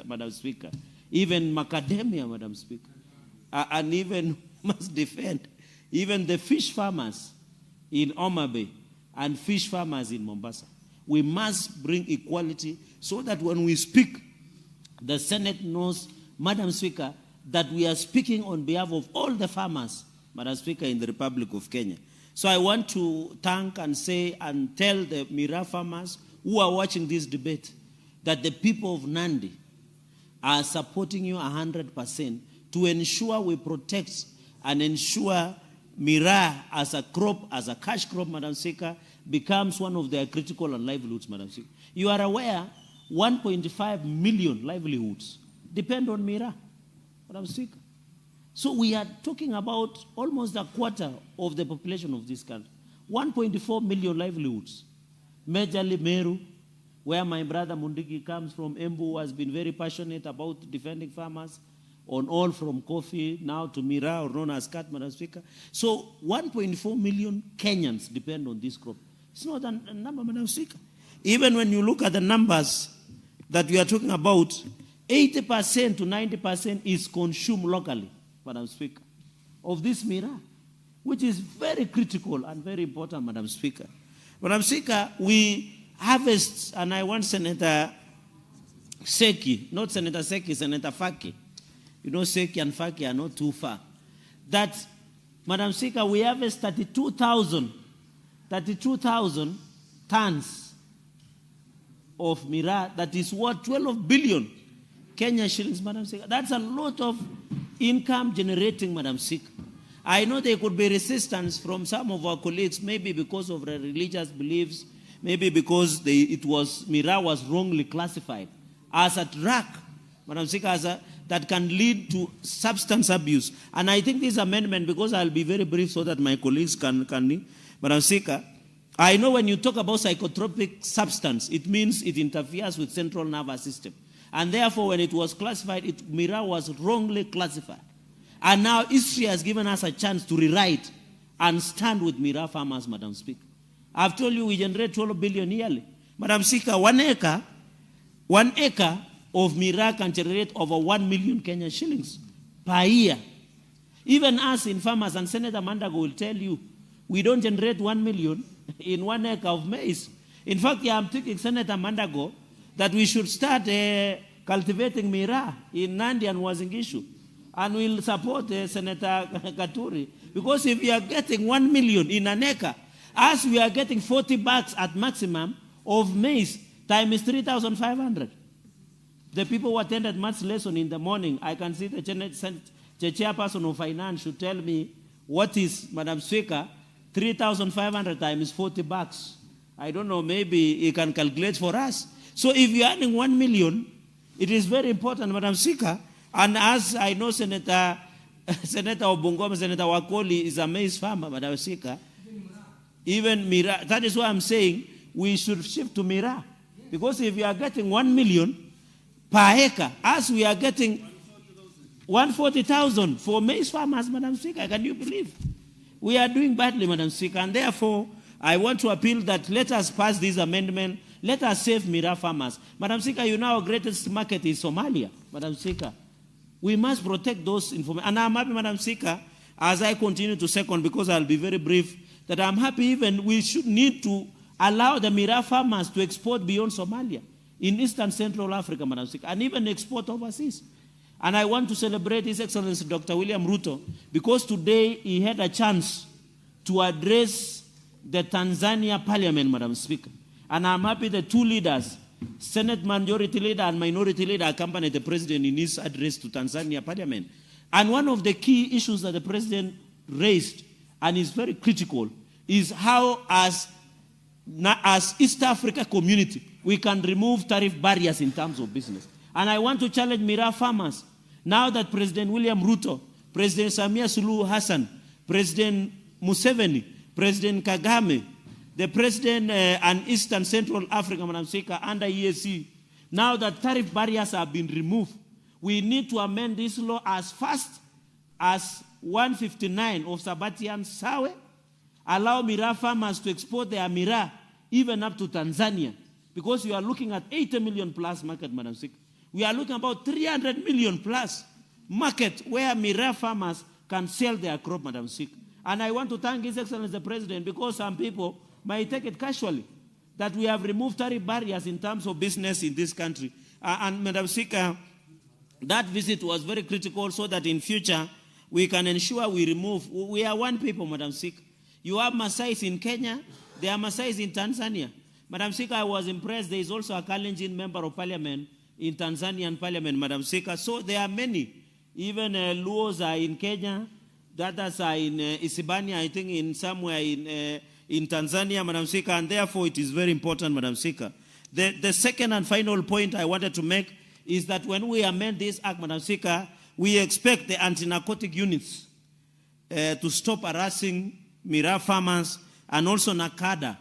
Madam Speaker. Even macadamia, Madam Speaker. And even must defend even the fish farmers in Homa Bay and fish farmers in Mombasa. We must bring equality so that when we speak, the Senate knows, Madam Speaker, that we are speaking on behalf of all the farmers, Madam Speaker, in the Republic of Kenya. So I want to thank and say and tell the Miraa farmers who are watching this debate that the people of Nandi are supporting you 100% to ensure we protect and ensure Miraa as a crop, as a cash crop, Madam Speaker, becomes one of their critical and livelihoods, Madam Speaker. You are aware 1.5 million livelihoods depend on Miraa, Madam Speaker. So we are talking about almost a quarter of the population of this country. 1.4 million livelihoods. Majorly Meru, where my brother Mundigi comes from, Embu has been very passionate about defending farmers on all from coffee now to Miraa, or known as cat, Madam Speaker. So 1.4 million Kenyans depend on this crop. It's not a number, Madam Speaker. Even when you look at the numbers that we are talking about, 80% to 90% is consumed locally, Madam Speaker, of this Miraa, which is very critical and very important, Madam Speaker. Madam Speaker, we harvest, and I want Senator Seki, not Senator Seki, Senator Faki. You know, Seki and Faki are not too far. That, Madam Speaker, we harvest 32,000 tons of Miraa. That is what, 12 billion Kenya shillings, Madam Speaker. That's a lot of income generating, Madam Speaker. I know there could be resistance from some of our colleagues, maybe because of their religious beliefs, maybe because Miraa was wrongly classified as a drug, Madam Speaker, that can lead to substance abuse. And I think this amendment, because I'll be very brief so that my colleagues can Madam Speaker, I know when you talk about psychotropic substance, it means it interferes with central nervous system. And therefore, when it was classified, Miraa was wrongly classified. And now history has given us a chance to rewrite and stand with Miraa farmers, Madam Speaker. I've told you we generate 12 billion yearly. Madam Speaker, 1 acre of Miraa can generate over 1 million Kenyan shillings per year. Even us in farmers, and Senator Mandago will tell you, we don't generate 1 million in 1 acre of maize. In fact, I'm thinking, Senator Mandago, that we should start cultivating Miraa in Nandi and Uasin-Gishu. And we'll support Senator Katuri. Because if we are getting 1 million in an acre, as we are getting 40 bags at maximum of maize, times 3,500. The people who attended maths lesson in the morning, I can see the chairperson of finance should tell me what is, Madam Speaker, 3,500 times 40 bags. I don't know, maybe he can calculate for us. So if you're adding 1 million, it is very important, Madam Speaker. And as I know Senator Obungoma, Senator Wakoli is a maize farmer, Madam Speaker. Even Miraa, that is why I'm saying we should shift to Miraa. Because if you are getting 1 million per acre, as we are getting 140,000 for maize farmers, Madam Speaker, can you believe? We are doing badly, Madam Speaker, and therefore I want to appeal that let us pass this amendment. Let us save Miraa farmers. Madam Speaker, you know our greatest market is Somalia, Madam Speaker. We must protect those information. And I'm happy, Madam Speaker, as I continue to second, because I'll be very brief, that I'm happy even we should need to allow the Miraa farmers to export beyond Somalia, in Eastern Central Africa, Madam Speaker, and even export overseas. And I want to celebrate His Excellency Dr. William Ruto, because today he had a chance to address the Tanzania Parliament, Madam Speaker. And I'm happy the two leaders, Senate Majority Leader and Minority Leader, accompanied the President in his address to Tanzania Parliament. And one of the key issues that the President raised, and is very critical, is how as East Africa community, we can remove tariff barriers in terms of business. And I want to challenge Miraa farmers, now that President William Ruto, President Samia Suluhu Hassan, President Museveni, President Kagame, the President and Eastern Central Africa, Madam Speaker, under EAC, now that tariff barriers have been removed, we need to amend this law as fast as 159 of Sabatian Sawe, allow Miraa farmers to export their Miraa even up to Tanzania, because you are looking at 80 million plus market, Madam Speaker. We are looking about 300 million plus market where Miraa farmers can sell their crop, Madam Speaker. And I want to thank His Excellency the President, because some people might take it casually that we have removed tariff barriers in terms of business in this country. And Madam Speaker, that visit was very critical so that in future we can ensure we remove. We are one people, Madam Speaker. You have Maasais in Kenya, there are Maasais in Tanzania. Madam Speaker, I was impressed. There is also a Kalenjin member of parliament in Tanzanian parliament, Madam Speaker. So there are many. Even Luos are in Kenya. The others are in Isibania, I think, in somewhere in Tanzania, Madam Speaker. And therefore, it is very important, Madam Speaker. The second and final point I wanted to make is that when we amend this act, Madam Speaker, we expect the anti-narcotic units to stop harassing Miraa farmers and also NACADA,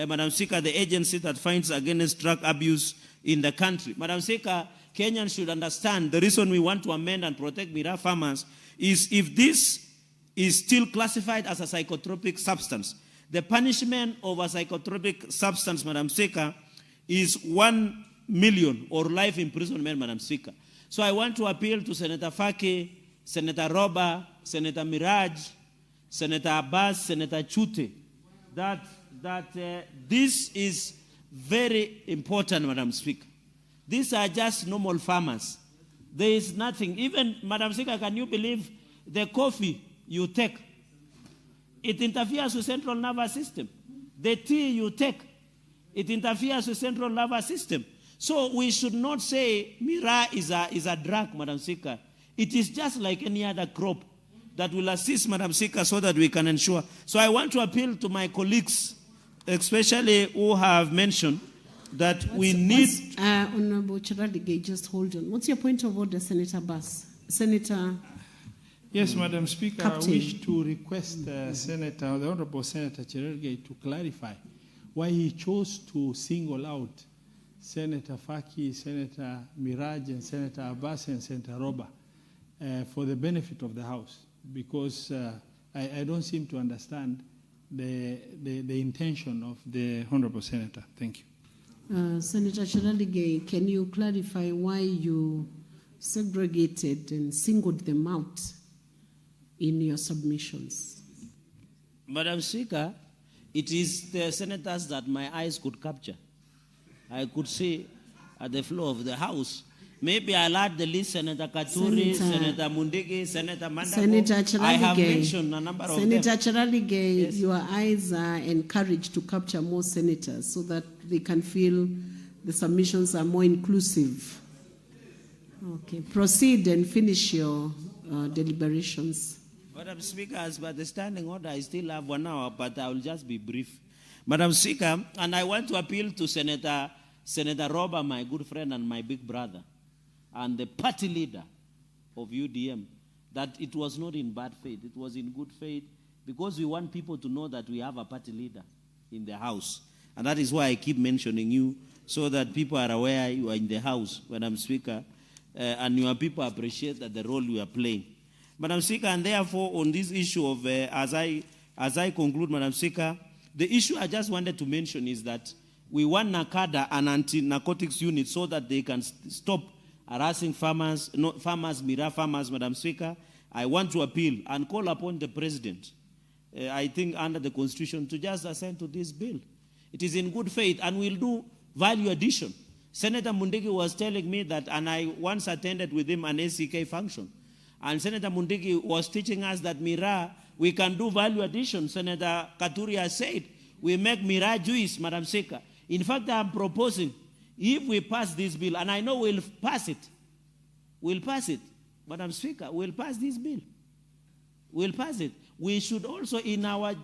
Madam Speaker, the agency that fights against drug abuse in the country. Madam Speaker, Kenyans should understand the reason we want to amend and protect Miraa farmers is if this is still classified as a psychotropic substance. The punishment of a psychotropic substance, Madam Speaker, is 1 million or life imprisonment, Madam Speaker. So I want to appeal to Senator Faki, Senator Roba, Senator Miraj, Senator Abbas, Senator Chute, that this is very important, Madam Speaker. These are just normal farmers. There is nothing. Even, Madam Speaker, can you believe the coffee you take? It interferes with central nervous system. The tea you take, it interferes with central nervous system. So we should not say Miraa is a drug, Madam Speaker. It is just like any other crop that will assist, Madam Speaker, so that we can ensure. So I want to appeal to my colleagues, especially who have mentioned that we need... Honorable Charadigay, just hold on. What's your point of order, Senator Bass? Senator... Yes, Madam Speaker, Captain. I wish to request the Honorable Senator Charadigay to clarify why he chose to single out Senator Faki, Senator Miraj, and Senator Abbas, and Senator Roba for the benefit of the House, because I don't seem to understand the intention of the Honorable Senator. Thank you. Senator Charadigay, can you clarify why you segregated and singled them out in your submissions? Madam Speaker, it is the senators that my eyes could capture. I could see at the floor of the House. Maybe I'll add the list, Senator Katuri, Senator Mundigi, Senator Mandago. Senator Charadigay, I have mentioned a number of them. Senator Charadigay, yes. Your eyes are encouraged to capture more senators so that they can feel the submissions are more inclusive. Okay, proceed and finish your deliberations. Madam Speaker, as per the standing order, I still have 1 hour, but I will just be brief. Madam Speaker, and I want to appeal to Senator Roba, my good friend and my big brother, and the party leader of UDM, that it was not in bad faith. It was in good faith, because we want people to know that we have a party leader in the House. And that is why I keep mentioning you, so that people are aware you are in the House, Madam Speaker, and your people appreciate that the role you are playing. Madam Speaker, and therefore on this issue of, as I conclude, Madam Speaker, the issue I just wanted to mention is that we want NACADA and anti-narcotics unit so that they can stop harassing farmers, Miraa farmers, Madam Speaker. I want to appeal and call upon the President, I think under the Constitution, to just assent to this bill. It is in good faith, and we'll do value addition. Senator Mundigi was telling me that, and I once attended with him an ACK function, and Senator Mundigi was teaching us that Miraa, we can do value addition. Senator Katuri has said, we make Miraa juice, Madam Speaker. In fact, I'm proposing, if we pass this bill, and I know we'll pass it, Madam Speaker, we'll pass this bill. We'll pass it. We should also, in our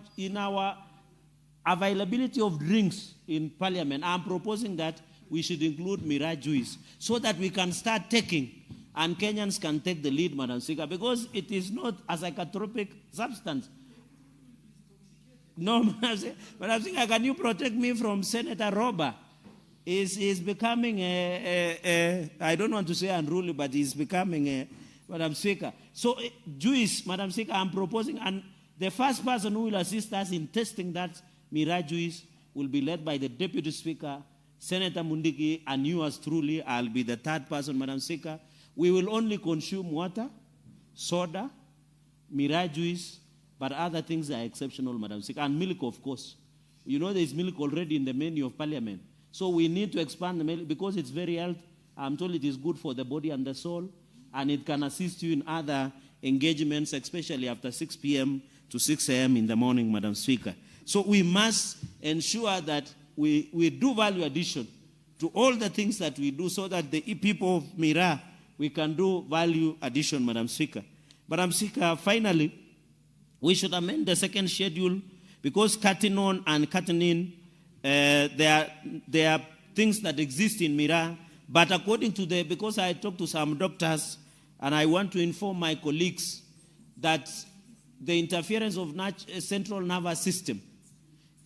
availability of drinks in Parliament, I'm proposing that we should include Miraa juice so that we can start taking, and Kenyans can take the lead, Madam Speaker, because it is not a psychotropic substance. No, Madam Speaker, can you protect me from Senator Roba? Is becoming I don't want to say unruly, but he's becoming Madam Speaker. So, juice, Madam Speaker, I'm proposing, and the first person who will assist us in testing that Mira juice will be led by the Deputy Speaker, Senator Mundiki, and you as truly. I'll be the third person, Madam Speaker. We will only consume water, soda, Mira juice, but other things are exceptional, Madam Speaker, and milk, of course. You know there's milk already in the menu of Parliament. So we need to expand the milk because it's very healthy. I'm told it is good for the body and the soul, and it can assist you in other engagements, especially after 6 p.m. to 6 a.m. in the morning, Madam Speaker. So we must ensure that we do value addition to all the things that we do so that the people of Mira, we can do value addition, Madam Speaker. Madam Speaker, finally, we should amend the second schedule because cutting on and cutting in, there are things that exist in Mira, but according to because I talked to some doctors, and I want to inform my colleagues that the interference of central nervous system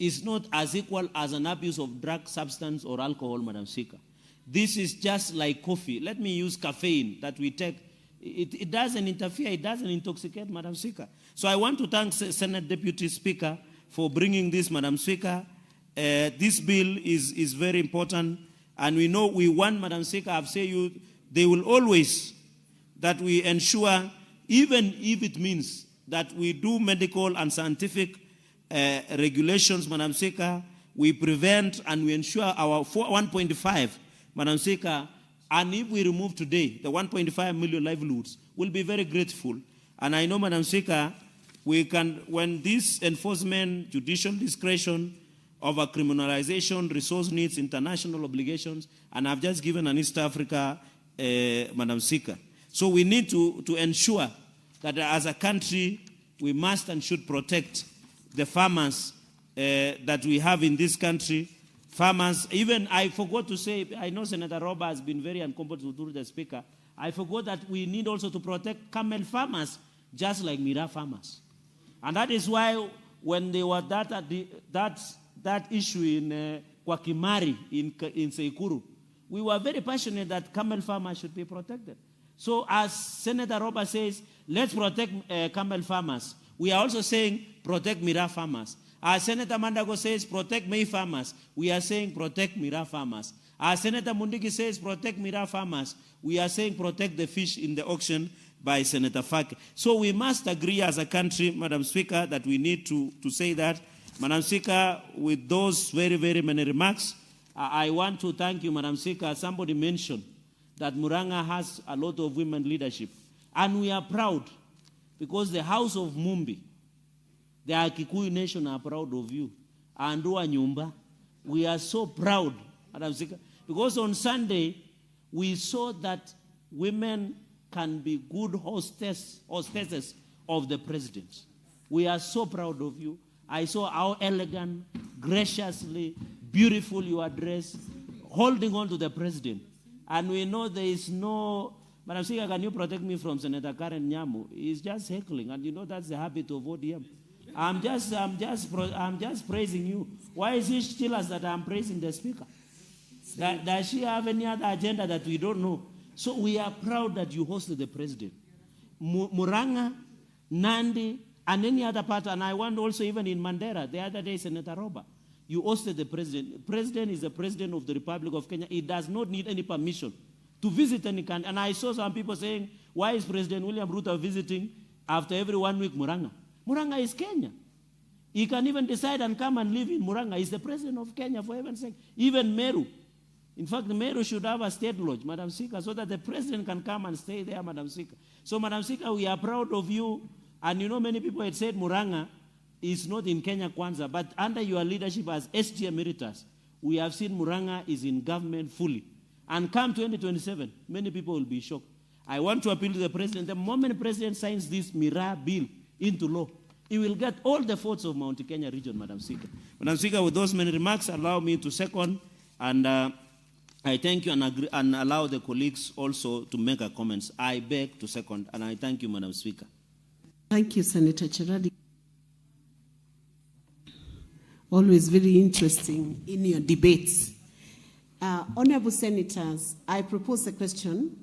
is not as equal as an abuse of drug, substance, or alcohol, Madam Speaker. This is just like coffee. Let me use caffeine that we take. It doesn't interfere, it doesn't intoxicate, Madam Speaker. So I want to thank Senate Deputy Speaker for bringing this, Madam Speaker. This bill is very important, and we know we want, Madam Speaker, I've said you, they will always, that we ensure, even if it means that we do medical and scientific regulations, Madam Speaker, we prevent and we ensure our 1.5, Madam Speaker, and if we remove today the 1.5 million livelihoods, we'll be very grateful. And I know, Madam Speaker, we can, when this enforcement, judicial discretion over criminalization, resource needs, international obligations, and I've just given an East Africa, Madam Speaker. So we need to ensure that as a country, we must and should protect the farmers that we have in this country. Farmers, even I forgot to say, I know Senator Roba has been very uncomfortable to the Speaker. I forgot that we need also to protect camel farmers, just like Mira farmers. And that is why when there was that issue in Kwakimari, in Seikuru, we were very passionate that camel farmers should be protected. So as Senator Roba says, let's protect camel farmers. We are also saying protect Mira farmers. As Senator Mandago says, protect May farmers. We are saying protect Mira farmers. As Senator Mundiki says, protect Mira farmers. We are saying protect the fish in the auction by Senator Faki. So we must agree as a country, Madam Speaker, that we need to say that. Madam Speaker, with those very, very many remarks, I want to thank you, Madam Speaker. Somebody mentioned that Muranga has a lot of women leadership. And we are proud because the House of Mumbi, the Kikuyu nation are proud of you. And Nyumba, we are so proud, Madam Speaker, because on Sunday, we saw that women can be good hostesses of the president. We are so proud of you. I saw how elegant, graciously, beautiful you are dressed, holding on to the president. And we know there is no, Madam Speaker, can you protect me from Senator Karen Nyamu? He's just heckling, and you know that's the habit of ODM. I'm just praising you. Why is it still us that I'm praising the Speaker? Does she have any other agenda that we don't know? So we are proud that you hosted the president. Muranga, Nandi, and any other part, and I want also even in Mandera, the other day, Senator Roba, you hosted the president. The president is the president of the Republic of Kenya. He does not need any permission to visit any country. And I saw some people saying, why is President William Ruto visiting after every 1 week Muranga? Muranga is Kenya. He can even decide and come and live in Muranga. He's the president of Kenya, for heaven's sake. Even Meru. In fact, Meru should have a state lodge, Madam Speaker, so that the president can come and stay there, Madam Speaker. So, Madam Speaker, we are proud of you. And you know, many people had said Muranga is not in Kenya Kwanza, but under your leadership as SG Emeritus, we have seen Muranga is in government fully. And come 2027, many people will be shocked. I want to appeal to the president. The moment the president signs this Mira bill into law, he will get all the votes of Mount Kenya region, Madam Speaker. Madam Speaker, with those many remarks, allow me to second, and I thank you and allow the colleagues also to make a comments. I beg to second, and I thank you, Madam Speaker. Thank you, Senator Cheradi. Always very interesting in your debates. Honorable Senators, I propose a question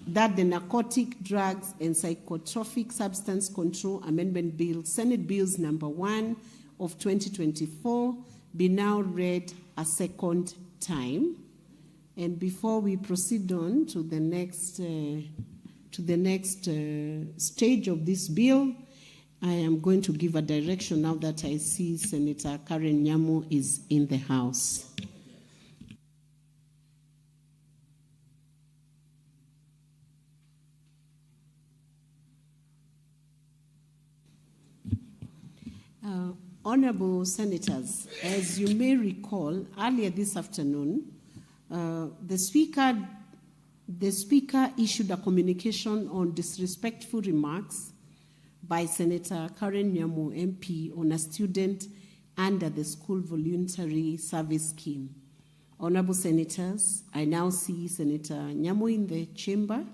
that the Narcotic Drugs and Psychotropic Substance Control Amendment Bill, Senate Bills number 1 of 2024, be now read a second time. And before we proceed on to the next stage of this bill, I am going to give a direction now that I see Senator Karen Nyamu is in the House. Honorable Senators, as you may recall, earlier this afternoon, the Speaker issued a communication on disrespectful remarks by Senator Karen Nyamu, MP, on a student under the School Voluntary Service Scheme. Honorable Senators, I now see Senator Nyamu in the chamber,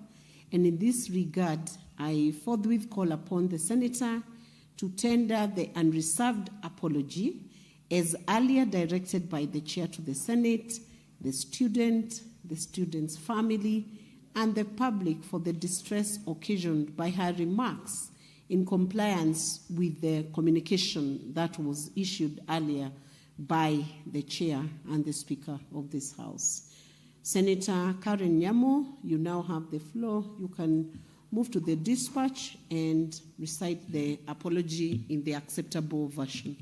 and in this regard, I forthwith call upon the Senator to tender the unreserved apology as earlier directed by the Chair to the Senate, the student's family, and the public for the distress occasioned by her remarks in compliance with the communication that was issued earlier by the Chair and the Speaker of this House. Senator Karen Nyamu, you now have the floor. You can move to the dispatch and recite the apology in the acceptable version.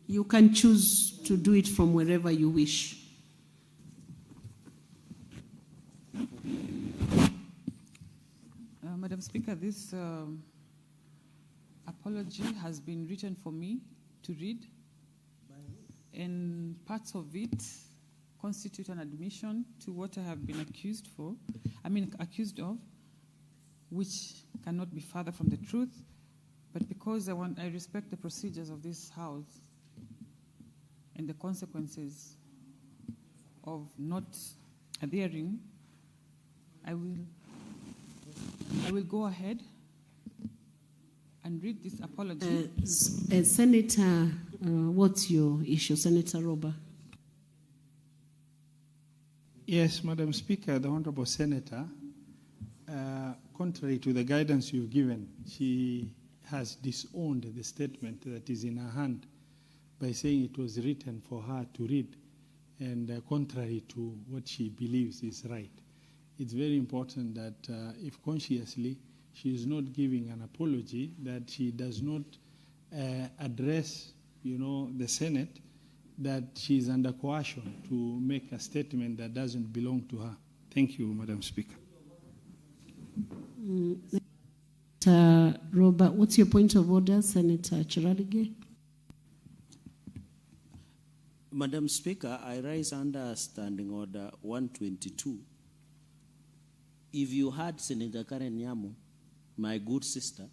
You can choose to do it from wherever you wish. Madam Speaker, this apology has been written for me to read, and parts of it constitute an admission to what I have been accused of, which cannot be further from the truth. But because I respect the procedures of this House and the consequences of not adhering, I will go ahead and read this apology. Senator, what's your issue, Senator Roba? Yes, Madam Speaker, the Honorable Senator, contrary to the guidance you've given, she has disowned the statement that is in her hand by saying it was written for her to read, and contrary to what she believes is right. It's very important that if consciously she is not giving an apology, that she does not address, the Senate, that she is under coercion to make a statement that doesn't belong to her. Thank you, Madam Speaker. Senator Robert, what's your point of order, Senator Chiradige? Madam Speaker, I rise under Standing Order 122. If you heard Senator Karen Nyamu, my good sister,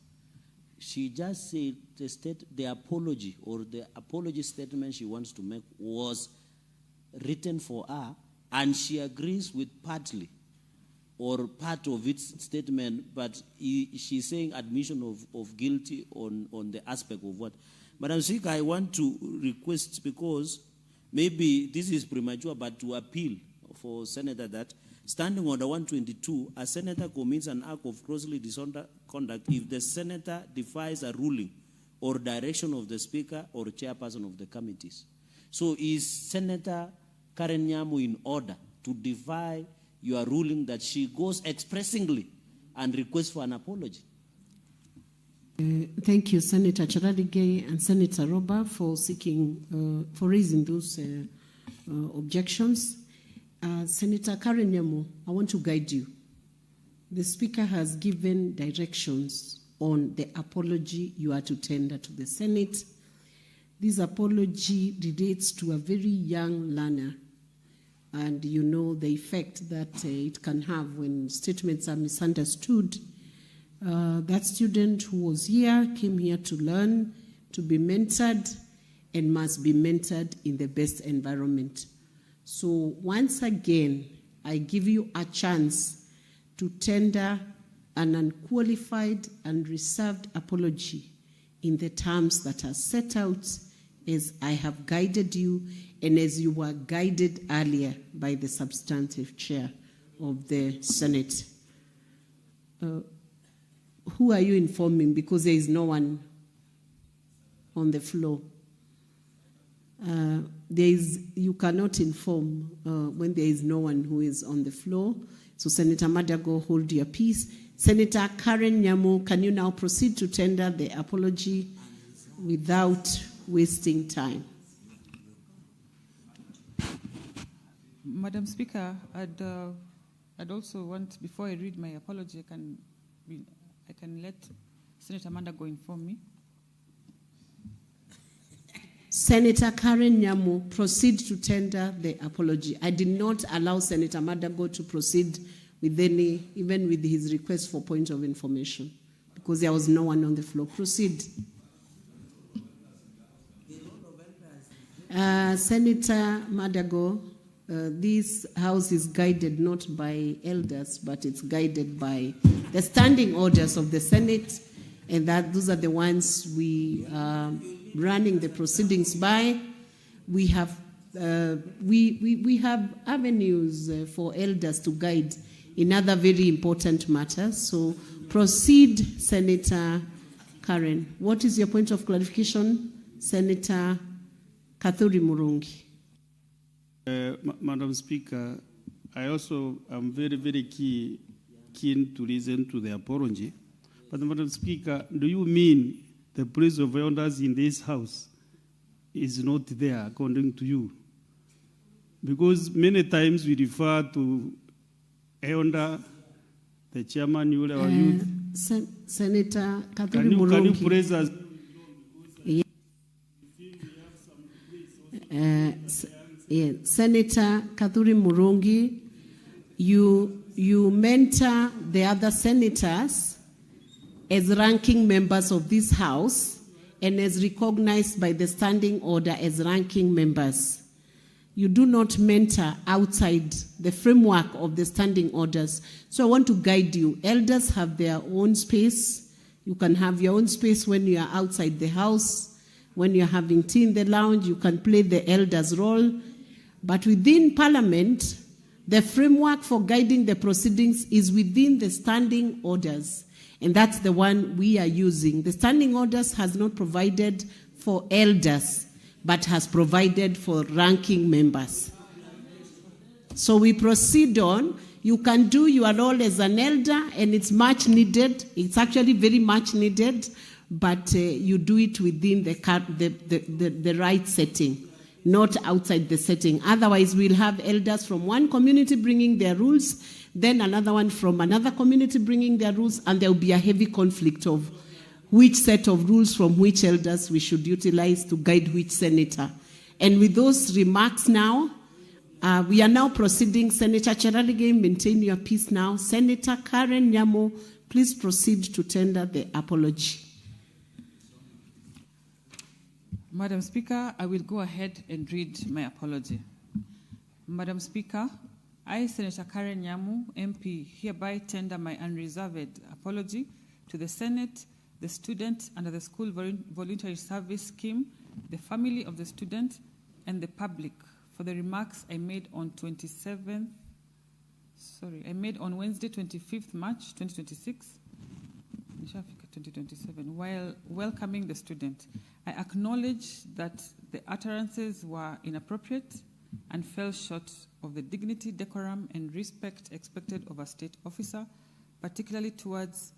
she just said the apology or the apology statement she wants to make was written for her, and she agrees with partly or part of its statement, but she's saying admission of guilty on the aspect of what. Madam Speaker, I want to request, because maybe this is premature, but to appeal for Senator that Standing Order 122, a senator commits an act of grossly dishonest conduct if the senator defies a ruling or direction of the Speaker or chairperson of the committees. So is Senator Karen Nyamu in order to defy your ruling that she goes expressingly and requests for an apology? Thank you, Senator Chiradige and Senator Roba, for for raising those objections. Senator Karen Nyamu, I want to guide you. The Speaker has given directions on the apology you are to tender to the Senate. This apology relates to a very young learner, and you know the effect that it can have when statements are misunderstood. That student who was here came here to learn, to be mentored, and must be mentored in the best environment. So once again, I give you a chance to tender an unqualified and reserved apology in the terms that are set out as I have guided you and as you were guided earlier by the substantive chair of the Senate. Who are you informing? Because there is no one on the floor. You cannot inform when there is no one who is on the floor. So Senator Madago, hold your peace. Senator Karen Nyamu, can you now proceed to tender the apology without wasting time? Madam Speaker, I'd also want, before I read my apology, I can let Senator Madago inform me. Senator Karen Nyamu, proceed to tender the apology. I did not allow Senator Madago to proceed with even with his request for point of information, because there was no one on the floor. Proceed. Senator Madago, this House is guided not by elders, but it's guided by the standing orders of the Senate, and those are the ones we are running the proceedings by. We have we have avenues for elders to guide in other very important matters. So proceed, Senator Karen. What is your point of clarification, Senator Kathuri Murungi? Madam Speaker, I also am very, very keen to listen to the apology. But Madam Speaker, do you mean the place of elders in this House is not there according to you? Because many times we refer to elder, the chairman, youth. Senator Kathuri Murungi. Can you praise us? Senator Kathuri Murungi, you mentor the other senators as ranking members of this House and as recognized by the standing order as ranking members. You do not mentor outside the framework of the standing orders. So I want to guide you. Elders have their own space. You can have your own space when you are outside the House. When you're having tea in the lounge, you can play the elders' role. But within Parliament, the framework for guiding the proceedings is within the standing orders. And that's the one we are using. The standing orders has not provided for elders, but has provided for ranking members. So we proceed on. You can do your role as an elder, and it's much needed. It's actually very much needed, but you do it within the right setting, not outside the setting. Otherwise, we'll have elders from one community bringing their rules, then another one from another community bringing their rules, and there will be a heavy conflict of which set of rules from which elders we should utilize to guide which senator. And with those remarks now, we are now proceeding. Senator Cherargei, maintain your peace now. Senator Karen Nyamu, please proceed to tender the apology. Madam Speaker, I will go ahead and read my apology. Madam Speaker, I, Senator Karen Nyamu, MP, hereby tender my unreserved apology to the Senate, the student under the School Voluntary Service Scheme, the family of the student, and the public for the remarks I made on Wednesday, 25th March, 2026, while welcoming the student. I acknowledge that the utterances were inappropriate and fell short of the dignity, decorum, and respect expected of a state officer, particularly towards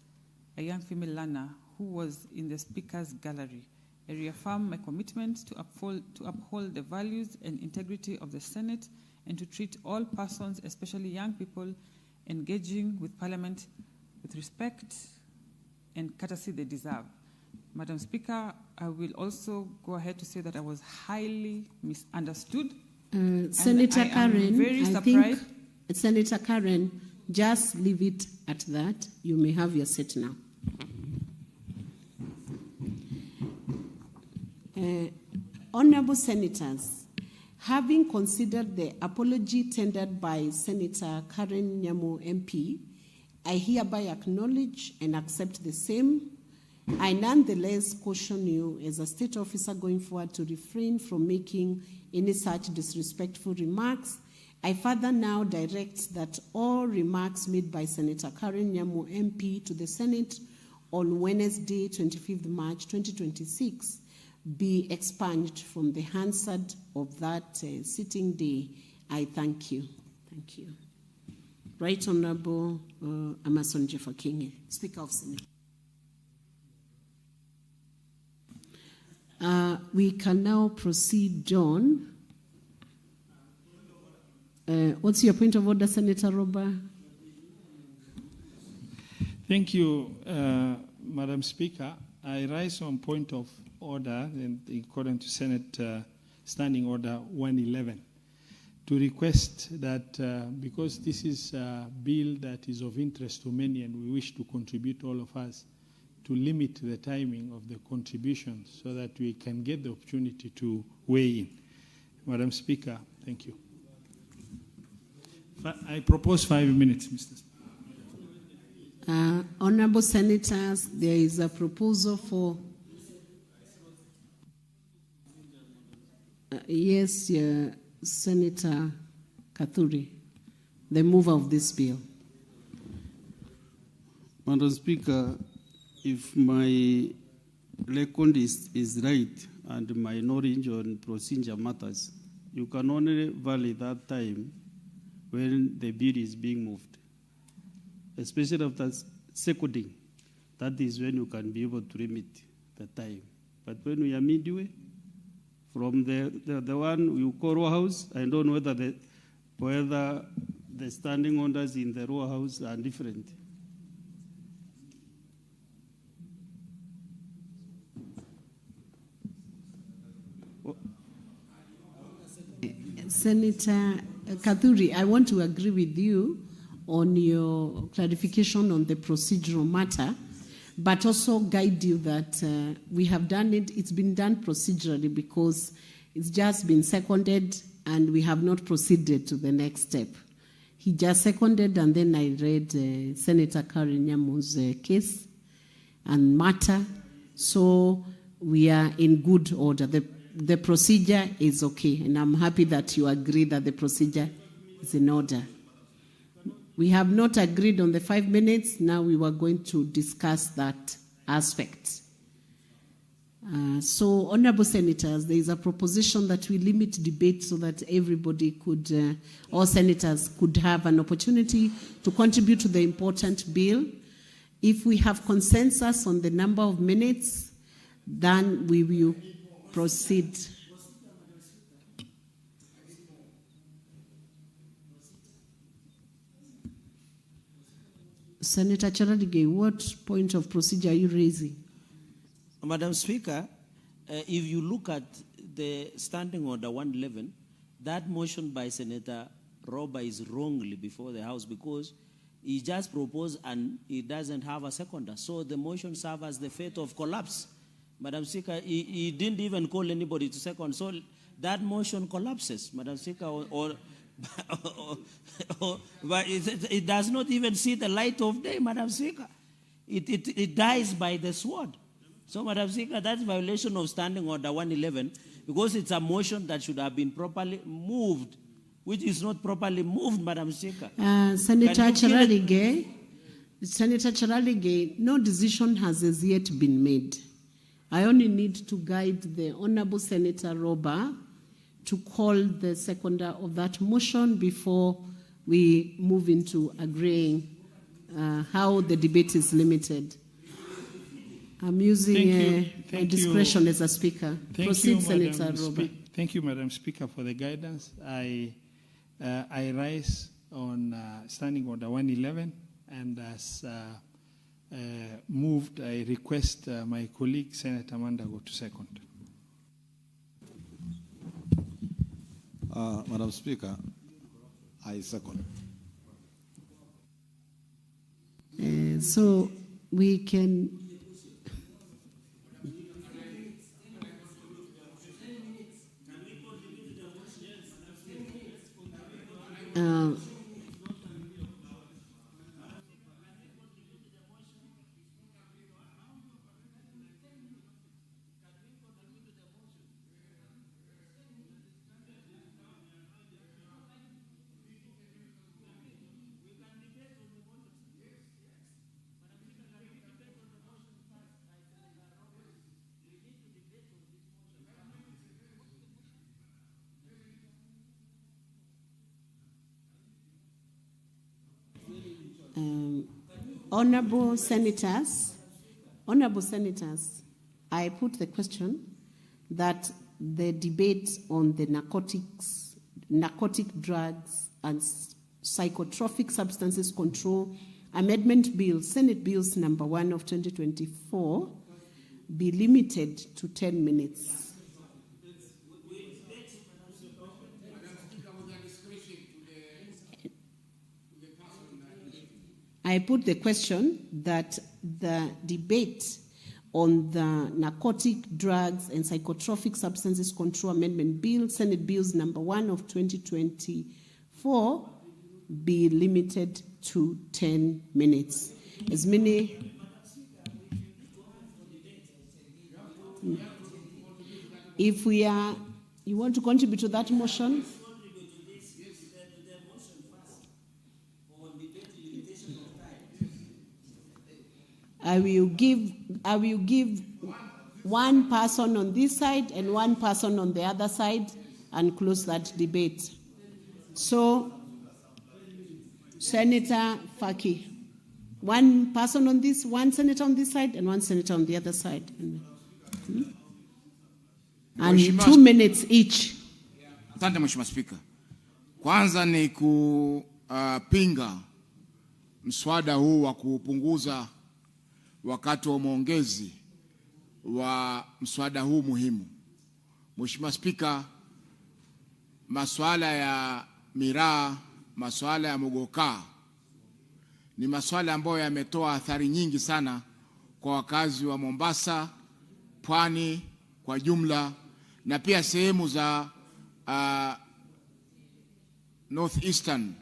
a young female learner who was in the speaker's gallery. I reaffirm my commitment to uphold the values and integrity of the Senate and to treat all persons, especially young people, engaging with Parliament with respect and courtesy they deserve. Madam Speaker, I will also go ahead to say that I was highly misunderstood. Senator Karen, very I surprised. think, Senator Karen, just leave it at that. You may have your seat now. Honorable Senators, having considered the apology tendered by Senator Karen Nyamu MP, I hereby acknowledge and accept the same I nonetheless caution you as a state officer going forward to refrain from making any such disrespectful remarks. I further now direct that all remarks made by Senator Karen Nyamu MP to the Senate on Wednesday, 25th March 2026 be expunged from the Hansard of that sitting day. I thank you. Thank you. Right Honorable Amason Jeffa Kingi, Speaker of Senate. We can now proceed, John. What's your point of order, Senator Roba? Thank you, Madam Speaker. I rise on point of order, and according to Senate Standing Order 111, to request that because this is a bill that is of interest to many and we wish to contribute, all of us, to limit the timing of the contributions so that we can get the opportunity to weigh in. Madam Speaker, thank you. I propose 5 minutes, Mr. Speaker. Honorable Senators, there is a proposal for... yes, Senator Kathuri, the mover of this bill. Madam Speaker, if my record is right and my knowledge on procedure matters, you can only validate that time when the bill is being moved, especially after seconding. That is when you can be able to limit the time. But when we are midway, from the one you call row house, I don't know whether the standing orders in the row house are different. Senator Kathuri, I want to agree with you on your clarification on the procedural matter, but also guide you that we have done it, it's been done procedurally because it's just been seconded and we have not proceeded to the next step. He just seconded and then I read Senator Karen Nyamu's case and matter, so we are in good order. The procedure is okay, and I'm happy that you agree that the procedure is in order. We have not agreed on the 5 minutes. Now we were going to discuss that aspect. So, Honorable Senators, there is a proposition that we limit debate so that everybody could, all senators could have an opportunity to contribute to the important bill. If we have consensus on the number of minutes, then we will proceed. Senator Charadige, what point of procedure are you raising? Madam Speaker, if you look at the Standing Order 111, that motion by Senator Roba is wrongly before the House because he just proposed and he doesn't have a seconder. So the motion serves as the fate of collapse. Madam Speaker, he didn't even call anybody to second. So that motion collapses, Madam Speaker, but it does not even see the light of day, Madam Speaker. It dies by the sword. So, Madam Speaker, that's violation of Standing Order 111 because it's a motion that should have been properly moved, which is not properly moved, Madam Speaker. Senator Charalige, no decision has as yet been made. I only need to guide the Honorable Senator Roba to call the seconder of that motion before we move into agreeing how the debate is limited. I'm using my discretion as a speaker. Proceed, Senator Roba. Thank you, Madam Speaker, for the guidance. I rise on Standing Order 111, and as moved, I request my colleague, Senator Mandago, to second. Madam Speaker, I second. So we can... Honorable Senators, I put the question that the debate on the narcotic drugs and psychotropic substances control amendment bill, Senate Bills number 1 of 2024, be limited to 10 minutes. I put the question that the debate on the narcotic drugs and psychotropic substances control amendment bill, Senate Bills number 1 of 2024, be limited to 10 minutes. As many. If you want to contribute to that motion? I will give one person on this side and one person on the other side and close that debate. So, Senator Faki, one person on this, one senator on this side and one senator on the other side. And 2 minutes each. Asante Mheshimiwa Spika. Kwanza ni kupinga mswada huu wa kupunguza wakati wa maongezi wa mswada huu muhimu. Mheshimiwa Spika, masuala ya miraa, masuala ya mogoka ni masuala ambayo yametoa athari nyingi sana kwa wakazi wa Mombasa, Pwani kwa jumla, na pia sehemu za Northeastern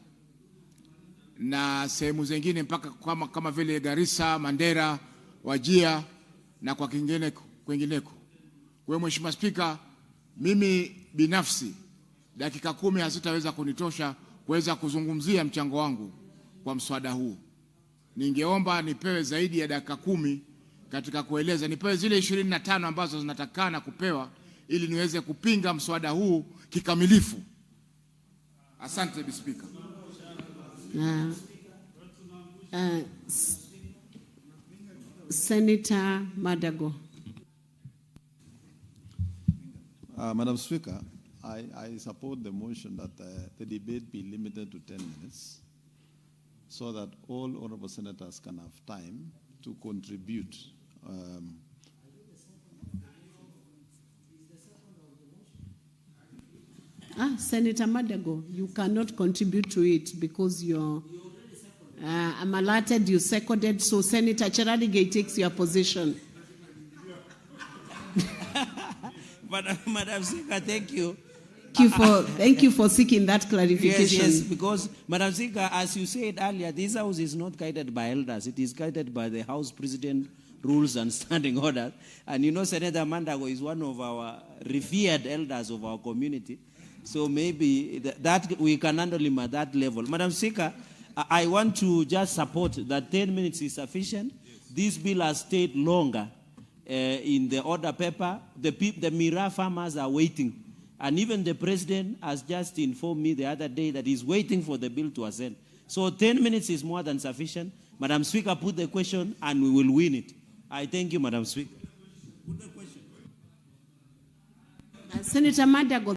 na sehemu zingine mpaka kama vile Garissa, Mandera, Wajia na kwa kwingineko. Kwa Mheshimiwa Spika, mimi binafsi dakika 10 hazitaweza kunitosha kuweza kuzungumzia mchango wangu kwa mswada huu. Ningeomba nipewe zaidi ya dakika 10 katika kueleza, nipewe zile 25 ambazo zinatakana kupewa ili niweze kupinga mswada huu kikamilifu. Asante Bi Spika. Senator Madago. Madam Speaker, I support the motion that the debate be limited to 10 minutes so that all honorable senators can have time to contribute. Senator Madago, you cannot contribute to it because you're I'm alerted you seconded, so Senator Cheradigay takes your position. Madam Speaker, thank you. Thank you for seeking that clarification. Yes, because, Madam Speaker, as you said earlier, this House is not guided by elders. It is guided by the House President rules and standing orders. And you know, Senator Mandago is one of our revered elders of our community. So maybe that we can handle him at that level. Madam Speaker, I want to just support that 10 minutes is sufficient. This bill has stayed longer in the order paper. The Mira farmers are waiting. And even the president has just informed me the other day that he's waiting for the bill to ascend. So 10 minutes is more than sufficient. Madam Speaker, put the question and we will win it. I thank you, Madam Speaker. Put the question. Senator Madago.